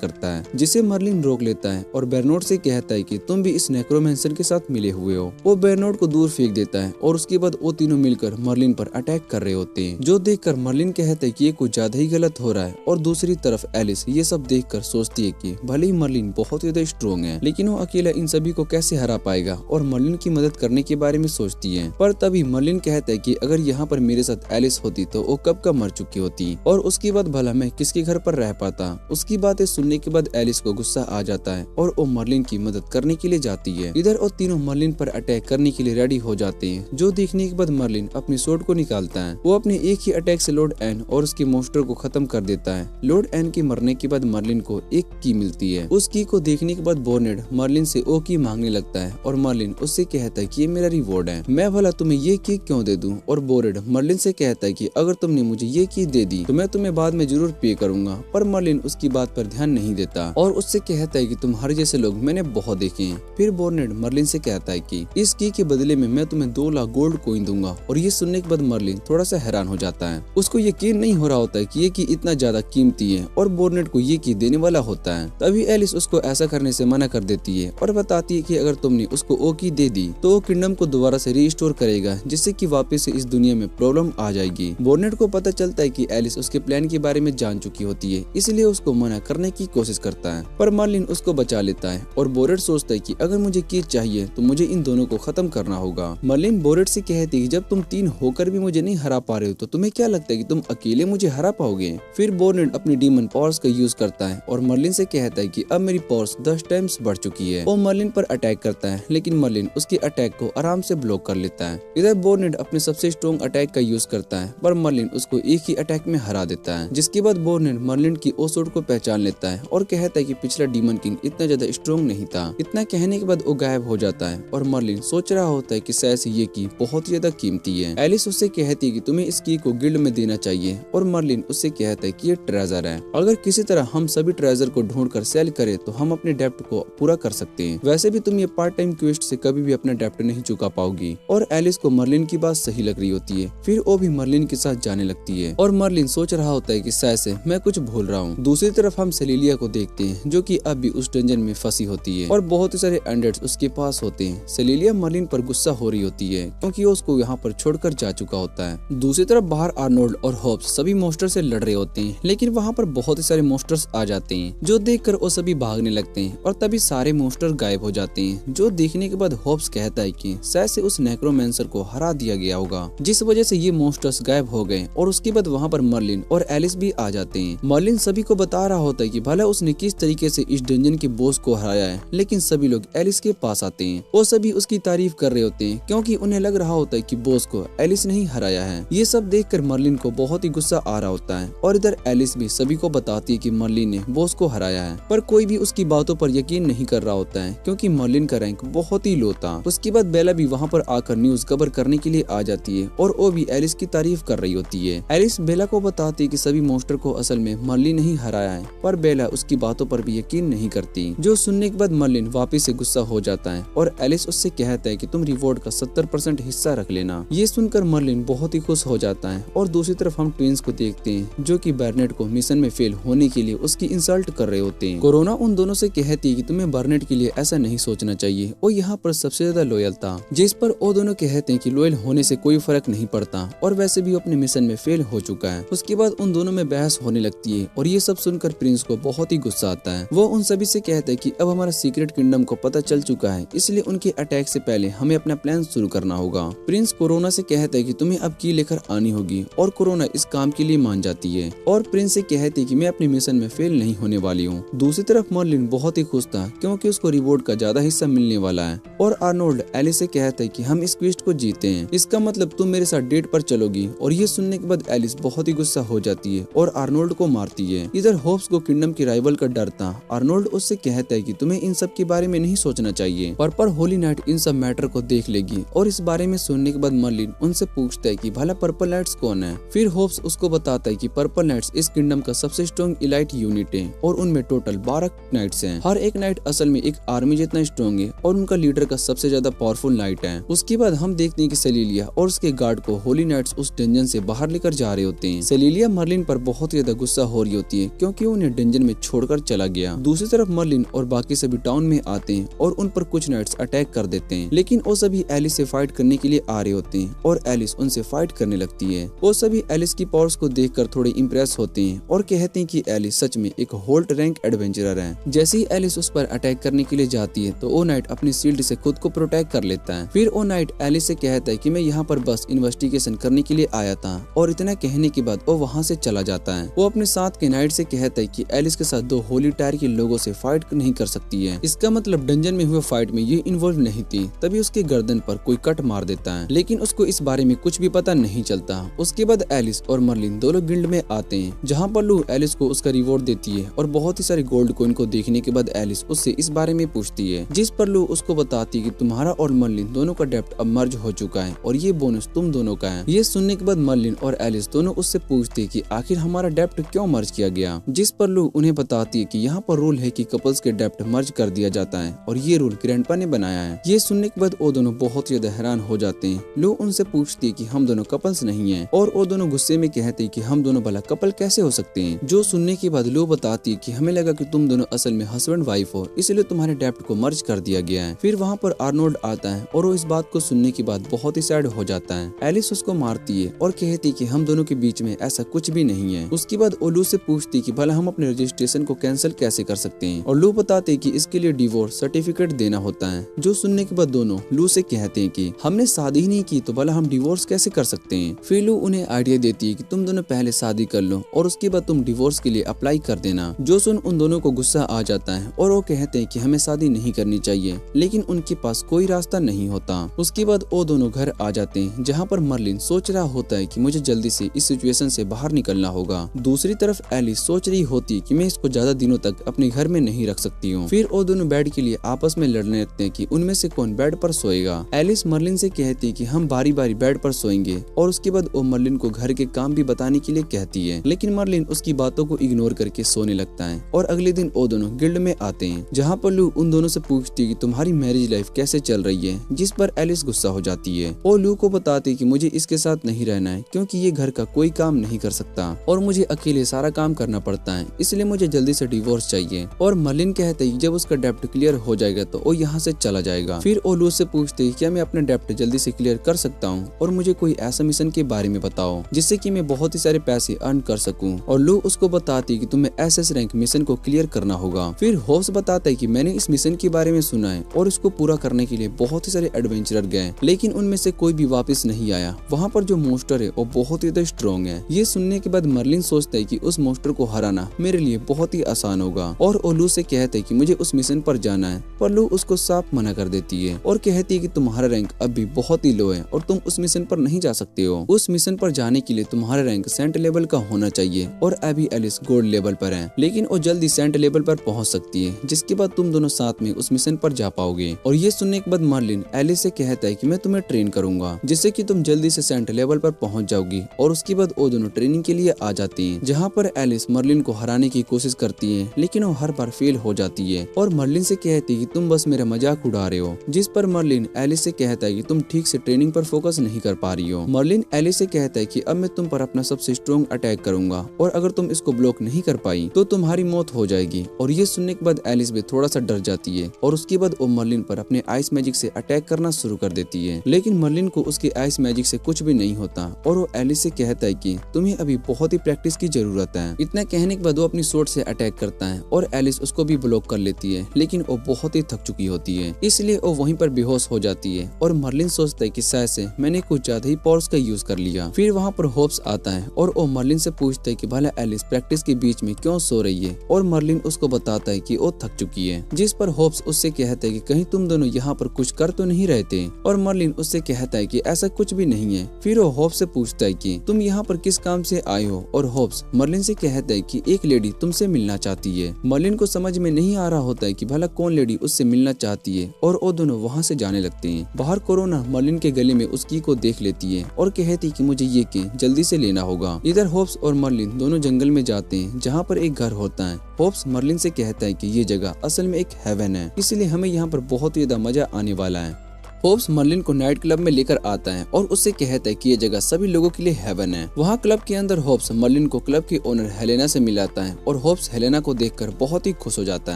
करता है, जिसे मर्लिन रोक लेता है और बेरनोड से कहता है कि तुम भी इस नेक्रोमेंसर के साथ मिले हुए हो। वो बेरनोड को दूर फेंक देता है और उसके बाद वो तीनों मिलकर मर्लिन पर अटैक कर रहे होते हैं, जो देखकर मर्लिन कहता है कि ये कुछ ज्यादा ही गलत हो रहा है। और दूसरी तरफ एलिस ये सब देखकर सोचती है कि भले ही मर्लिन बहुत ज्यादा स्ट्रॉन्ग है, लेकिन वो अकेला इन सभी को कैसे हरा पाएगा, और मर्लिन की मदद करने के बारे में सोचती है। पर तभी मर्लिन कहता है कि अगर यहाँ पर मेरे साथ एलिस होती तो वो कब का मर चुकी होती, और उसके बाद भला मैं किसके घर पर रह पाता। उसकी बातें सुनने के बाद एलिस को गुस्सा आ जाता है और वो मर्लिन की मदद करने के लिए जाती है। इधर वो तीनों मर्लिन पर अटैक करने के लिए रेडी हो जाते हैं, जो देखने के बाद मर्लिन अपनी स्वॉर्ड को निकालता है। वो अपने एक ही अटैक से लॉर्ड एन और उसके मोस्टर को खत्म कर देता है। लॉर्ड एन के मरने के बाद मर्लिन को एक की मिलती है। उस की को देखने के बाद बोर्नेड मर्लिन से ओ की मांगने लगता है और मर्लिन उससे कहता है कि ये मेरा रिवॉर्ड है, मैं भला तुम्हें ये की क्यों दे दूं। और बोर्नेड मर्लिन से कहता है कि अगर तुमने मुझे ये की दे दी तो मैं तुम्हें बाद में जरूर पे करूंगा। पर मर्लिन उसकी बात पर ध्यान नहीं देता और उससे कहता है कि तुम्हारे जैसे लोग मैंने बहुत देखे हैं। फिर बोर्नेड मर्लिन से कहता है कि इस की के बदले में मैं तुम्हें 2 लाख गोल्ड कॉइन दूंगा। और ये सुनने के बाद मर्लिन थोड़ा सा हैरान हो जाता है। उसको यकीन नहीं हो रहा होता है कि ये की इतना ज्यादा कीमती है और बोर्नेड को ये की देने वाला होता है। तभी एलिस उसको ऐसा करने से मना कर देती है और बताती है कि अगर तुमने उसको ओ की दे दी तो वो किंगडम को दोबारा से रीस्टोर करेगा, जिससे कि वापस से इस दुनिया में प्रॉब्लम आ जाएगी। बोर्नेड बर्नार्ड को पता चलता है कि एलिस उसके प्लान के बारे में जान चुकी होती है, इसलिए उसको मना करने की कोशिश करता है, पर मर्लिन उसको बचा लेता है और बोरेट सोचता है कि अगर मुझे कीज चाहिए तो मुझे इन दोनों को खत्म करना होगा। मर्लिन बोरेट से कहती है कि जब तुम 3 होकर भी मुझे नहीं हरा पा रहे हो तो तुम्हें क्या लगता है कि तुम अकेले मुझे हरा पाओगे। फिर बोरेट अपनी डीमन पावर्स का यूज करता है और मर्लिन से कहता है कि अब मेरी पावर्स 10 टाइम्स बढ़ चुकी है। वो मर्लिन पर अटैक करता है, लेकिन मर्लिन उसके अटैक को आराम से ब्लॉक कर लेता है। इधर बोरेट अपने सबसे स्ट्रॉन्ग अटैक का यूज करता है, पर मर्लिन उसको एक ही अटैक में हरा देता है। जिसके बाद बोरेट मर्लिन की ओसोड को पहचान लेता है और कहता है कि पिछला डीमन किंग इतना ज्यादा स्ट्रॉन्ग नहीं था। इतना कहने के बाद वो गायब हो जाता है और मर्लिन सोच रहा होता है कि शायद से ये की बहुत ज्यादा कीमती है। एलिस उससे कहती है कि तुम्हें इस की को गिल्ड में देना चाहिए और मर्लिन उससे कहता है कि ये ट्रेजर है, अगर किसी तरह हम सभी ट्रेजर को ढूंढकर सेल करें तो हम अपने डेप्ट को पूरा कर सकते हैं। वैसे भी तुम ये पार्ट टाइम क्वेस्ट से कभी भी अपना डेप्ट नहीं चुका पाओगी। और एलिस को मर्लिन की बात सही लग रही होती है, फिर वो भी मर्लिन के साथ जाने लगती है और मर्लिन सोच रहा होता है कि शायद से मैं कुछ भूल रहा हूँ। दूसरी तरफ हम सेलिलिया को देखते हैं जो कि अब भी उस डंजन में फंसी होती है और बहुत ही सारे अंडर्स उसके पास होते हैं। सेलिलिया मर्लिन पर गुस्सा हो रही होती है क्योंकि वो उसको यहाँ पर छोड़कर जा चुका होता है। दूसरी तरफ बाहर आर्नोल्ड और होप्स सभी मॉन्स्टर से लड़ रहे होते हैं, लेकिन वहाँ पर बहुत ही सारे मॉन्स्टर्स आ जाते हैं जो देखकर वो सभी भागने लगते हैं और तभी सारे मॉन्स्टर गायब हो जाते हैं। जो देखने के बाद होप्स कहता है कि शायद से उस नेक्रोमैंसर को हरा दिया गया होगा, जिस वजह से ये मॉन्स्टर्स गायब हो गए। और उसके बाद वहाँ पर मर्लिन और एलिस भी आ जाते हैं। मर्लिन सभी को बता रहा होता है कि भला उसने किस तरीके से इस डंजन के बॉस को हराया है, लेकिन सभी लोग एलिस के पास आते हैं। वो सभी उसकी तारीफ कर रहे होते हैं क्योंकि उन्हें लग रहा होता है कि बॉस को एलिस नहीं हराया है। ये सब देखकर मर्लिन को बहुत ही गुस्सा आ रहा होता है और इधर एलिस भी सभी को बताती है कि मर्लिन ने बॉस को हराया है, पर कोई भी उसकी बातों पर यकीन नहीं कर रहा होता है क्योंकि मर्लिन का रैंक बहुत ही लो था। उसके बाद बेला भी वहाँ पर आकर न्यूज कवर करने के लिए आ जाती है और वो भी एलिस की तारीफ कर रही होती है। एलिस बेला को बताती है कि सभी मॉन्स्टर को असल में मर्लिन नहीं हराया है, पर बेला उसकी बातों पर भी यकीन नहीं करती। जो सुनने के बाद मर्लिन वापिस से गुस्सा हो जाता है और एलिस उससे कहता है कि तुम रिवॉर्ड का 70% हिस्सा रख लेना। ये सुनकर मर्लिन बहुत ही खुश हो जाता है और दूसरी तरफ हम ट्विंस को देखते हैं जो कि बर्नेट को मिशन में फेल होने के लिए उसकी इंसल्ट कर रहे होते हैं। कोरोना उन दोनों से कहती है कि तुम्हें बर्नेट के लिए ऐसा नहीं सोचना चाहिए, वो यहाँ पर सबसे ज्यादा लॉयल था। जिस पर वो दोनों कहते हैं कि लॉयल होने से कोई फर्क नहीं पड़ता और वैसे भी अपने मिशन में फेल हो चुका है। उसके बाद उन दोनों में बहस होने लगती है और ये सब सुनकर प्रिंस को बहुत ही गुस्सा आता है। वो उन सभी से कहता है कि अब हमारा सीक्रेट किंगडम को पता चल चुका है, इसलिए उनके अटैक से पहले हमें अपना प्लान शुरू करना होगा। प्रिंस कोरोना से कहता है कि तुम्हें अब की लेकर आनी होगी और कोरोना इस काम के लिए मान जाती है और प्रिंस से कहती है कि मैं अपने मिशन में फेल नहीं होने वाली हूँ। दूसरी तरफ मर्लिन बहुत ही खुश था क्योंकि उसको रिवॉर्ड का ज्यादा हिस्सा मिलने वाला है और आर्नोल्ड एलिस से कहता है कि हम इस क्वेस्ट को जीते हैं, इसका मतलब तुम मेरे साथ डेट पर चलोगी। और ये सुनने के बाद एलिस बहुत ही गुस्सा हो जाती है और आर्नोल्ड को मारती है। इधर होप्स को किंगडम के राइवल का डर था। आर्नोल्ड उससे कहता है कि तुम्हें इन सब के बारे में नहीं सोचना चाहिए, पर होली नाइट इन सब मैटर को देख लेगी। और इस बारे में सुनने के बाद मर्लिन उनसे पूछता है कि भला पर्पल नाइट्स कौन है। फिर होप्स उसको बताता है कि पर्पल नाइट्स इस किंगडम का सबसे स्ट्रॉन्ग इलाइट यूनिट है और उनमें टोटल 12 नाइट्स हैं। हर एक नाइट असल में एक आर्मी जितना स्ट्रॉन्ग है और उनका लीडर का सबसे ज्यादा पावरफुल नाइट है। उसके बाद हम देखते हैं कि सेलिलिया और उसके गार्ड को होली नाइट्स उस डंजन से बाहर लेकर जा रहे होते हैं। सेलिलिया मर्लिन पर बहुत ज्यादा गुस्सा हो रही होती है क्योंकि उन्हें डंजन में छोड़कर चला गया। दूसरी तरफ मर्लिन और बाकी सभी टाउन में आते हैं और उन पर कुछ नाइट्स अटैक कर देते हैं, लेकिन वो सभी एलिस से फाइट करने के लिए आ रहे होते हैं और एलिस उनसे फाइट करने लगती है। वो सभी एलिस की पावर्स को देखकर थोड़े इम्प्रेस होते हैं और कहते हैं कि एलिस सच में एक होल्ट रैंक एडवेंचरर है। जैसे ही एलिस उस पर अटैक करने के लिए जाती है तो वो नाइट अपनी शील्ड से खुद को प्रोटेक्ट कर लेता है। फिर वो नाइट एलिस से कहता है कि मैं यहाँ पर बस इन्वेस्टिगेशन करने के लिए आया था और इतना कहने के बाद वो वहाँ से चला जाता है। वो अपने साथ के नाइट से कहता है कि एलिस के साथ 2 होली टायर के लोगों से फाइट नहीं कर सकती है, इसका मतलब डंजन में हुए फाइट में ये इन्वॉल्व नहीं थी। तभी उसके गर्दन पर कोई कट मार देता है, लेकिन उसको इस बारे में कुछ भी पता नहीं चलता। उसके बाद एलिस और मर्लिन दोनों गिल्ड में आते हैं जहाँ पर लू एलिस को उसका रिवॉर्ड देती है और बहुत ही सारे गोल्ड कॉइन को देखने के बाद एलिस उससे इस बारे में पूछती है, जिस पर लू उसको बताती है कि तुम्हारा और मर्लिन दोनों का डेप्ट अब मर्ज हो चुका है और ये बोनस तुम दोनों का है। ये सुनने के बाद मर्लिन और एलिस दोनों उससे पूछती है कि आखिर हमारा डेप्ट क्यों मर्ज किया गया, जिस पर लू उन्हें बताती है कि यहाँ पर रूल है कि कपल्स के डेप्ट मर्ज कर दिया जाता है और ये रूल ग्रैंडपा ने बनाया है। ये सुनने के बाद वो दोनों बहुत ज्यादा हैरान हो जाते हैं। लू उनसे पूछती है कि हम दोनों कपल्स नहीं हैं और वो दोनों गुस्से में कहते हैं कि हम दोनों भला कपल कैसे हो सकते हैं। जो सुनने के बाद लू बताती है कि हमें लगा कि तुम दोनों असल में हस्बैंड वाइफ हो, इसलिए तुम्हारे डेप्ट को मर्ज कर दिया गया है। फिर वहाँ पर आर्नोल्ड आता है और वो इस बात को सुनने के बाद बहुत ही सैड हो जाता है। एलिस उसको मारती है और कहती कहती कि हम दोनों के बीच में ऐसा कुछ भी नहीं है। उसके बाद वो लू से पूछती कि भला हम अपने रजिस्ट्रेशन को कैंसिल कैसे कर सकते हैं, और लू बताते कि इसके लिए डिवोर्स सर्टिफिकेट देना होता है। जो सुनने के बाद दोनों लू से कहते हैं कि हमने शादी ही नहीं की तो भला हम डिवोर्स कैसे कर सकते हैं। फिर लू उन्हें आइडिया देती है कि तुम दोनों पहले शादी कर लो और उसके बाद तुम डिवोर्स के लिए अप्लाई कर देना। जो सुन उन दोनों को गुस्सा आ जाता है और वो कहते हैं कि हमें शादी नहीं करनी चाहिए, लेकिन उनके पास कोई रास्ता नहीं होता। उसके बाद वो दोनों घर आ जाते हैं, जहाँ पर मर्लिन सोच रहा होता है कि मुझे जल्दी से इस सिचुएशन से बाहर निकलना होगा। दूसरी तरफ एलिस सोच रही होती है कि मैं इसको ज्यादा दिनों तक अपने घर में नहीं रख सकती हूँ। फिर वो दोनों बेड के लिए आपस में लड़ने लगते हैं कि उनमें से कौन बेड पर सोएगा। एलिस मर्लिन से कहती है कि हम बारी बारी बेड पर सोएंगे, और उसके बाद वो मर्लिन को घर के काम भी बताने के लिए कहती है, लेकिन मर्लिन उसकी बातों को इग्नोर करके सोने लगता है। और अगले दिन वो दोनों गिल्ड में आते हैं, जहाँ पर लू उन दोनों से पूछती है कि तुम्हारी मैरिज लाइफ कैसे चल रही है, जिस पर एलिस गुस्सा हो जाती है। वो लू को बताती है कि मुझे इसके साथ नहीं रहना है, क्योंकि ये घर का कोई काम नहीं कर सकता और मुझे अकेले सारा काम करना पड़ता है, इसलिए मुझे जल्दी से डिवोर्स चाहिए। और मर्लिन कहते है जब उसका डेप्ट क्लियर हो जाएगा तो वो यहाँ से चला जाएगा। फिर वो लू से पूछते है क्या मैं अपना डेप्ट जल्दी से क्लियर कर सकता हूँ, और मुझे कोई ऐसा मिशन के बारे में बताओ जिससे कि मैं बहुत ही सारे पैसे अर्न कर सकूं। और लू उसको बताती है कि तुम्हें एसएस रैंक मिशन को क्लियर करना होगा। फिर होप्स बताता है कि मैंने इस मिशन के बारे में सुना है और इसको पूरा करने के लिए बहुत ही सारे एडवेंचरर गए, लेकिन उनमें से कोई भी वापस नहीं आया। वहाँ पर जो मोस्टर है वो बहुत ही ज्यादा स्ट्रॉन्ग है। ये सुनने के बाद मर्लिन सोचता है कि उस मोस्टर को हराना मेरे लिए बहुत ही आसान होगा, और वो लू से कहता है कि मुझे उस मिशन पर जाना है, पर लू उसको साफ मना कर देती है और कहती है कि तुम्हारा रैंक अब भी बहुत ही लो है और तुम उस मिशन पर नहीं जा सकते हो। उस मिशन पर जाने के लिए तुम्हारा रैंक सेंट लेवल का होना चाहिए, और अभी एलिस गोल्ड लेवल पर है, लेकिन वो जल्दी सेंट लेवल पर पहुंच सकती है, जिसके बाद तुम दोनों साथ में उस मिशन पर जा पाओगे। और ये सुनने के बाद मर्लिन एलिस से कहता है कि मैं तुम्हें ट्रेन करूंगा, जिससे कि तुम जल्दी से सेंट लेवल पर पहुंच जाओगी। और उसके बाद वो दोनों ट्रेनिंग के लिए आ जाती हैं, जहाँ पर एलिस मर्लिन को हराने की कोशिश करती है, लेकिन वो हर बार फेल हो जाती है और मर्लिन से कहती है कि तुम बस मेरा मजाक उड़ा रहे हो, जिस पर मर्लिन एलिस से कहता है कि तुम ठीक से ट्रेनिंग पर फोकस नहीं कर पा रही हो। मर्लिन एलिस से कहता है कि अब मैं तुम पर अपना सबसे स्ट्रॉन्ग अटैक करूंगा, और अगर तुम इसको ब्लॉक नहीं कर पाई तो तुम्हारी मौत हो जाएगी। और ये सुनने के बाद एलिस भी थोड़ा सा डर जाती है, और उसके बाद वो मर्लिन पर अपने आइस मैजिक से अटैक करना शुरू कर देती है, लेकिन मर्लिन को उसके आइस मैजिक से कुछ भी नहीं होता, और वो एलिस से कहता है कि तुम्हें अभी बहुत ही प्रैक्टिस की जरूरत है। इतना कहने के बाद वो अपनी स्वॉर्ड से अटैक करता है, और एलिस उसको भी ब्लॉक कर लेती है, लेकिन वो बहुत ही थक चुकी होती है, इसलिए वो वहीं पर बेहोश हो जाती है। और मर्लिन सोचता है कि शायद से मैंने कुछ ज्यादा ही पावर्स का यूज कर लिया। फिर वहाँ पर होप्स आता है और वो मर्लिन से पूछता है कि भला एलिस प्रैक्टिस के बीच में क्यों सो रही है, और मर्लिन उसको बताता है कि वो थक चुकी है, जिस पर होप्स उससे कहता है कि कहीं तुम दोनों यहाँ पर कुछ कर तो नहीं रहते, और मर्लिन उससे कहता है कि ऐसा कुछ भी नहीं है। फिर वो होप्स से पूछता है कि तुम यहाँ पर किस काम से आए हो, और होप्स मर्लिन से कहता है कि एक लेडी तुमसे मिलना चाहती है। मर्लिन को समझ में नहीं आ रहा होता है कि भला कौन लेडी उससे मिलना चाहती है, और वो दोनों वहाँ से जाने लगते हैं। बाहर कोरोना मर्लिन के गले में उसकी को देख लेती है और कहती कि मुझे ये की जल्दी से लेना होगा। इधर होप्स और मर्लिन दोनों जंगल में जाते हैं, जहाँ पर एक घर होता है। होप्स मर्लिन से कहता है कि ये जगह असल में एक हेवन है, इसलिए हमें यहाँ पर बहुत ही ज्यादा मजा आने वाला है। होप्स मर्लिन को नाइट क्लब में लेकर आता है और उससे कहता है कि ये जगह सभी लोगों के लिए हेवन है। वहाँ क्लब के अंदर होप्स मर्लिन को क्लब की ओनर हेलेना से मिलाता है, और होप्स हेलेना को देखकर बहुत ही खुश हो जाता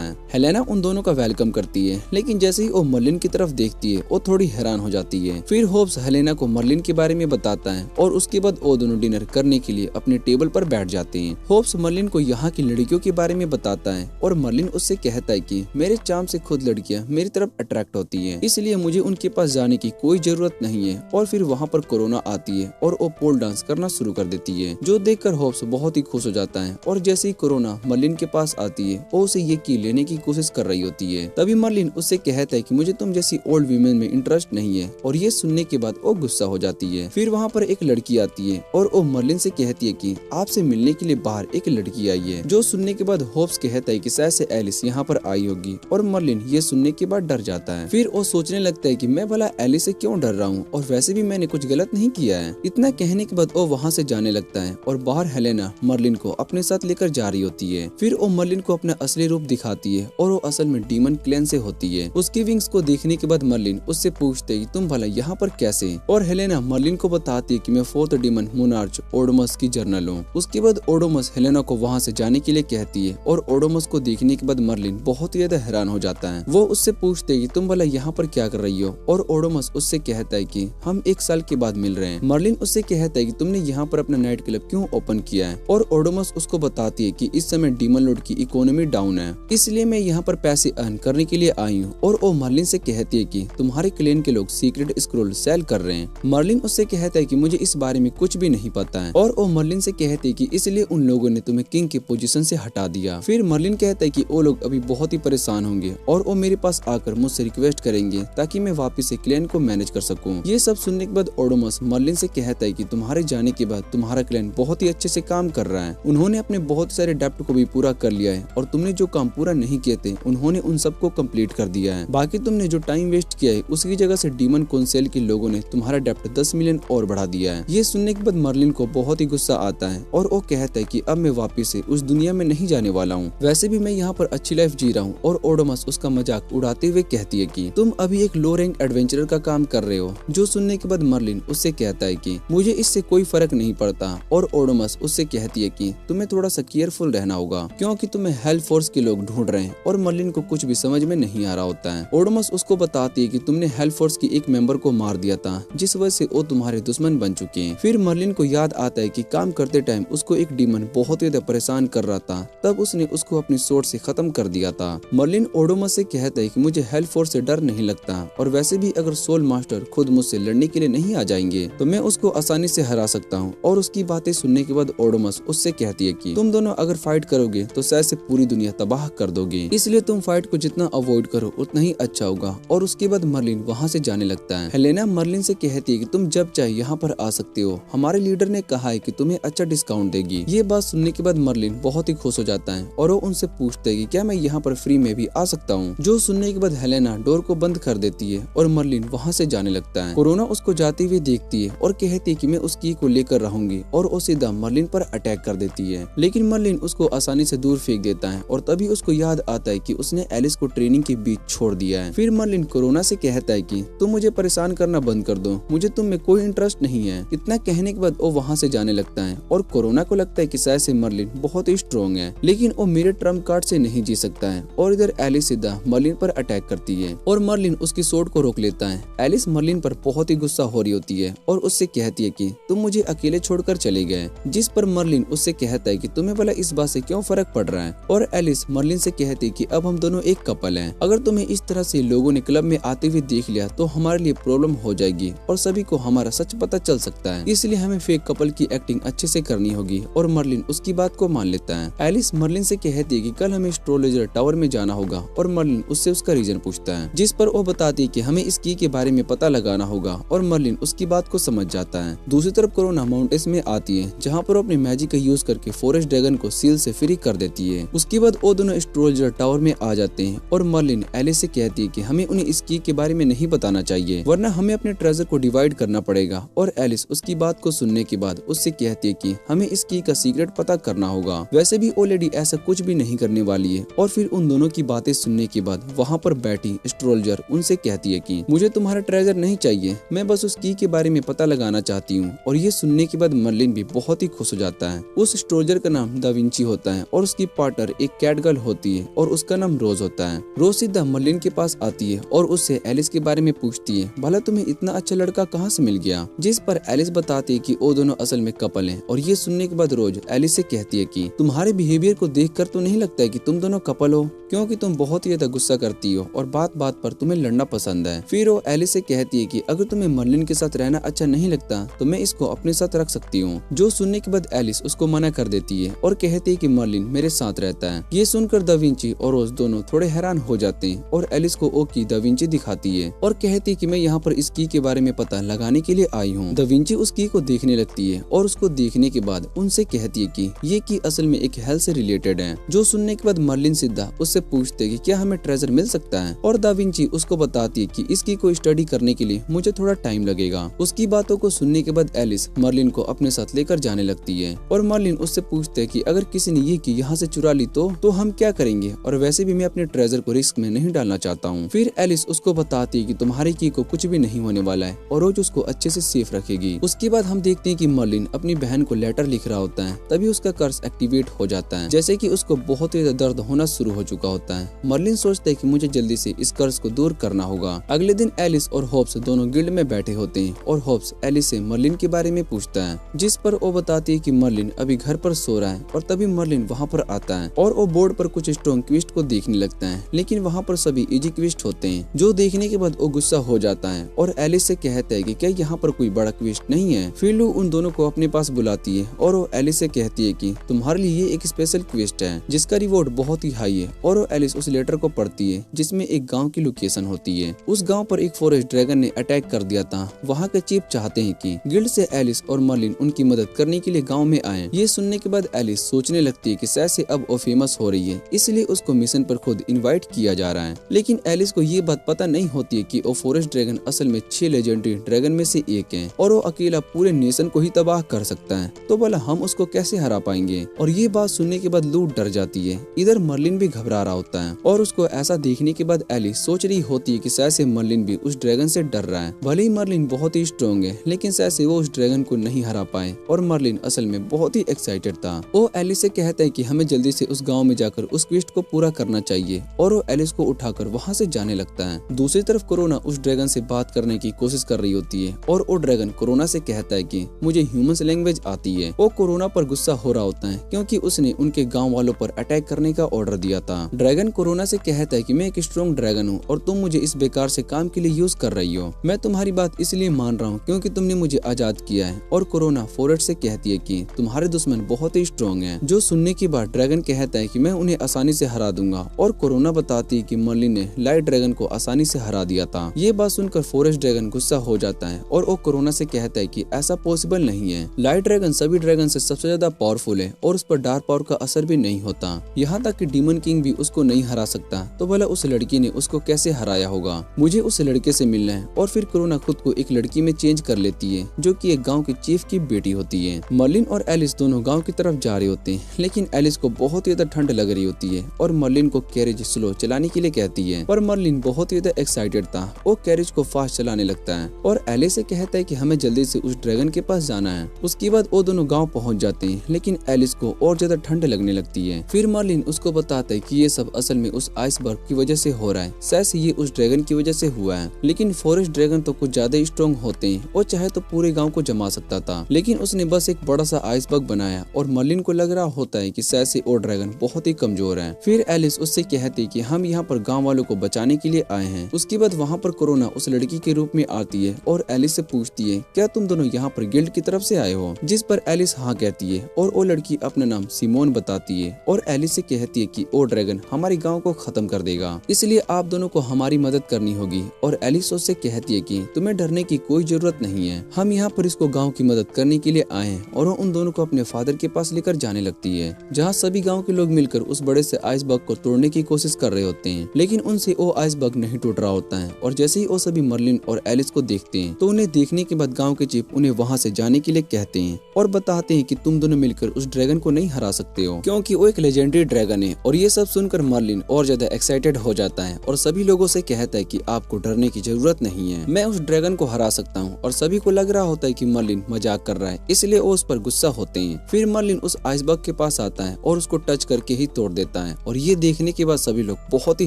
है। हेलेना उन दोनों का वेलकम करती है, लेकिन जैसे ही वो मर्लिन की तरफ देखती है वो थोड़ी हैरान हो जाती है। फिर होप्स हेलेना को मर्लिन के बारे में बताता है, और उसके बाद वो दोनों डिनर करने के लिए अपने टेबल पर बैठ जाते हैं। होप्स मर्लिन को यहाँ की लड़कियों के बारे में बताता है, और मर्लिन उससे कहता है कि मेरे चार्म से खुद लड़कियाँ मेरी तरफ अट्रैक्ट होती है, इसलिए मुझे उनके पास जाने की कोई जरूरत नहीं है। और फिर वहाँ पर कोरोना आती है और वो पोल डांस करना शुरू कर देती है, जो देखकर होप्स बहुत ही खुश हो जाता है। और जैसे ही कोरोना मर्लिन के पास आती है वो उसे ये की लेने की कोशिश कर रही होती है। तभी मर्लिन उससे कहता है कि मुझे तुम जैसी ओल्ड वीमेन में इंटरेस्ट नहीं है, और ये सुनने के बाद वो गुस्सा हो जाती है। फिर वहाँ पर एक लड़की आती है और वो मर्लिन से कहती है कि आपसे मिलने के लिए बाहर एक लड़की आई है, जो सुनने के बाद होप्स कहता है कि शायद से एलिस यहाँ पर आई होगी, और मर्लिन ये सुनने के बाद डर जाता है। फिर वो सोचने लगता है कि मैं भला एलिस से क्यों डर रहा हूँ, और वैसे भी मैंने कुछ गलत नहीं किया है। इतना कहने के बाद वो वहाँ से जाने लगता है, और बाहर हेलेना मर्लिन को अपने साथ लेकर जा रही होती है। फिर वो मर्लिन को अपना असली रूप दिखाती है, और वो असल में डीमन क्लैन से होती है। उसकी विंग्स को देखने के बाद मर्लिन उससे पूछते है तुम भला यहाँ पर कैसे, और हेलेना मर्लिन को बताती है कि मैं फोर्थ डीमन मोनार्च ओडोमस की जर्नल हूँ। उसके बाद ओडोमस हेलेना को वहाँ से जाने के लिए कहती है, और ओडोमस को देखने के बाद मर्लिन बहुत ही ज्यादा हैरान हो जाता है। वो उससे पूछते है कि तुम भला यहाँ पर क्या कर रही हो, और ओडोमस उससे कहता है कि हम 1 साल के बाद मिल रहे हैं। मर्लिन उससे कहता है कि तुमने यहाँ पर अपना नाइट क्लब क्यों ओपन किया है, और ओडोमस उसको बताती है कि इस समय डीमन लॉर्ड की इकोनॉमी डाउन है, इसलिए मैं यहाँ पर पैसे अर्न करने के लिए आई हूँ। और वो मर्लिन से कहती है कि तुम्हारे क्लैन के लोग सीक्रेट स्क्रोल सेल कर रहे हैं। मर्लिन उससे कहता है कि मुझे इस बारे में कुछ भी नहीं पता है, और वो मर्लिन से कहती है कि इसलिए उन लोगों ने तुम्हें किंग की पोजीशन से हटा दिया। फिर मर्लिन कहता है कि वो लोग अभी बहुत ही परेशान होंगे और वो मेरे पास आकर मुझसे रिक्वेस्ट करेंगे ताकि मैं वापस से क्लैन को मैनेज कर सकूं। ये सब सुनने के बाद ओडोमस मर्लिन से कहता है कि तुम्हारे जाने के बाद तुम्हारा क्लैन बहुत ही अच्छे से काम कर रहा है। उन्होंने अपने बहुत सारे डेप्ट को भी पूरा कर लिया है, और तुमने जो काम पूरा नहीं किए थे उन्होंने उन सबको कंप्लीट कर दिया है। बाकी तुमने जो टाइम वेस्ट किया है उसकी जगह से डीमन काउंसिल के लोगों ने तुम्हारा डेप्ट 10 मिलियन और बढ़ा दिया है। ये सुनने के बाद मर्लिन को बहुत ही गुस्सा आता है और वो कहता है कि अब मैं वापिस से उस दुनिया में नहीं जाने वाला हूँ। वैसे भी मैं यहाँ पर अच्छी लाइफ जी रहा हूँ। और ओडोमस उसका मजाक उड़ाते हुए कहती है कि तुम अभी एक लो रैंक एडवेंचरर का काम कर रहे हो। जो सुनने के बाद मर्लिन उससे कहता है कि मुझे इससे कोई फर्क नहीं पड़ता। और ओडोमस उससे कहती है कि तुम्हें थोड़ा सा केयरफुल रहना होगा क्योंकि तुम्हें हेल्प फोर्स के लोग ढूंढ रहे हैं। और मर्लिन को कुछ भी समझ में नहीं आ रहा होता है। ओडोमस उसको बताती है कि तुमने हेल्प फोर्स की एक मेंबर को मार दिया था, जिस वजह से वो तुम्हारे दुश्मन बन चुके हैं। फिर मर्लिन को याद आता है कि काम करते टाइम उसको एक डीमन बहुत ही परेशान कर रहा था, तब उसने उसको अपनी सोर्ड से खत्म कर दिया था। मर्लिन ओडोमस से कहता है कि मुझे हेल्प फोर्स से डर नहीं लगता, और वैसे भी अगर सोल मास्टर खुद मुझसे लड़ने के लिए नहीं आ जाएंगे तो मैं उसको आसानी से हरा सकता हूँ। और उसकी बातें सुनने के बाद ओडोमस उससे कहती है कि तुम दोनों अगर फाइट करोगे तो शायद से पूरी दुनिया तबाह कर दोगे, इसलिए तुम फाइट को जितना अवॉइड करो उतना ही अच्छा होगा। और उसके बाद मर्लिन वहाँ से जाने लगता है। हेलेना मर्लिन से कहती है कि तुम जब चाहे यहाँ पर आ सकते हो, हमारे लीडर ने कहा है कि तुम्हें अच्छा डिस्काउंट देगी। ये बात सुनने के बाद मर्लिन बहुत ही खुश हो जाता है और वो उनसे पूछते है कि क्या मैं यहाँ पर फ्री में भी आ सकता हूँ। जो सुनने के बाद हेलेना डोर को बंद कर देती है और मर्लिन वहाँ से जाने लगता है। कोरोना उसको जाते हुए देखती है और कहती है कि मैं उस की को लेकर रहूंगी, और वो सीधा मर्लिन पर अटैक कर देती है। लेकिन मर्लिन उसको आसानी से दूर फेंक देता है, और तभी उसको याद आता है कि उसने एलिस को ट्रेनिंग के बीच छोड़ दिया है। फिर मर्लिन कोरोना से कहता है कि तुम मुझे परेशान करना बंद कर दो, मुझे तुम में कोई इंटरेस्ट नहीं है। इतना कहने के बाद वो वहाँ से जाने लगता है, और कोरोना को लगता है कि शायद से मर्लिन बहुत ही स्ट्रॉन्ग है, लेकिन वो मेरे ट्रम्प कार्ड से नहीं जी सकता है। और इधर एलिस सीधा मर्लिन पर अटैक करती है और मर्लिन उसकी सोर्ड को रोक लेता है। एलिस मर्लिन पर बहुत ही गुस्सा हो रही होती है और उससे कहती है कि तुम मुझे अकेले छोड़कर चले गए, जिस पर मर्लिन उससे कहता है कि तुम्हें भला इस बात से क्यों फर्क पड़ रहा है। और एलिस मर्लिन से कहती है कि अब हम दोनों एक कपल हैं, अगर तुम्हें इस तरह से लोगों ने क्लब में आते हुए देख लिया तो हमारे लिए प्रॉब्लम हो जाएगी और सभी को हमारा सच पता चल सकता है, इसलिए हमें फेक कपल की एक्टिंग अच्छे से करनी होगी। और मर्लिन उसकी बात को मान लेता है। एलिस मर्लिन से कहती है कि कल हमें एस्ट्रोलॉजर टावर में जाना होगा, और मर्लिन उससे उसका रीजन पूछता है, जिस पर वो बताती है कि हमें इस की के बारे में पता लगाना होगा, और मर्लिन उसकी बात को समझ जाता है। दूसरी तरफ कोरोना माउंटेन्स में आती है, जहाँ पर अपने मैजिक का यूज करके फॉरेस्ट ड्रैगन को सील से फ्री कर देती है। उसके बाद वो दोनों एस्ट्रोलॉजर टावर में आ जाते हैं, और मर्लिन एलिस से कहती है कि हमें उन्हें इस की के बारे में नहीं बताना चाहिए, वरना हमें अपने ट्रेजर को डिवाइड करना पड़ेगा। और एलिस उसकी बात को सुनने के बाद उससे कहती है कि हमें इस की का सीक्रेट पता करना होगा। वैसे भी वो लेडी ऐसा कुछ भी नहीं करने वाली है। और फिर उन दोनों की बातें सुनने के बाद वहाँ पर बैठी एस्ट्रोलॉजर उनसे कहती है कि मुझे तुम्हारा ट्रेजर नहीं चाहिए, मैं बस उस की के बारे में पता लगाना चाहती हूँ। और ये सुनने के बाद मर्लिन भी बहुत ही खुश हो जाता है। उस एस्ट्रोलॉजर का नाम दा विंची होता है, और उसकी पार्टनर एक कैट गर्ल होती है, और उसका नाम रोज होता है। रोज सीधा मर्लिन के पास आती है और उससे एलिस के बारे में पूछती है, भला तुम्हें इतना अच्छा लड़का कहाँ से मिल गया। जिस पर एलिस बताती है कि वो दोनों असल में कपल हैं। और ये सुनने के बाद रोज एलिस से कहती है कि तुम्हारे बिहेवियर को देखकर तो नहीं लगता है कि तुम दोनों कपल हो, क्योंकि तुम बहुत ही ज्यादा गुस्सा करती हो और बात बात पर तुम्हें लड़ना पसंद है। फिर वो एलिस से कहती है कि अगर तुम्हें मर्लिन के साथ रहना अच्छा नहीं लगता तो मैं इसको अपने साथ रख सकती हूँ। जो सुनने के बाद एलिस उसको मना कर देती है और कहती है कि मर्लिन मेरे साथ रहता है। ये सुनकर दा विंची और रोज दोनों थोड़े हैरान हो जाते हैं, और एलिस को ओ की दा विंची दिखाती है और कहती है कि मैं यहाँ पर इस की के बारे में पता लगाने के लिए आई हूँ। दा विंची उस की को देखने लगती है और उसको देखने के बाद उनसे कहती है कि ये की असल में एक हेल्थ से रिलेटेड है। जो सुनने के बाद मर्लिन सीधा उससे पूछते है कि क्या हमें ट्रेजर मिल सकता है, और दा विंची उसको बताती है कि इसकी को स्टडी करने के लिए मुझे थोड़ा टाइम लगेगा। उसकी बातों को सुनने के बाद एलिस मर्लिन को अपने साथ लेकर जाने लगती है, और मर्लिन उससे पूछते है कि अगर किसी ने ये की यहाँ से चुरा ली तो हम क्या करेंगे, और वैसे भी मैं अपने ट्रेजर को रिस्क में नहीं डालना चाहता हूँ। फिर एलिस उसको बताती है कि तुम्हारी की को कुछ भी नहीं होने वाला है और रोज उसको अच्छे से सेफ रखेगी। उसके बाद हम देखते हैं कि मर्लिन अपनी बहन को लेटर लिख रहा होता है, तभी उसका कर्स एक्टिवेट हो जाता है, जैसे कि उसको बहुत ही दर्द होना शुरू हो चुका होता है। मर्लिन सोचता है कि मुझे जल्दी से इस कर्स को दूर करना होगा, अगले दिन एलिस और होप्स दोनों गिल्ड में बैठे होते हैं और होप्स एलिस से मर्लिन के बारे में पूछता है, जिस पर वो बताती है कि मर्लिन अभी घर पर सो रहा है। और तभी मर्लिन वहाँ पर आता है और वो बोर्ड पर कुछ स्ट्रॉन्ग क्विस्ट को देखने लगता है, लेकिन वहाँ पर सभी इजी क्विस्ट होते हैं, जो देखने के बाद वो गुस्सा हो जाता है और एलिस से कहता है कि क्या यहाँ पर कोई बड़ा क्विस्ट नहीं है। फिर लू उन दोनों को अपने पास बुलाती है और वो एलिस से कहती है कि तुम्हारे लिए एक स्पेशल क्विस्ट है जिसका रिवॉर्ड बहुत ही हाई है। और वो एलिस उस लेटर को पढ़ती है जिसमें एक गाँव की लोकेशन होती है। उस गाँव पर एक फॉरेस्ट ड्रैगन ने अटैक कर दिया था। वहाँ के चीफ चाहते हैं कि गिल्ड से एलिस और मर्लिन उनकी मदद करने के लिए गांव में आए। ये सुनने के बाद एलिस सोचने लगती है कि शायद से अब वो फेमस हो रही है, इसलिए उसको मिशन पर खुद इनवाइट किया जा रहा है। लेकिन एलिस को ये बात पता नहीं होती है कि वो फॉरेस्ट ड्रैगन असल में 6 लेजेंडरी ड्रैगन में से एक है और वो अकेला पूरे नेशन को ही तबाह कर सकता है। तो भला हम उसको कैसे हरा पाएंगे? और ये बात सुनने के बाद लू डर जाती है। इधर मर्लिन भी घबरा रहा होता है और उसको ऐसा देखने के बाद एलिस सोच रही होती है कि शायद से मर्लिन भी उस ड्रैगन से डर रहा है। भले ही मर्लिन बहुत ही स्ट्रॉन्ग है, लेकिन शायद से वो उस ड्रैगन को नहीं हरा पाए। और मर्लिन असल में बहुत ही एक्साइटेड था। वो एलिस से कहता है कि हमें जल्दी से उस गांव में जाकर उस क्वेस्ट को पूरा करना चाहिए और वो एलिस को उठाकर वहां से जाने लगता है। दूसरी तरफ कोरोना उस ड्रैगन से बात करने की कोशिश कर रही होती है और वो ड्रैगन कोरोना से कहता है कि मुझे ह्यूमंस लैंग्वेज आती है। वो कोरोना पर गुस्सा हो रहा होता है क्योंकि उसने उनके गाँव वालों पर अटैक करने का ऑर्डर दिया था। ड्रैगन कोरोना से कहता है कि मैं एक स्ट्रॉन्ग ड्रैगन हूँ और तुम मुझे इस बेकार से काम के लिए यूज कर रही हो। मैं तुम्हारी बात इसलिए मान रहा हूँ क्योंकि तुमने मुझे आजाद किया है। और कोरोना फॉरेस्ट से कहती है कि तुम्हारे दुश्मन बहुत ही स्ट्रॉन्ग हैं। जो सुनने के बाद ड्रैगन कहता है कि मैं उन्हें आसानी से हरा दूंगा। और कोरोना बताती है कि मर्लिन ने लाइट ड्रैगन को आसानी से हरा दिया था। ये बात सुनकर फॉरेस्ट ड्रैगन गुस्सा हो जाता है और वो कोरोना से कहता है कि ऐसा पॉसिबल नहीं है। लाइट ड्रैगन सभी ड्रैगन से सबसे ज्यादा पावरफुल है और उस पर डार्क पावर का असर भी नहीं होता। यहाँ तक कि डीमन किंग भी उसको नहीं हरा सकता। तो भला उस लड़की ने उसको कैसे हराया होगा? मुझे उस लड़के से मिलना है। और फिर कोरोना खुद को एक लड़की में चेंज कर लेती है जो कि एक गांव के चीफ की बेटी होती है। मर्लिन और एलिस दोनों गांव की तरफ जा रहे होते हैं, लेकिन एलिस को बहुत ही ज्यादा ठंड लग रही होती है और मर्लिन को कैरेज स्लो चलाने के लिए कहती है। पर मर्लिन बहुत ही ज्यादा एक्साइटेड था। वो कैरेज को फास्ट चलाने लगता है और एलिस से कहता है कि हमें जल्दी से उस ड्रैगन के पास जाना है। उसके बाद वो दोनों गाँव पहुँच जाते हैं, लेकिन एलिस को और ज्यादा ठंड लगने लगती है। फिर मर्लिन उसको बताता है कि ये सब असल में उस आइसबर्ग की वजह से हो रहा है। शायद से ये उस ड्रैगन की वजह से हुआ है। लेकिन फॉरेस्ट ड्रैगन तो कुछ ज्यादा स्ट्रॉन्ग होते हैं। वो चाहे तो पूरे गांव को जमा सकता था, लेकिन उसने बस एक बड़ा सा आइसबर्ग बनाया और मर्लिन को लग रहा होता है कि शायद से वो ड्रैगन बहुत ही कमजोर है। फिर एलिस उससे कहती है कि हम यहाँ पर गांव वालों को बचाने के लिए आए हैं। उसके बाद वहाँ पर कोरोना उस लड़की के रूप में आती है और एलिस से पूछती है क्या तुम दोनों यहाँ पर गिल्ड की तरफ से आए हो? जिस पर एलिस हाँ कहती है और वो लड़की अपना नाम सिमोन बताती है और एलिस से कहती है कि वो ड्रैगन हमारे गाँव को खत्म कर देगा, इसलिए आप दोनों को हमारी मदद करनी होगी। और एलिस उससे कहती है कि तुम्हें डरने की कोई जरूरत नहीं है, हम यहाँ पर इसको गांव की मदद करने के लिए आए हैं। और वो उन दोनों को अपने फादर के पास लेकर जाने लगती है, जहाँ सभी गांव के लोग मिलकर उस बड़े से आइसबर्ग को तोड़ने की कोशिश कर रहे होते हैं, लेकिन उनसे वो आइसबर्ग नहीं टूट रहा होता है। और जैसे ही वो सभी मर्लिन और एलिस को देखते हैं तो उन्हें देखने के बाद गाँव के चीफ उन्हें वहाँ से जाने के लिए कहते हैं और बताते हैं कि तुम दोनों मिलकर उस ड्रैगन को नहीं हरा सकते हो क्योंकि वो एक लेजेंडरी ड्रैगन है। और ये सब सुनकर मर्लिन और ज्यादा एक्साइटेड हो जाता है और सभी लोगों से कहता है कि आपको डरने की जरूरत नहीं है, मैं उस ड्रैगन को हरा सकता हूँ। और सभी को लग रहा होता है कि मर्लिन मजाक कर रहा है, इसलिए वो उस पर गुस्सा होते हैं। फिर मर्लिन उस आइसबर्ग के पास आता है और उसको टच करके ही तोड़ देता है। और ये देखने के बाद सभी लोग बहुत ही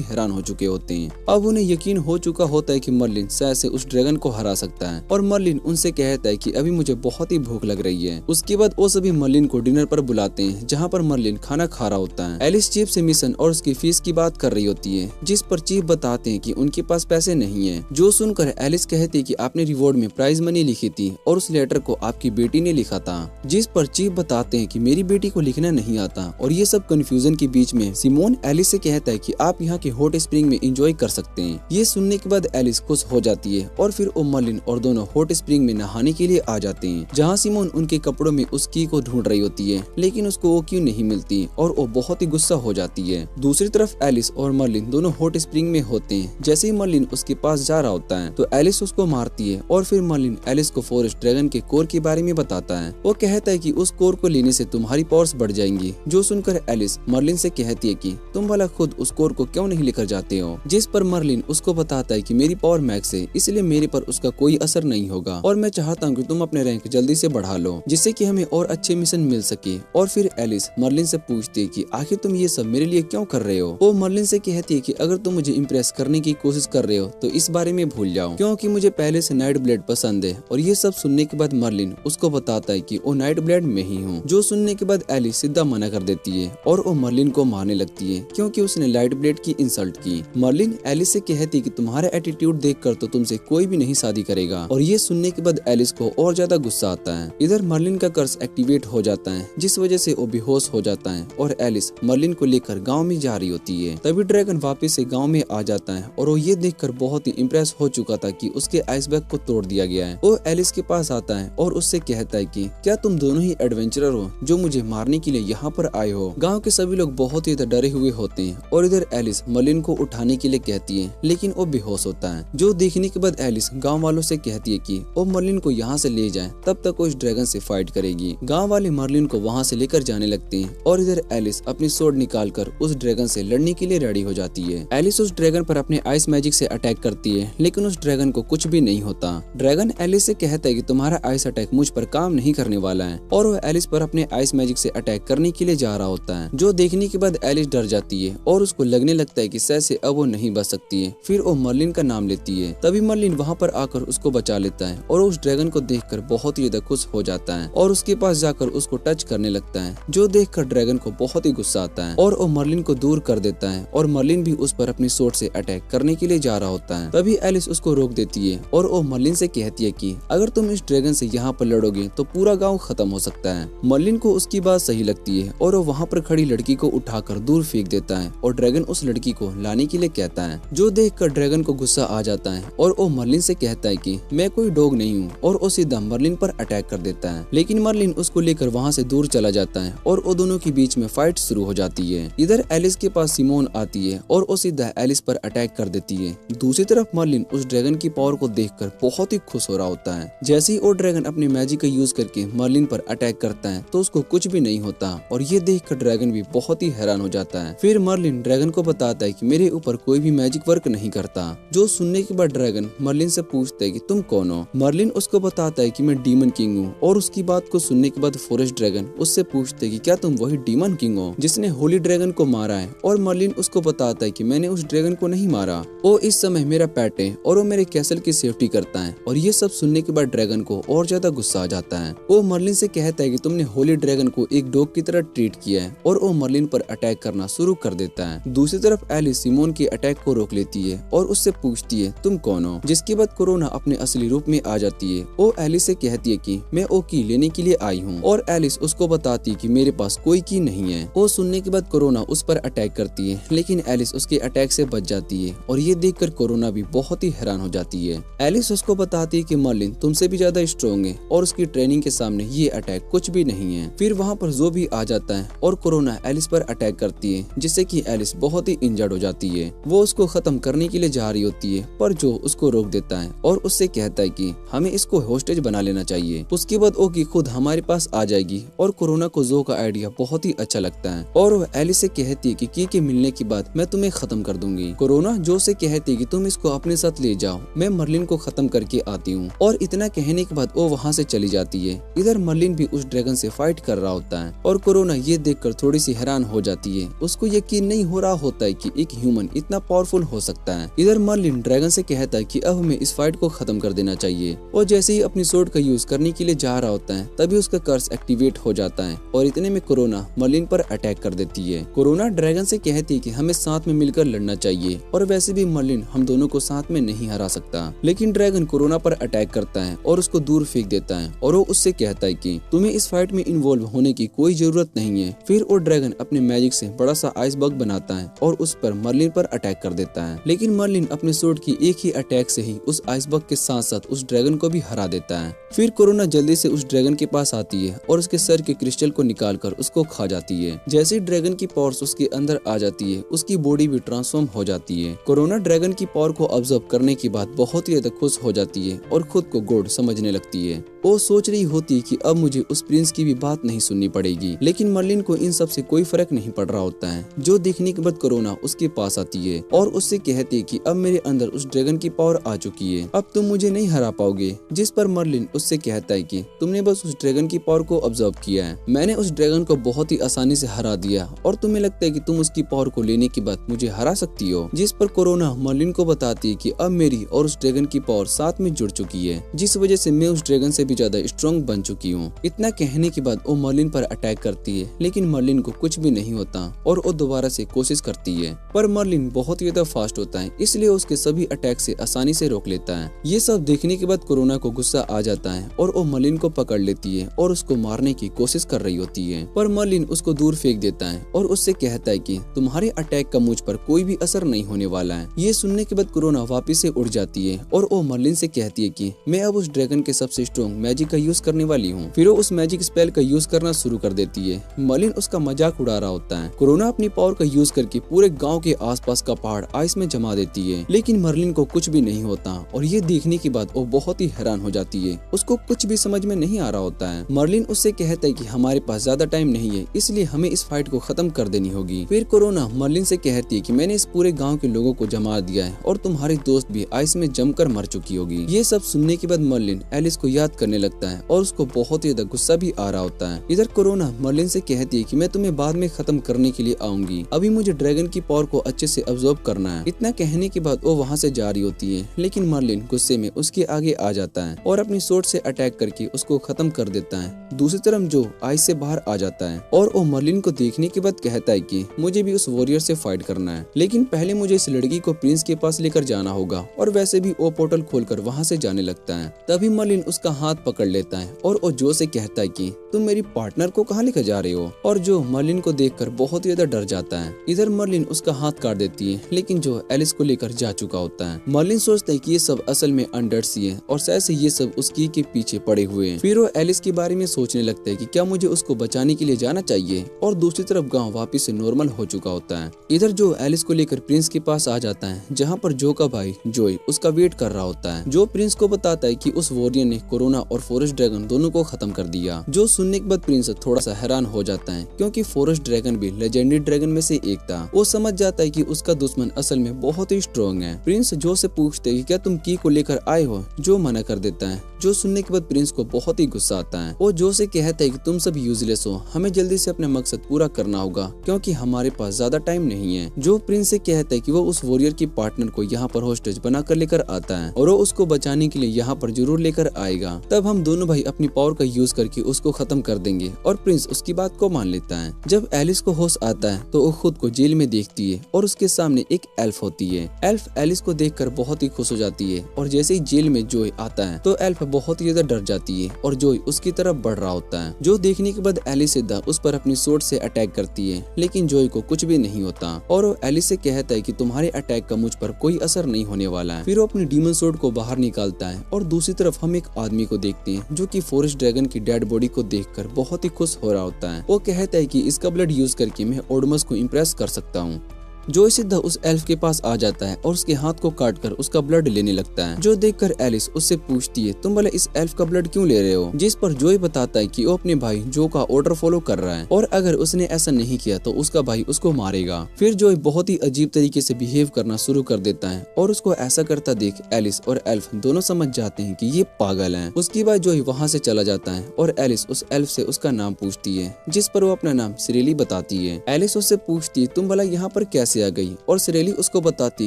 हैरान हो चुके होते हैं। अब उन्हें यकीन हो चुका होता है कि मर्लिन शायद से उस ड्रैगन को हरा सकता है। और मर्लिन उनसे कहता है कि अभी मुझे बहुत ही भूख लग रही है। उसके बाद वो सभी मर्लिन को डिनर पर बुलाते हैं, जहाँ पर मर्लिन खाना खा रहा होता है। एलिस चीफ से मिशन और उसकी फीस की बात कर रही होती है, जिस पर चीफ बताते हैं कि उनके पास पैसे नहीं है। जो सुनकर एलिस कहती है कि आपने रिवॉर्ड में प्राइज मनी लिखी थी और उस लेटर को आपकी बेटी ने लिखा था। जिस पर चीफ बताते हैं कि मेरी बेटी को लिखना नहीं आता। और ये सब कंफ्यूजन के बीच में सिमोन एलिस से कहता है कि आप यहाँ के हॉट स्प्रिंग में एंजॉय कर सकते हैं। ये सुनने के बाद एलिस खुश हो जाती है और फिर वो मर्लिन और दोनों हॉट स्प्रिंग में नहाने के लिए आ जाते हैं, जहाँ सिमोन उनके कपड़ों में उस की को ढूंढ रही होती है, लेकिन उसको वो क्यों नहीं मिलती और वो बहुत ही गुस्सा हो जाती है। दूसरी तरफ एलिस और मर्लिन दोनों हॉट स्प्रिंग में होते हैं। जैसे ही मर्लिन उसके पास जा रहा होता है तो एलिस उसको मारती है और फिर मर्लिन एलिस को फॉरेस्ट ड्रैगन के कोर के बारे में बताता है। वो कहता है कि उस कोर को लेने से तुम्हारी पावर्स बढ़ जाएंगी। जो सुनकर एलिस मर्लिन से कहती है कि तुम भला खुद उस कोर को क्यों नहीं लेकर जाते हो। जिस पर मर्लिन उसको बताता है कि मेरी पावर मैक्स है, इसलिए मेरे पर उसका कोई असर नहीं होगा और मैं चाहता हूँ कि तुम अपने रैंक जल्दी से बढ़ा लो, जिससे कि हमें और अच्छे मिशन मिल सके। और फिर एलिस मर्लिन से पूछती है कि आखिर तुम ये सब मेरे लिए क्यों कर रहे हो। वो मर्लिन से कहती है कि अगर तुम मुझे इम्प्रेस करने की कोशिश कर रहे हो हो तो इस बारे में भूल जाओ, क्योंकि मुझे पहले से नाइट ब्लेड पसंद है। और ये सब सुनने के बाद मर्लिन उसको बताता है कि वो नाइट ब्लेड में ही हूँ। जो सुनने के बाद एलिस सीधा मना कर देती है और वो मर्लिन को मारने लगती है क्योंकि उसने नाइट ब्लेड की इंसल्ट की। मर्लिन एलिस से कहती कि तुम्हारा एटीट्यूड देखकर तो तुमसे कोई भी नहीं शादी करेगा। और ये सुनने के बाद एलिस को और ज्यादा गुस्सा आता है। इधर मर्लिन का कर्स एक्टिवेट हो जाता है, जिस वजह से वो बेहोश हो जाता है और एलिस मर्लिन को लेकर गांव में जा रही होती है। तभी ड्रैगन वापस से गांव में आ जाता है और वो ये देखकर बहुत ही इम्प्रेस हो चुका था कि उसके आइसबैग को तोड़ दिया गया है। वो एलिस के पास आता है और उससे कहता है कि क्या तुम दोनों ही एडवेंचरर हो जो मुझे मारने के लिए यहाँ पर आए हो। गाँव के सभी लोग बहुत ही डरे हुए होते हैं और इधर एलिस मर्लिन को उठाने के लिए कहती है, लेकिन वो बेहोश होता है। जो देखने के बाद एलिस गाँव वालों से कहती है कि वो मर्लिन को यहाँ से ले जाए, तब तक वो इस ड्रैगन से फाइट करेगी। गाँव वाले मर्लिन को वहाँ से लेकर जाने लगते हैं और इधर एलिस अपनी स्वॉर्ड निकालकर उस ड्रैगन से लड़ने के लिए रेडी हो जाती है। एलिस उस ड्रैगन पर अपने आइस मैजिक से अटैक करती है, लेकिन उस ड्रैगन को कुछ भी नहीं होता। ड्रैगन एलिस से कहता है कि तुम्हारा आइस अटैक मुझ पर काम नहीं करने वाला है और वो एलिस पर अपने आइस मैजिक से अटैक करने के लिए जा रहा होता है। जो देखने के बाद एलिस डर जाती है और उसको लगने लगता है कि शायद से अब वो नहीं बच सकती है। फिर वो मर्लिन का नाम लेती है। तभी मर्लिन वहाँ पर आकर उसको बचा लेता है और उस ड्रैगन को देखकर बहुत ही ज्यादा खुश हो जाता है और उसके पास जाकर उसको टच करने लगता है। जो देखकर ड्रैगन को बहुत ही गुस्सा आता है और वो मर्लिन को दूर कर देता है और मर्लिन भी उस पर अपनी स्वॉर्ड से अटैक करने के लिए जा रहा होता है। तभी एलिस उसको रोक देती है और वो मर्लिन से कहती है कि अगर तुम इस ड्रैगन से यहाँ पर लड़ोगे तो पूरा गाँव खत्म हो सकता है। मर्लिन को उसकी बात सही लगती है और वो वहाँ पर खड़ी लड़की को उठाकर दूर फेंक देता है और ड्रैगन उस लड़की को लाने के लिए कहता है। जो देखकर ड्रैगन को गुस्सा आ जाता है और वो मर्लिन से कहता है कि मैं कोई डॉग नहीं हूँ और वो सीधा मर्लिन पर अटैक कर देता है। लेकिन मर्लिन उसको लेकर वहाँ से दूर चला जाता है और वो दोनों के बीच में फाइट शुरू हो जाती है। इधर एलिस के पास सिमोन आती है और वो सीधा एलिस पर अटैक कर देती है। दूसरी तरफ मर्लिन उस ड्रैगन की पावर को देखकर बहुत ही खुश हो रहा होता है। जैसे ही वो ड्रैगन अपनी मैजिक का यूज करके मर्लिन पर अटैक करता है तो उसको कुछ भी नहीं होता और ये देखकर ड्रैगन भी बहुत ही हैरान हो जाता है। फिर मर्लिन ड्रैगन को बताता है कि मेरे ऊपर कोई भी मैजिक वर्क नहीं करता। जो सुनने के बाद ड्रैगन मर्लिन से पूछता है कि तुम कौन हो। मर्लिन उसको बताता है कि मैं डीमन किंग हूँ और उसकी बात को सुनने के बाद फॉरेस्ट ड्रैगन उससे पूछते कि क्या तुम वही डीमन किंग हो जिसने होली ड्रैगन को मारा है। और मर्लिन उसको बताता है कि मैंने उस ड्रैगन को नहीं मारा, वो इस समय मेरा पेट है और वो मेरे कैसल की सेफ्टी करता है। और ये सब सुनने के बाद ड्रैगन को और ज्यादा गुस्सा आ जाता है। वो मर्लिन से कहता है कि तुमने होली ड्रैगन को एक डॉग की तरह ट्रीट किया है और वो मर्लिन पर अटैक करना शुरू कर देता है। दूसरी तरफ एलिस सिमोन के अटैक को रोक लेती है और उससे पूछती है तुम कौन हो। जिसके बाद कोरोना अपने असली रूप में आ जाती है। वो एलिस से कहती है कि मैं ओ की लेने के लिए आई हूँ और एलिस उसको बताती है कि मेरे पास कोई की नहीं है। वो सुनने के बाद कोरोना उस पर अटैक करती है, लेकिन एलिस उसके अटैक से बच जाती है और ये देखकर कोरोना भी बहुत ही हैरान हो जाती है। एलिस उसको बताती है कि मर्लिन तुमसे भी ज्यादा स्ट्रॉन्ग है और उसकी ट्रेनिंग के सामने ये अटैक कुछ भी नहीं है। फिर वहाँ पर जो भी आ जाता है और कोरोना एलिस पर अटैक करती है, जिससे कि एलिस बहुत ही इंजर्ड हो जाती है। वो उसको खत्म करने के लिए जा रही होती है पर जो उसको रोक देता है और उससे कहता है कि हमें इसको होस्टेज बना लेना चाहिए। उसके बाद ओकी खुद हमारे पास आ जाएगी और कोरोना को जो का आइडिया बहुत ही अच्छा लगता है और वो एलिस से कहती है कि की के मिलने के बाद मैं तुम्हें खत्म कर दूंगी। कोरोना जो से कहती है कि तुम इसको अपने साथ ले जाओ, मैं मर्लिन को खत्म करके आती हूँ। और इतना कहने के बाद वो वहाँ से चली जाती है। इधर मर्लिन भी उस ड्रैगन से फाइट कर रहा होता है और कोरोना ये देखकर थोड़ी सी हैरान हो जाती है। उसको यकीन नहीं हो रहा होता है कि एक ह्यूमन इतना पावरफुल हो सकता है। इधर मर्लिन ड्रैगन से कहता है कि अब हमें इस फाइट को खत्म कर देना चाहिए और जैसे ही अपनी स्वॉर्ड का यूज करने के लिए जा रहा होता है तभी उसका कर्स एक्टिवेट हो जाता है और इतने में कोरोना मर्लिन पर अटैक कर देती है। कोरोना ड्रैगन से कहती है कि हमें साथ में मिलकर लड़ना चाहिए और वैसे भी मर्लिन हम दोनों को साथ में नहीं हरा सकता। लेकिन ड्रैगन कोरोना पर अटैक करता है और उसको दूर फेंक देता है और वो उससे कहता है कि तुम्हें इस फाइट में इन्वॉल्व होने की कोई जरूरत नहीं है। फिर वो ड्रैगन अपने मैजिक से बड़ा सा आइस बग बनाता है और उस पर मर्लिन पर अटैक कर देता है। लेकिन मर्लिन अपने स्वॉर्ड की एक ही अटैक से ही उस आइस बग के साथ साथ उस ड्रैगन को भी हरा देता है। फिर कोरोना जल्दी से उस ड्रैगन के पास आती है और उसके सर के क्रिस्टल को निकालकर उसको खा जाती है। जैसे ही ड्रैगन की पावर्स उसके अंदर आ जाती है उसकी बॉडी भी ट्रांसफॉर्म हो जाती है। कोरोना ड्रैगन की पावर को ऑब्जर्व करने के बाद बहुत ही ज्यादा खुश हो जाती है और खुद को गॉड समझने लगती है। वो सोच रही होती कि अब मुझे उस प्रिंस की भी बात नहीं सुननी पड़ेगी, लेकिन मर्लिन को इन सब से कोई फर्क नहीं पड़ रहा होता है। जो देखने के बाद कोरोना उसके पास आती है और उससे कहती है कि अब मेरे अंदर उस ड्रैगन की पावर आ चुकी है, अब तुम मुझे नहीं हरा पाओगे। जिस पर मर्लिन उससे कहता है कि तुमने बस उस ड्रैगन की पावर को ऑब्जर्व किया है, मैंने उस ड्रैगन को बहुत ही आसानी से हरा दिया और तुम्हें लगता है कि तुम उसकी पावर को लेने के बाद मुझे हरा सकती हो। जिस पर कोरोना मर्लिन को बताती है कि अब मेरी और उस ड्रैगन की पावर साथ में जुड़ चुकी है, जिस वजह से मैं उस ड्रैगन से भी ज्यादा स्ट्रॉन्ग बन चुकी हूँ। इतना कहने के बाद वो मर्लिन पर अटैक करती है, लेकिन मर्लिन को कुछ भी नहीं होता और वो दोबारा से कोशिश करती है, पर मर्लिन बहुत ही ज्यादा फास्ट होता है, इसलिए उसके सभी अटैक से आसानी से रोक लेता है। ये सब देखने के बाद कोरोना को गुस्सा आ जाता है और वो मर्लिन को पकड़ लेती है और उसको मारने की कोशिश कर रही होती है, पर मर्लिन उसको दूर फेंक देता है और उससे कहता है कि तुम्हारे अटैक का मुझ पर कोई भी असर नहीं होने वाला है। ये सुनने के बाद कोरोना वापिस से उड़ जाती है और वो मर्लिन से कहती है कि मैं अब उस ड्रैगन के सबसे स्ट्रॉन्ग मैजिक का यूज करने वाली हूँ। फिर वो उस मैजिक स्पेल का यूज करना शुरू कर देती है। मर्लिन उसका मजाक उड़ा रहा होता है। कोरोना अपनी पावर का यूज करके पूरे गाँव के आसपास का पहाड़ आइस में जमा देती है, लेकिन मर्लिन को कुछ भी नहीं होता और ये देखने के बाद वो बहुत ही हैरान हो जाती है। उसको कुछ भी समझ में नहीं आ रहा होता है। मर्लिन उससे कहता है कि हमारे पास ज्यादा टाइम नहीं है, इसलिए हमें इस फाइट को खत्म कर देनी होगी। फिर कोरोना मर्लिन से कहती है कि मैंने इस पूरे गांव के लोगों को जमा दिया है और तुम्हारी दोस्त भी आइस में जमकर मर चुकी होगी। ये सब सुनने के बाद मर्लिन एलिस को याद करने लगता है और उसको बहुत ही ज्यादा गुस्सा भी आ रहा होता है। इधर कोरोना मर्लिन से कहती है कि मैं तुम्हें बाद में खत्म करने के लिए आऊंगी, अभी मुझे ड्रैगन की पावर को अच्छे से अब्सॉर्ब करना है। इतना कहने के बाद वो वहाँ से जा रही होती है, लेकिन मर्लिन गुस्से में उसके आगे आ जाता है और अपनी सोर्ड से अटैक करके उसको खत्म कर देता है। दूसरी तरफ जो आइस से बाहर आ जाता है और वो मर्लिन को देखने के बाद कहता है कि मुझे भी उस वॉरियर से फाइट करना है, लेकिन पहले मुझे इस लड़की को प्रिंस के पास लेकर जाना होगा। और वैसे भी वो पोर्टल खोलकर वहाँ से जाने लगता है। तभी मर्लिन उसका हाथ पकड़ लेता है और वो जो से कहता है कि तुम मेरी पार्टनर को कहाँ लेकर जा रहे हो, और जो मर्लिन को देखकर बहुत ही ज्यादा डर जाता है। इधर मर्लिन उसका हाथ काट देती है, लेकिन जो एलिस को लेकर जा चुका होता है। मर्लिन सोचता है कि ये सब असल में अंडर्सी है और शायद से ये सब उसकी के पीछे पड़े हुए हैं। फिर वो एलिस के बारे में सोचने लगता है कि क्या मुझे उसको बचाने के लिए जाना चाहिए, और दूसरी तरफ गांव वापस से नॉर्मल हो चुका होता है। इधर जो एलिस को लेकर प्रिंस के पास आ जाता है, जहाँ पर जो का भाई जोई उसका वेट कर रहा होता है। जो प्रिंस को बताता है कि उस वॉरियर ने कोरोना और फॉरेस्ट ड्रैगन दोनों को खत्म कर दिया। जो सुनने के बाद प्रिंस थोड़ा सा हैरान हो जाता है, क्योंकि फॉरेस्ट ड्रैगन भी लेजेंडरी ड्रैगन में से एक था। वो समझ जाता है कि उसका दुश्मन असल में बहुत ही स्ट्रॉन्ग है। प्रिंस जो से पूछते है कि क्या तुम की को लेकर आए हो, जो मना कर देता है। जो सुनने के बाद प्रिंस को बहुत ही गुस्सा आता है। वो जो से कहता है कि तुम सब यूजलेस हो, हमें जल्दी से अपना मकसद पूरा करना होगा क्योंकि हमारे पास ज्यादा टाइम नहीं है। जो प्रिंस से कहता है कि वो उस वॉरियर की पार्टनर को यहाँ पर होस्टेज बनाकर लेकर आता है और वो उसको बचाने के लिए यहाँ पर जरूर लेकर आएगा। तब हम दोनों भाई अपनी पावर का यूज करके उसको खत्म कर देंगे, और प्रिंस उसकी बात को मान लेता है। जब एलिस को होश आता है तो वो खुद को जेल में देखती है और उसके सामने एक एल्फ होती है। एल्फ एलिस को देखकर बहुत ही खुश हो जाती है, और जैसे ही जेल में जोय आता है तो एल्फ बहुत ही ज्यादा डर जाती है और जोय उसकी तरफ बढ़ रहा होता है। जो देखने के बाद एलिस सीधा उस पर अपनी सोर्ड से अटैक करती है, लेकिन जोय को कुछ भी नहीं होता और वो एलिस से कहता है कि तुम्हारे अटैक का मुझ पर कोई असर नहीं होने वाला है। फिर वो अपनी डीमन सोर्ड को बाहर निकालता है और दूसरी तरफ हम एक आदमी को देखते हैं जो कि फॉरेस्ट ड्रैगन की डेड बॉडी को देखकर बहुत ही खुश हो रहा होता है। वो कहता है कि इसका ब्लड यूज करके मैं ओडमस को इम्प्रेस कर सकता हूँ। जोय सीधा उस एल्फ के पास आ जाता है और उसके हाथ को काटकर उसका ब्लड लेने लगता है। जो देखकर एलिस उससे पूछती है तुम भले इस एल्फ का ब्लड क्यों ले रहे हो, जिस पर जोय बताता है कि वो अपने भाई जो का ऑर्डर फॉलो कर रहा है और अगर उसने ऐसा नहीं किया तो उसका भाई उसको मारेगा। फिर जोय बहुत ही अजीब तरीके से बिहेव करना शुरू कर देता है और उसको ऐसा करता देख एलिस और एल्फ दोनों समझ जाते हैं कि ये पागल है। उसके बाद जोय वहाँ से चला जाता है और एलिस उस एल्फ से उसका नाम पूछती है, जिस पर वो अपना नाम सिरेली बताती है। एलिस उससे पूछती है तुम भला यहाँ पर कैसे आ गई, और सिरेली उसको बताती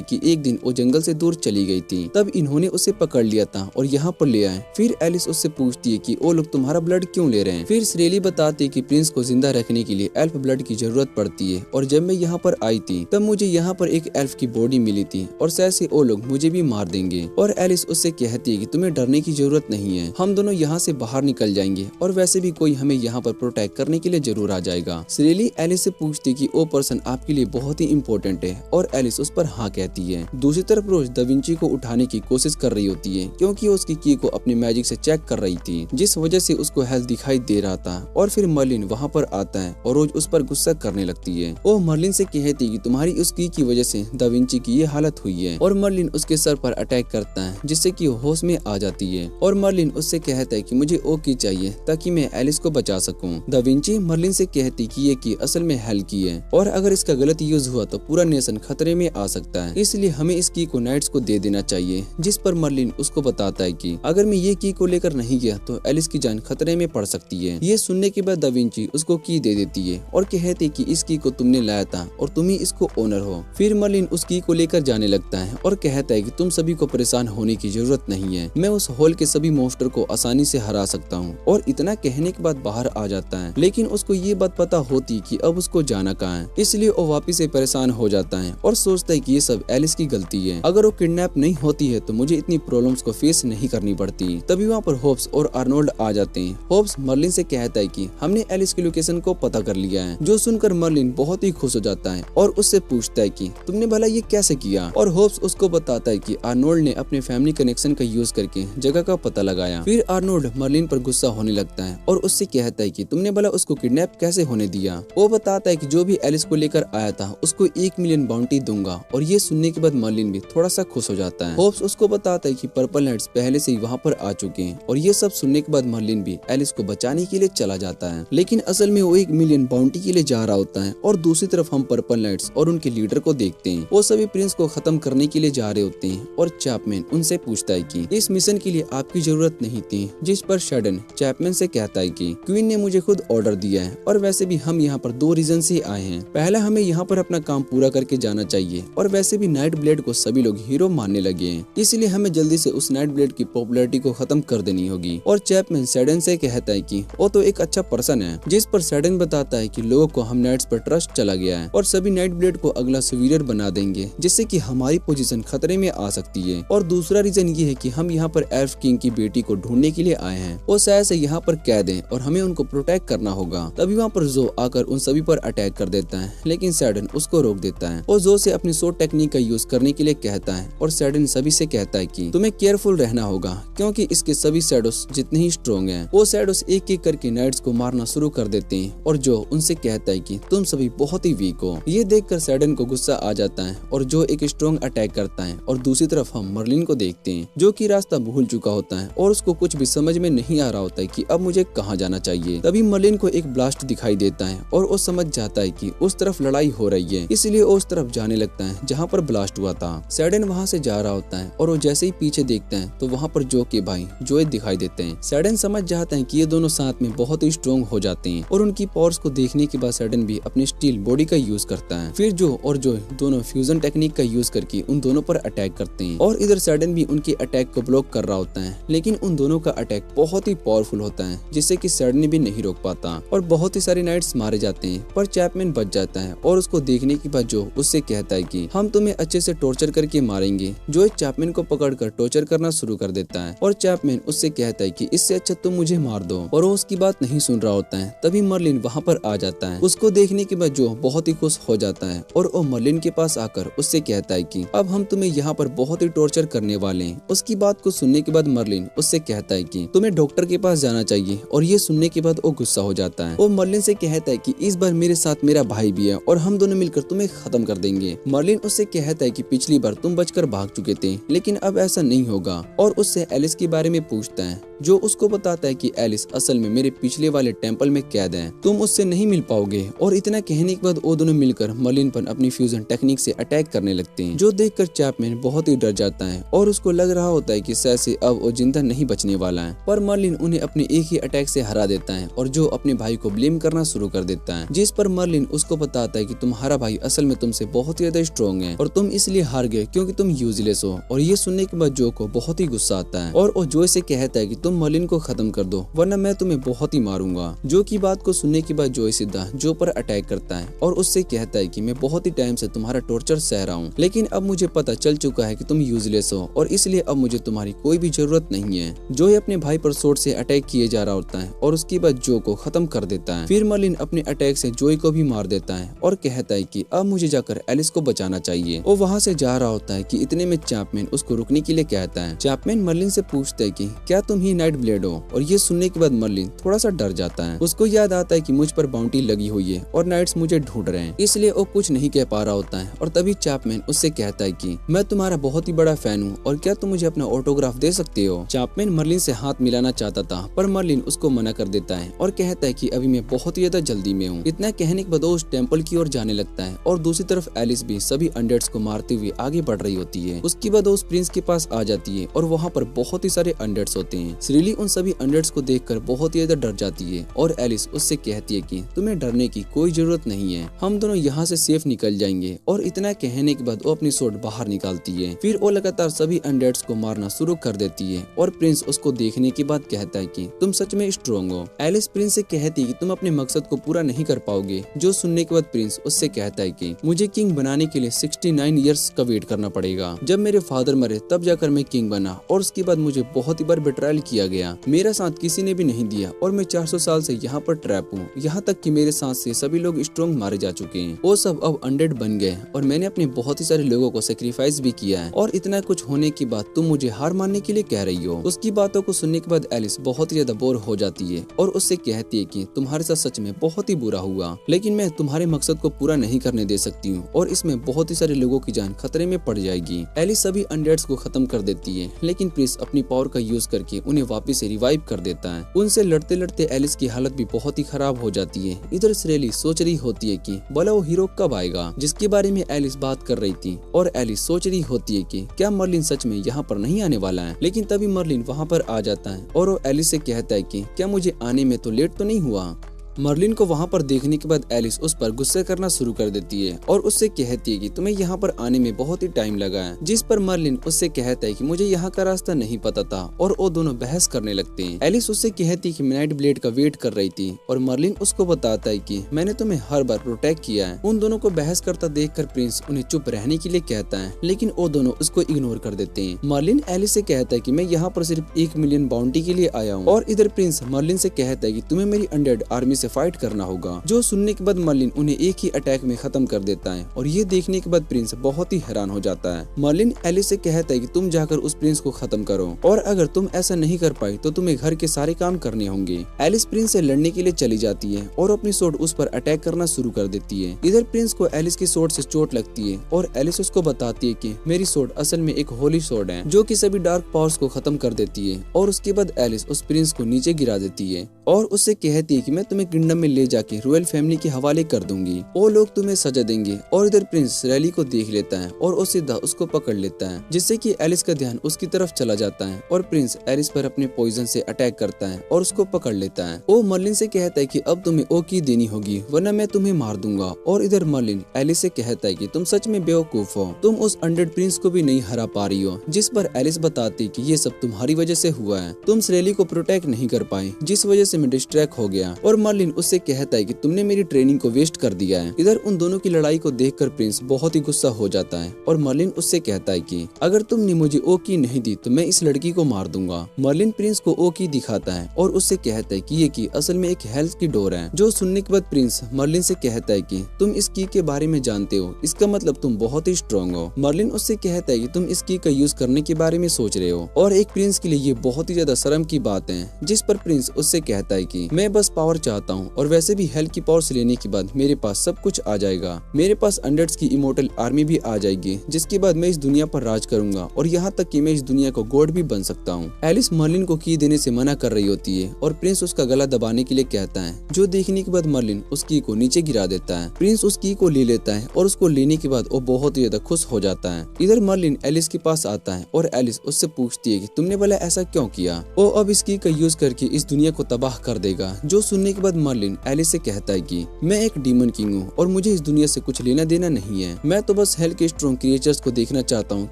कि एक दिन वो जंगल से दूर चली गई थी, तब इन्होंने उसे पकड़ लिया था और यहाँ पर ले आए। फिर एलिस उससे पूछती है कि वो लोग तुम्हारा ब्लड क्यों ले रहे हैं। फिर सिरेली बताती है कि प्रिंस को जिंदा रखने के लिए एल्फ ब्लड की जरूरत पड़ती है, और जब मैं यहाँ पर आई थी तब मुझे यहाँ पर एक एल्फ की बॉडी मिली थी और शायद से वो लोग मुझे भी मार देंगे। और एलिस उससे कहती है कि तुम्हें डरने की जरूरत नहीं है, हम दोनों यहाँ से बाहर निकल जाएंगे और वैसे भी कोई हमें यहाँ पर प्रोटेक्ट करने के लिए जरूर आ जाएगा। सिरेली एलिस से पूछती है कि वो पर्सन आपके लिए बहुत ही इम्पोर्टेंट इम्पोर्टेंट है और एलिस उस पर हाँ कहती है। दूसरी तरफ रोज दा विंची को उठाने की कोशिश कर रही होती है क्योंकि वो उसकी की को अपनी मैजिक से चेक कर रही थी, जिस वजह से उसको हेल्थ दिखाई दे रहा था। और फिर मर्लिन वहाँ पर आता है और रोज उस पर गुस्सा करने लगती है। वो मर्लिन से कहती कि तुम्हारी उस की वजह से दा विंची की ये हालत हुई है, और मर्लिन उसके सर पर अटैक करता है जिससे कि होश में आ जाती है। और मर्लिन उससे कहता है कि मुझे ओ की चाहिए ताकि मैं एलिस को बचा सकूं। दा विंची मर्लिन से कहती कि ये की असल में हेल की है और अगर इसका गलत यूज हुआ तो पूरा नेशन खतरे में आ सकता है, इसलिए हमें इस की को नाइट्स को दे देना चाहिए। जिस पर मर्लिन उसको बताता है कि अगर मैं ये की को लेकर नहीं गया तो एलिस की जान खतरे में पड़ सकती है। ये सुनने के बाद दा विंची उसको की दे देती है और कहती कि इस की को तुमने लाया था और तुम ही इसको ओनर हो। फिर मर्लिन उस की को लेकर जाने लगता है और कहता है कि तुम सभी को परेशान होने की जरूरत नहीं है, मैं उस हॉल के सभी मॉन्स्टर को आसानी से हरा सकता हूँ। और इतना कहने के बाद बाहर आ जाता है, लेकिन उसको ये बात पता होती कि अब उसको जाना कहाँ है, इसलिए वो वापिस से परेशान हो जाता है और सोचता है कि ये सब एलिस की गलती है। अगर वो किडनैप नहीं होती है तो मुझे इतनी प्रॉब्लम्स को फेस नहीं करनी पड़ती। तभी वहाँ पर होप्स और आर्नोल्ड आ जाते हैं। होप्स मर्लिन से कहता है कि हमने एलिस की लोकेशन को पता कर लिया है, जो सुनकर मर्लिन बहुत ही खुश हो जाता है और उससे पूछता है कि तुमने भला ये कैसे किया। और होप्स उसको बताता है कि आर्नोल्ड ने अपने फैमिली कनेक्शन का यूज करके जगह का पता लगाया। फिर आर्नोल्ड मर्लिन पर गुस्सा होने लगता है और उससे कहता है कि तुमने भला उसको किडनैप कैसे होने दिया। वो बताता है कि जो भी एलिस को लेकर आया था उसको 1 मिलियन बाउंटी दूंगा। और ये सुनने के बाद मर्लिन भी थोड़ा सा खुश हो जाता है। होप्स उसको बताता है कि पर्पल नाइट्स पहले से ही वहाँ पर आ चुके हैं और ये सब सुनने के बाद मर्लिन भी एलिस को बचाने के लिए चला जाता है, लेकिन असल में वो 1 मिलियन बाउंटी के लिए जा रहा होता है। और दूसरी तरफ हम पर्पल नाइट्स और उनके लीडर को देखते हैं। वो सभी प्रिंस को खत्म करने के लिए जा रहे होते हैं और चैपमैन उनसे पूछता है कि इस मिशन के लिए आपकी जरूरत नहीं थी। जिस पर शेडन चैपमैन से कहता है कि क्वीन ने मुझे खुद ऑर्डर दिया है और वैसे भी हम यहाँ पर 2 रीजन से आए हैं। पहला, हमें यहाँ पर अपना काम पूरा करके जाना चाहिए और वैसे भी नाइट ब्लेड को सभी लोग हीरो मानने लगे हैं, इसलिए हमें जल्दी से उस नाइट ब्लेड की पॉपुलैरिटी को खत्म कर देनी होगी। और चैपमैन शेडन से कहता है कि वो तो एक अच्छा पर्सन है। जिस पर शेडन बताता है कि लोगों को हम नाइट्स पर ट्रस्ट चला गया है और सभी नाइट ब्लेड को अगला सुपीरियर बना देंगे, जिससे कि हमारी पोजीशन खतरे में आ सकती है। और दूसरा रीजन ये है कि हम यहाँ पर एल्फ किंग की बेटी को ढूंढने के लिए आए हैं। वो शायद से यहाँ पर कैद है और हमें उनको प्रोटेक्ट करना होगा। तभी वहाँ पर जो आकर उन सभी पर अटैक कर देता है, लेकिन शेडन उसको रोक देता है और जो से अपनी शॉर्ट टेक्निक का यूज करने के लिए कहता है। और शेडन सभी से कहता है कि तुम्हें केयरफुल रहना होगा क्योंकि इसके सभी शैडोस जितने ही स्ट्रॉन्ग हैं, वो शैडोस एक एक करके नाइट्स को मारना शुरू कर देते हैं। और जो उनसे कहता है कि तुम सभी बहुत ही वीक हो। ये देखकर शेडन को गुस्सा आ जाता है और जो एक स्ट्रॉन्ग अटैक करता है। और दूसरी तरफ हम मर्लिन को देखते हैं जो कि रास्ता भूल चुका होता है और उसको कुछ भी समझ में नहीं आ रहा होता है कि अब मुझे कहाँ जाना चाहिए। तभी मर्लिन को एक ब्लास्ट दिखाई देता है और वो समझ जाता है कि उस तरफ लड़ाई हो रही है, इसलिए वो उस तरफ जाने लगता है जहाँ पर ब्लास्ट हुआ था। शेडन वहाँ से जा रहा होता है और वो जैसे ही पीछे देखता है तो वहाँ पर जो के भाई जोए दिखाई देते हैं। शेडन समझ जाता है कि ये दोनों साथ में बहुत ही स्ट्रॉन्ग हो जाते हैं और उनकी पावर्स को देखने के बाद शेडन भी अपनी स्टील बॉडी का यूज करता है। फिर जो और जो दोनों फ्यूजन टेक्निक का यूज करके उन दोनों पर अटैक करते हैं और इधर शेडन भी उनके अटैक को ब्लॉक कर रहा होता है, लेकिन उन दोनों का अटैक बहुत ही पावरफुल होता है जिससे कि शेडन भी नहीं रोक पाता और बहुत ही सारे नाइट्स मारे जाते हैं। पर चैपमैन बच जाता है और उसको देखने के बाद जो उससे कहता है कि हम तुम्हें अच्छे से टॉर्चर करके मारेंगे। जो चैपमैन को पकड़कर टॉर्चर करना शुरू कर देता है और चैपमैन उससे कहता है कि इससे अच्छा तुम मुझे मार दो, और वो उसकी बात नहीं सुन रहा होता है। तभी मर्लिन वहाँ पर आ जाता है। उसको देखने के बाद जो बहुत ही खुश हो जाता है और वो मर्लिन के पास आकर उससे कहता है कि अब हम तुम्हें यहाँ पर बहुत ही टॉर्चर करने वाले हैं। उसकी बात को सुनने के बाद मर्लिन उससे कहता है कि तुम्हें डॉक्टर के पास जाना चाहिए और ये सुनने के बाद वो गुस्सा हो जाता है। वो मर्लिन से कहता है कि इस बार मेरे साथ मेरा भाई भी है और हम दोनों मिलकर तुम्हें खत्म कर देंगे। मर्लिन उससे कहता है कि पिछली बार तुम बचकर भाग चुके थे, लेकिन अब ऐसा नहीं होगा और उससे एलिस के बारे में पूछता है, जो उसको बताता है कि एलिस असल में मेरे पिछले वाले टेंपल में कैद है, तुम उससे नहीं मिल पाओगे। और इतना कहने के बाद वो दोनों मिलकर मर्लिन पर अपनी फ्यूजन टेक्निक से अटैक करने लगते हैं, जो देखकर चैपमैन बहुत ही डर जाता है और उसको लग रहा होता है कि शायद से अब वो जिंदा नहीं बचने वाला है। पर मर्लिन उन्हें अपने एक ही अटैक से हरा देता है और जो अपने भाई को ब्लेम करना शुरू कर देता है। जिस पर मर्लिन उसको बताता है कि तुम्हारा भाई असल में तुमसे बहुत ही ज्यादा स्ट्रॉन्ग है और तुम इसलिए हार गए क्योंकि तुम यूजलेस हो। और ये सुनने के बाद जो को बहुत ही गुस्सा आता है और वो जो से कहता है कि तुम मर्लिन को खत्म कर दो वरना मैं तुम्हें बहुत ही मारूंगा। जो की बात को सुनने के बाद जो सीधा जो पर अटैक करता है और उससे कहता है कि मैं बहुत ही टाइम से तुम्हारा टॉर्चर सह रहा हूँ, लेकिन अब मुझे पता चल चुका है कि तुम यूजलेस हो और इसलिए अब मुझे तुम्हारी कोई भी जरूरत नहीं है। जो अपने भाई पर सोर्ट से अटैक किए जा रहा होता है और उसके बाद जो को खत्म कर देता है। फिर मर्लिन अपने अटैक से जोई को भी मार देता है और कहता है कि अब मुझे जाकर एलिस को बचाना चाहिए। वो वहाँ से जा रहा होता है कि इतने में चैपमैन उसको रुकने के लिए कहता है। चैपमैन मर्लिन से पूछता है कि क्या तुम ही नाइट ब्लेड हो, और ये सुनने के बाद मर्लिन थोड़ा सा डर जाता है। उसको याद आता है कि मुझ पर बाउंटी लगी हुई है और नाइट्स मुझे ढूंढ रहे हैं, इसलिए वो कुछ नहीं कह पा रहा होता है। और तभी चैपमैन उससे कहता है कि मैं तुम्हारा बहुत ही बड़ा फैन हूँ और क्या तुम मुझे अपना ऑटोग्राफ दे सकते हो। चैपमैन मर्लिन से हाथ मिलाना चाहता था, पर मर्लिन उसको मना कर देता है और कहता है कि अभी मैं बहुत ही ज्यादा जल्दी में हूँ। इतना कहने के बाद वो उस टेम्पल की ओर जाने लगता है और दूसरी तरफ एलिस भी सभी अनडेड्स को मारते हुए आगे बढ़ रही होती है। उसके बाद वो उस प्रिंस के पास आ जाती है और वहाँ पर बहुत ही सारे अनडेड्स होते हैं। श्रीली उन सभी अनडेड्स को देखकर बहुत ही ज्यादा डर जाती है और एलिस उससे कहती है कि तुम्हें डरने की कोई जरूरत नहीं है, हम दोनों यहाँ से सेफ निकल जाएंगे। और इतना कहने के बाद वो अपनी सोर्ड बाहर निकालती है। फिर वो लगातार सभी अनडेड्स को मारना शुरू कर देती है और प्रिंस उसको देखने के बाद कहता है कि तुम सच में स्ट्रॉन्ग हो। एलिस प्रिंस से कहती है कि तुम अपने मकसद को पूरा नहीं कर पाओगे। जो सुनने के बाद प्रिंस उससे कहता है कि मुझे किंग बनाने के लिए 69 इयर्स का वेट करना पड़ेगा। जब मेरे फादर मरे तब जाकर मैं किंग बना और उसके बाद मुझे बहुत ही बार बेट्रायल किया गया। मेरा साथ किसी ने भी नहीं दिया और मैं 400 साल से यहाँ पर ट्रैप हूँ। यहाँ तक कि मेरे साथ से सभी लोग स्ट्रॉन्ग मारे जा चुके हैं। वो सब अब अनडेड बन गए और मैंने अपने बहुत ही सारे लोगों को सेक्रीफाइस भी किया है। और इतना कुछ होने के बाद तुम मुझे हार मानने के लिए कह रही हो। उसकी बातों को सुनने के बाद एलिस बहुत ही ज्यादा बोर हो जाती है और उससे कहती है कि तुम्हारे साथ सच में बहुत ही बुरा हुआ, लेकिन मैं तुम्हारे मकसद को पूरा नहीं करने दे सकती हूँ और इसमें बहुत ही सारे लोगों की जान खतरे में पड़ जाएगी। एलिस सभी अनडेड्स को खत्म कर देती है, लेकिन प्रिंस अपनी पावर का यूज करके उन्हें वापस से रिवाइव कर देता है। उनसे लड़ते लड़ते एलिस की हालत भी बहुत ही खराब हो जाती है। इधर श्रेली सोच रही होती है कि भला वो हीरो कब आएगा जिसके बारे में एलिस बात कर रही थी। और एलिस सोच रही होती है कि क्या मर्लिन सच में यहाँ पर नहीं आने वाला है। लेकिन तभी मर्लिन वहाँ पर आ जाता है और वो एलिस से कहता है कि क्या मुझे आने में तो लेट तो नहीं हुआ। मर्लिन को वहाँ पर देखने के बाद एलिस उस पर गुस्सा करना शुरू कर देती है और उससे कहती है कि तुम्हें यहाँ पर आने में बहुत ही टाइम लगा है। जिस पर मर्लिन उससे कहता है कि मुझे यहाँ का रास्ता नहीं पता था और वो दोनों बहस करने लगते हैं। एलिस उससे कहती है कि मैं नाइट ब्लेड का वेट कर रही थी और मर्लिन उसको बताता है कि मैंने तुम्हें हर बार प्रोटेक्ट किया है। उन दोनों को बहस करता देखकर प्रिंस उन्हें चुप रहने के लिए कहता है, लेकिन वो दोनों उसको इग्नोर कर देते हैं। मर्लिन एलिस से कहता है कि मैं यहाँ पर सिर्फ 1 मिलियन बाउंटी के लिए आया हूँ। और इधर प्रिंस मर्लिन से कहता है कि तुम्हें मेरी अनडेड आर्मी से फाइट करना होगा। जो सुनने के बाद मर्लिन उन्हें एक ही अटैक में खत्म कर देता है और ये देखने के बाद प्रिंस बहुत ही हैरान हो जाता है। मर्लिन एलिस से कहता है कि तुम जाकर उस प्रिंस को खत्म करो और अगर तुम ऐसा नहीं कर पाई तो तुम्हें घर के सारे काम करने होंगे। एलिस प्रिंस से लड़ने के लिए चली जाती है और अपनी सोर्ड उस पर अटैक करना शुरू कर देती है। इधर प्रिंस को एलिस की सोर्ड से चोट लगती है और एलिस उसको बताती है कि मेरी सोर्ड असल में एक होली सोर्ड है जो कि सभी डार्क पावर्स को खत्म कर देती है। और उसके बाद एलिस उस प्रिंस को नीचे गिरा देती है और उससे कहती है कि मैं तुम्हें किंगडम में ले जाके रॉयल फैमिली के हवाले कर दूंगी, वो लोग तुम्हें सजा देंगे। और इधर प्रिंस रैली को देख लेता है और वो सीधा उसको पकड़ लेता है, जिससे कि एलिस का ध्यान उसकी तरफ चला जाता है और प्रिंस एलिस पर अपने पॉइजन से अटैक करता है और उसको पकड़ लेता है। वो मर्लिन से कहता है कि अब तुम्हें ओ की देनी होगी वरना मैं तुम्हें मार दूंगा। और इधर मर्लिन एलिस से कहता है कि तुम सच में बेवकूफ हो, तुम उस अनडेड प्रिंस को भी नहीं हरा पा रही हो। जिस पर एलिस बताती कि ये सब तुम्हारी वजह से हुआ है, तुम रैली को प्रोटेक्ट नहीं कर पाए जिस वजह से मैं डिस्ट्रैक्ट हो गया। और मर्लिन उससे कहता है कि तुमने मेरी ट्रेनिंग को वेस्ट कर दिया है। इधर उन दोनों की लड़ाई को देखकर प्रिंस बहुत ही गुस्सा हो जाता है और मर्लिन उससे कहता है कि अगर तुमने मुझे ओ की नहीं दी तो मैं इस लड़की को मार दूंगा। मर्लिन प्रिंस को ओ की दिखाता है और उससे कहता है कि ये की असल में एक हेल्थ की डोर है। जो सुनने के बाद प्रिंस मर्लिन से कहता है कि तुम इस की के बारे में जानते हो, इसका मतलब तुम बहुत ही स्ट्रॉन्ग हो। मर्लिन उससे कहता है कि तुम इस की का यूज करने के बारे में सोच रहे हो और एक प्रिंस के लिए ये बहुत ही ज्यादा शर्म की बात है। जिस पर प्रिंस उससे कहता है कि मैं बस पावर चाहता हूँ और वैसे भी हेल्थ की पावर्स लेने के बाद मेरे पास सब कुछ आ जाएगा। मेरे पास अनडेड्स की इमोर्टल आर्मी भी आ जाएगी जिसके बाद मैं इस दुनिया पर राज करूंगा और यहाँ तक कि मैं इस दुनिया को गॉड भी बन सकता हूँ। एलिस मर्लिन को की देने से मना कर रही होती है और प्रिंस उसका गला दबाने के लिए कहता है, जो देखने के बाद मर्लिन उस की को नीचे गिरा देता है। प्रिंस उस की को ले लेता है और उसको लेने के बाद वो बहुत ही ज्यादा खुश हो जाता है। इधर मर्लिन एलिस के पास आता है और एलिस उससे पूछती है कि तुमने भला ऐसा क्यों किया। वो अब इस की का यूज करके इस दुनिया को तबाह कर देगा। जो सुनने के बाद मर्लिन एलिस से कहता है कि मैं एक डीमन किंग हूँ और मुझे इस दुनिया से कुछ लेना देना नहीं है। मैं तो बस हेल के स्ट्रॉन्ग क्रिएचर्स को देखना चाहता हूँ,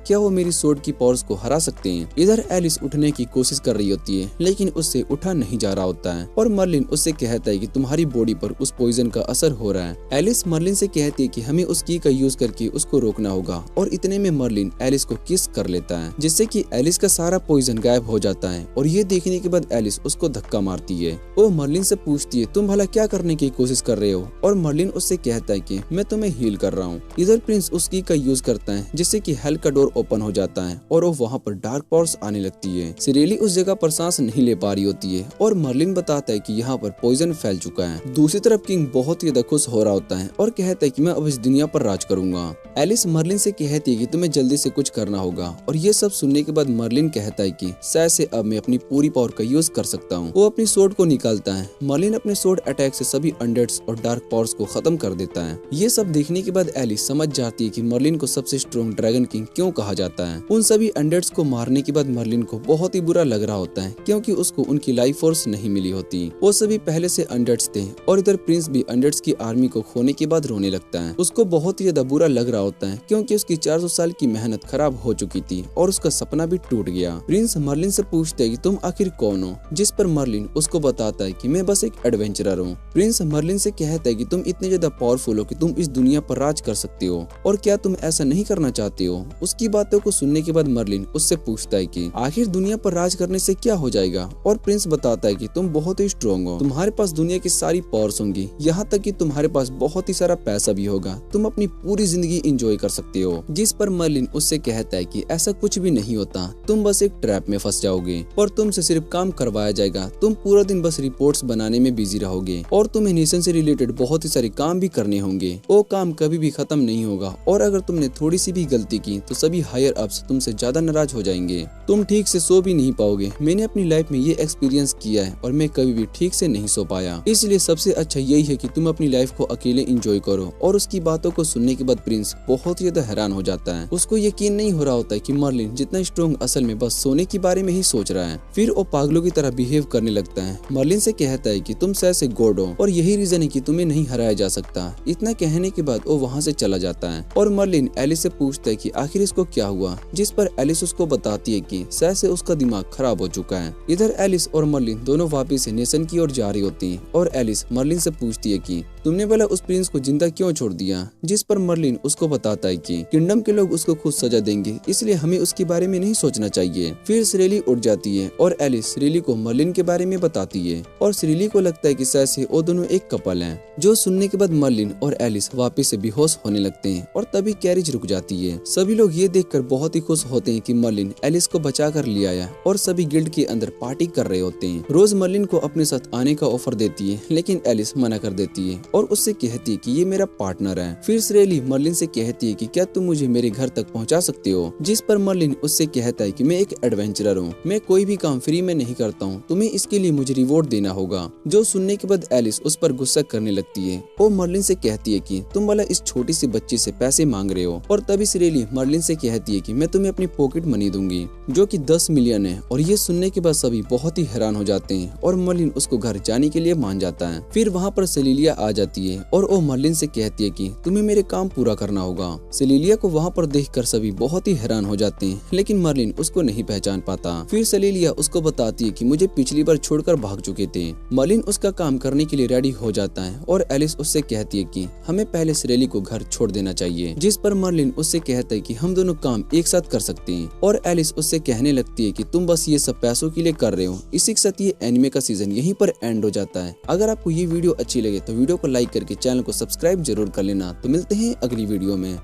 क्या वो मेरी सोर्ड की पावर्स को हरा सकते हैं। इधर एलिस उठने की कोशिश कर रही होती है लेकिन उससे उठा नहीं जा रहा होता है और मर्लिन उससे कहता है कि तुम्हारी बॉडी पर उस पॉइजन का असर हो रहा है। एलिस मर्लिन से कहती है कि हमें उस की का यूज करके उसको रोकना होगा और इतने में मर्लिन एलिस को किस कर लेता है जिससे कि एलिस का सारा पॉइजन गायब हो जाता है और ये देखने के बाद एलिस उसको धक्का मारती है। है। वो मर्लिन से पूछती है तुम भला क्या करने की कोशिश कर रहे हो, और मर्लिन उससे कहता है कि मैं तुम्हें हील कर रहा हूँ। इधर प्रिंस उस की का यूज करता है जिससे कि हेल का डोर ओपन हो जाता है और वो वहाँ पर डार्क पावर्स आने लगती है। सिरेली उस जगह पर सांस नहीं ले पा रही होती है और मर्लिन बताता है कि यहाँ पर पॉइजन फैल चुका है। दूसरी तरफ किंग बहुत ही ज्यादा खुश हो रहा होता है और कहता है कि मैं अब इस दुनिया पर राज करूंगा। एलिस मर्लिन से कहती है कि तुम्हें जल्दी से कुछ करना होगा, और ये सब सुनने के बाद मर्लिन कहता है कि शायद से अब मैं अपनी पूरी पावर का यूज कर सकता हूँ। वो अपनी सोर्ड को निकालता है। मर्लिन अपने सोर्ड अटैक से सभी अनडेड्स और डार्क पावर्स को खत्म कर देता है। ये सब देखने के बाद एलिस समझ जाती है कि मर्लिन को सबसे स्ट्रॉन्ग ड्रैगन किंग क्यों कहा जाता है। उन सभी अनडेड्स को मारने के बाद मर्लिन को बहुत ही बुरा लग रहा होता है क्योंकि उसको उनकी लाइफ फोर्स नहीं मिली होती। वो सभी पहले से अनडेड्स थे और इधर प्रिंस भी अनडेड्स की आर्मी को खोने के बाद रोने लगता है। उसको बहुत ही ज्यादा बुरा लग रहा होता है क्योंकि उसकी 400 साल की मेहनत खराब हो चुकी थी और उसका सपना भी टूट गया। प्रिंस मर्लिन से पूछते है कि तुम आखिर कौन हो, जिस पर मर्लिन उसको बताता है कि मैं बस एक एडवेंचरर हूँ। प्रिंस मर्लिन से कहता है कि तुम इतने ज्यादा पावरफुल हो कि तुम इस दुनिया पर राज कर सकते हो, और क्या तुम ऐसा नहीं करना चाहते हो। उसकी बातों को सुनने के बाद मर्लिन उससे पूछता है कि आखिर दुनिया पर राज करने से क्या हो जाएगा, और प्रिंस बताता है कि तुम बहुत ही स्ट्रॉन्ग हो, तुम्हारे पास दुनिया की सारी पावर्स होंगी, यहाँ तक कि तुम्हारे पास बहुत ही सारा पैसा भी होगा, तुम अपनी पूरी जिंदगी एंजॉय कर सकते हो। जिस पर मर्लिन उससे कहता है कि ऐसा कुछ भी नहीं होता, तुम बस एक ट्रैप में फंस जाओगे और तुमसे सिर्फ काम करवाया जाएगा। तुम पूरा दिन बस रिपोर्ट्स बनाने में बिजी रहोगे और तुम्हें नेशन से रिलेटेड बहुत ही सारे काम भी करने होंगे। वो काम कभी भी खत्म नहीं होगा और अगर तुमने थोड़ी सी भी गलती की तो सभी हायर अप्स तुमसे ज्यादा नाराज हो जाएंगे। तुम ठीक से सो भी नहीं पाओगे। मैंने अपनी लाइफ में ये एक्सपीरियंस किया है और मैं कभी भी ठीक से नहीं सो पाया, इसलिए सबसे अच्छा यही है कि तुम अपनी लाइफ को अकेले एंजॉय करो। और उसकी बातों को सुनने के बाद प्रिंस बहुत ही ज्यादा हैरान हो जाता है। उसको यकीन नहीं हो रहा होता है कि मर्लिन जितना स्ट्रॉन्ग असल में बस सोने के बारे में ही सोच रहा है। फिर वो पागलों की तरह बिहेव करने लगता है। मर्लिन से कहता है कि तुम शायद से गॉड हो और यही रीजन है कि तुम्हें नहीं हराया जा सकता। इतना कहने के बाद वो वहाँ से चला जाता है और मर्लिन एलिस से पूछता है कि आखिर इसको क्या हुआ, जिस पर एलिस उसको बताती है कि शायद से उसका दिमाग खराब हो चुका है। इधर एलिस और मर्लिन दोनों वापिस नेशन की ओर जा रही होती हैं और एलिस मर्लिन से पूछती है कि तुमने भला उस प्रिंस को जिंदा क्यों छोड़ दिया, जिस पर मर्लिन उसको बताता है कि किंगडम के लोग उसको खुद सजा देंगे, इसलिए हमें उसके बारे में नहीं सोचना चाहिए। फिर सिरेली उठ जाती है और एलिस सिरेली को मर्लिन के बारे में बताती है और सिरेली को लगता है कि शायद से वो दोनों एक कपल हैं। जो सुनने के बाद मर्लिन और एलिस वापस से बेहोश होने लगते हैं और तभी कैरिज रुक जाती है। सभी लोग ये देखकर बहुत ही खुश होते हैं कि मर्लिन एलिस को बचा कर ले आया और सभी गिल्ड के अंदर पार्टी कर रहे होते हैं। रोज मर्लिन को अपने साथ आने का ऑफर देती है लेकिन एलिस मना कर देती है और उससे कहती है कि ये मेरा पार्टनर है। फिर सिरेली मर्लिन से कहती है कि क्या तुम मुझे मेरे घर तक पहुंचा सकते हो, जिस पर मर्लिन उससे कहता है कि मैं एक एडवेंचरर हूँ, मैं कोई भी काम फ्री में नहीं करता हूँ, तुम्हें इसके लिए मुझे रिवॉर्ड देना होगा। जो सुनने के बाद एलिस उस पर गुस्सा करने लगती है। वो मर्लिन से कहती है कि तुम भला इस छोटी सी बच्ची से पैसे मांग रहे हो, और तभी सिरेली मर्लिन से कहती है कि मैं तुम्हें अपनी पॉकेट मनी दूंगी जो कि 10 मिलियन है। और ये सुनने के बाद सभी बहुत ही हैरान हो जाते हैं और मर्लिन उसको घर जाने के लिए मान जाता है। फिर वहाँ पर सेलिलिया आ जाती है और वो मर्लिन से कहती है कि तुम्हें मेरे काम पूरा करना होगा। सेलिलिया को वहाँ पर देखकर सभी बहुत ही हैरान हो जाते हैं लेकिन मर्लिन उसको नहीं पहचान पाता। फिर सेलिलिया उसको बताती है कि मुझे पिछली बार छोड़कर भाग चुके थे। मर्लिन उसका काम करने के लिए रेडी हो जाता है और एलिस उससे कहती है कि हमें पहले सिरेली को घर छोड़ देना चाहिए, जिस पर मर्लिन उससे कहता है कि हम दोनों काम एक साथ कर सकते हैं। और एलिस उससे कहने लगती है कि तुम बस ये सब पैसों के लिए कर रहे हो। इसी के साथ ये एनिमे का सीजन यहीं पर एंड हो जाता है। अगर आपको ये वीडियो अच्छी लगे तो वीडियो को लाइक करके चैनल को सब्सक्राइब जरूर कर लेना। तो मिलते हैं अगली वीडियो में।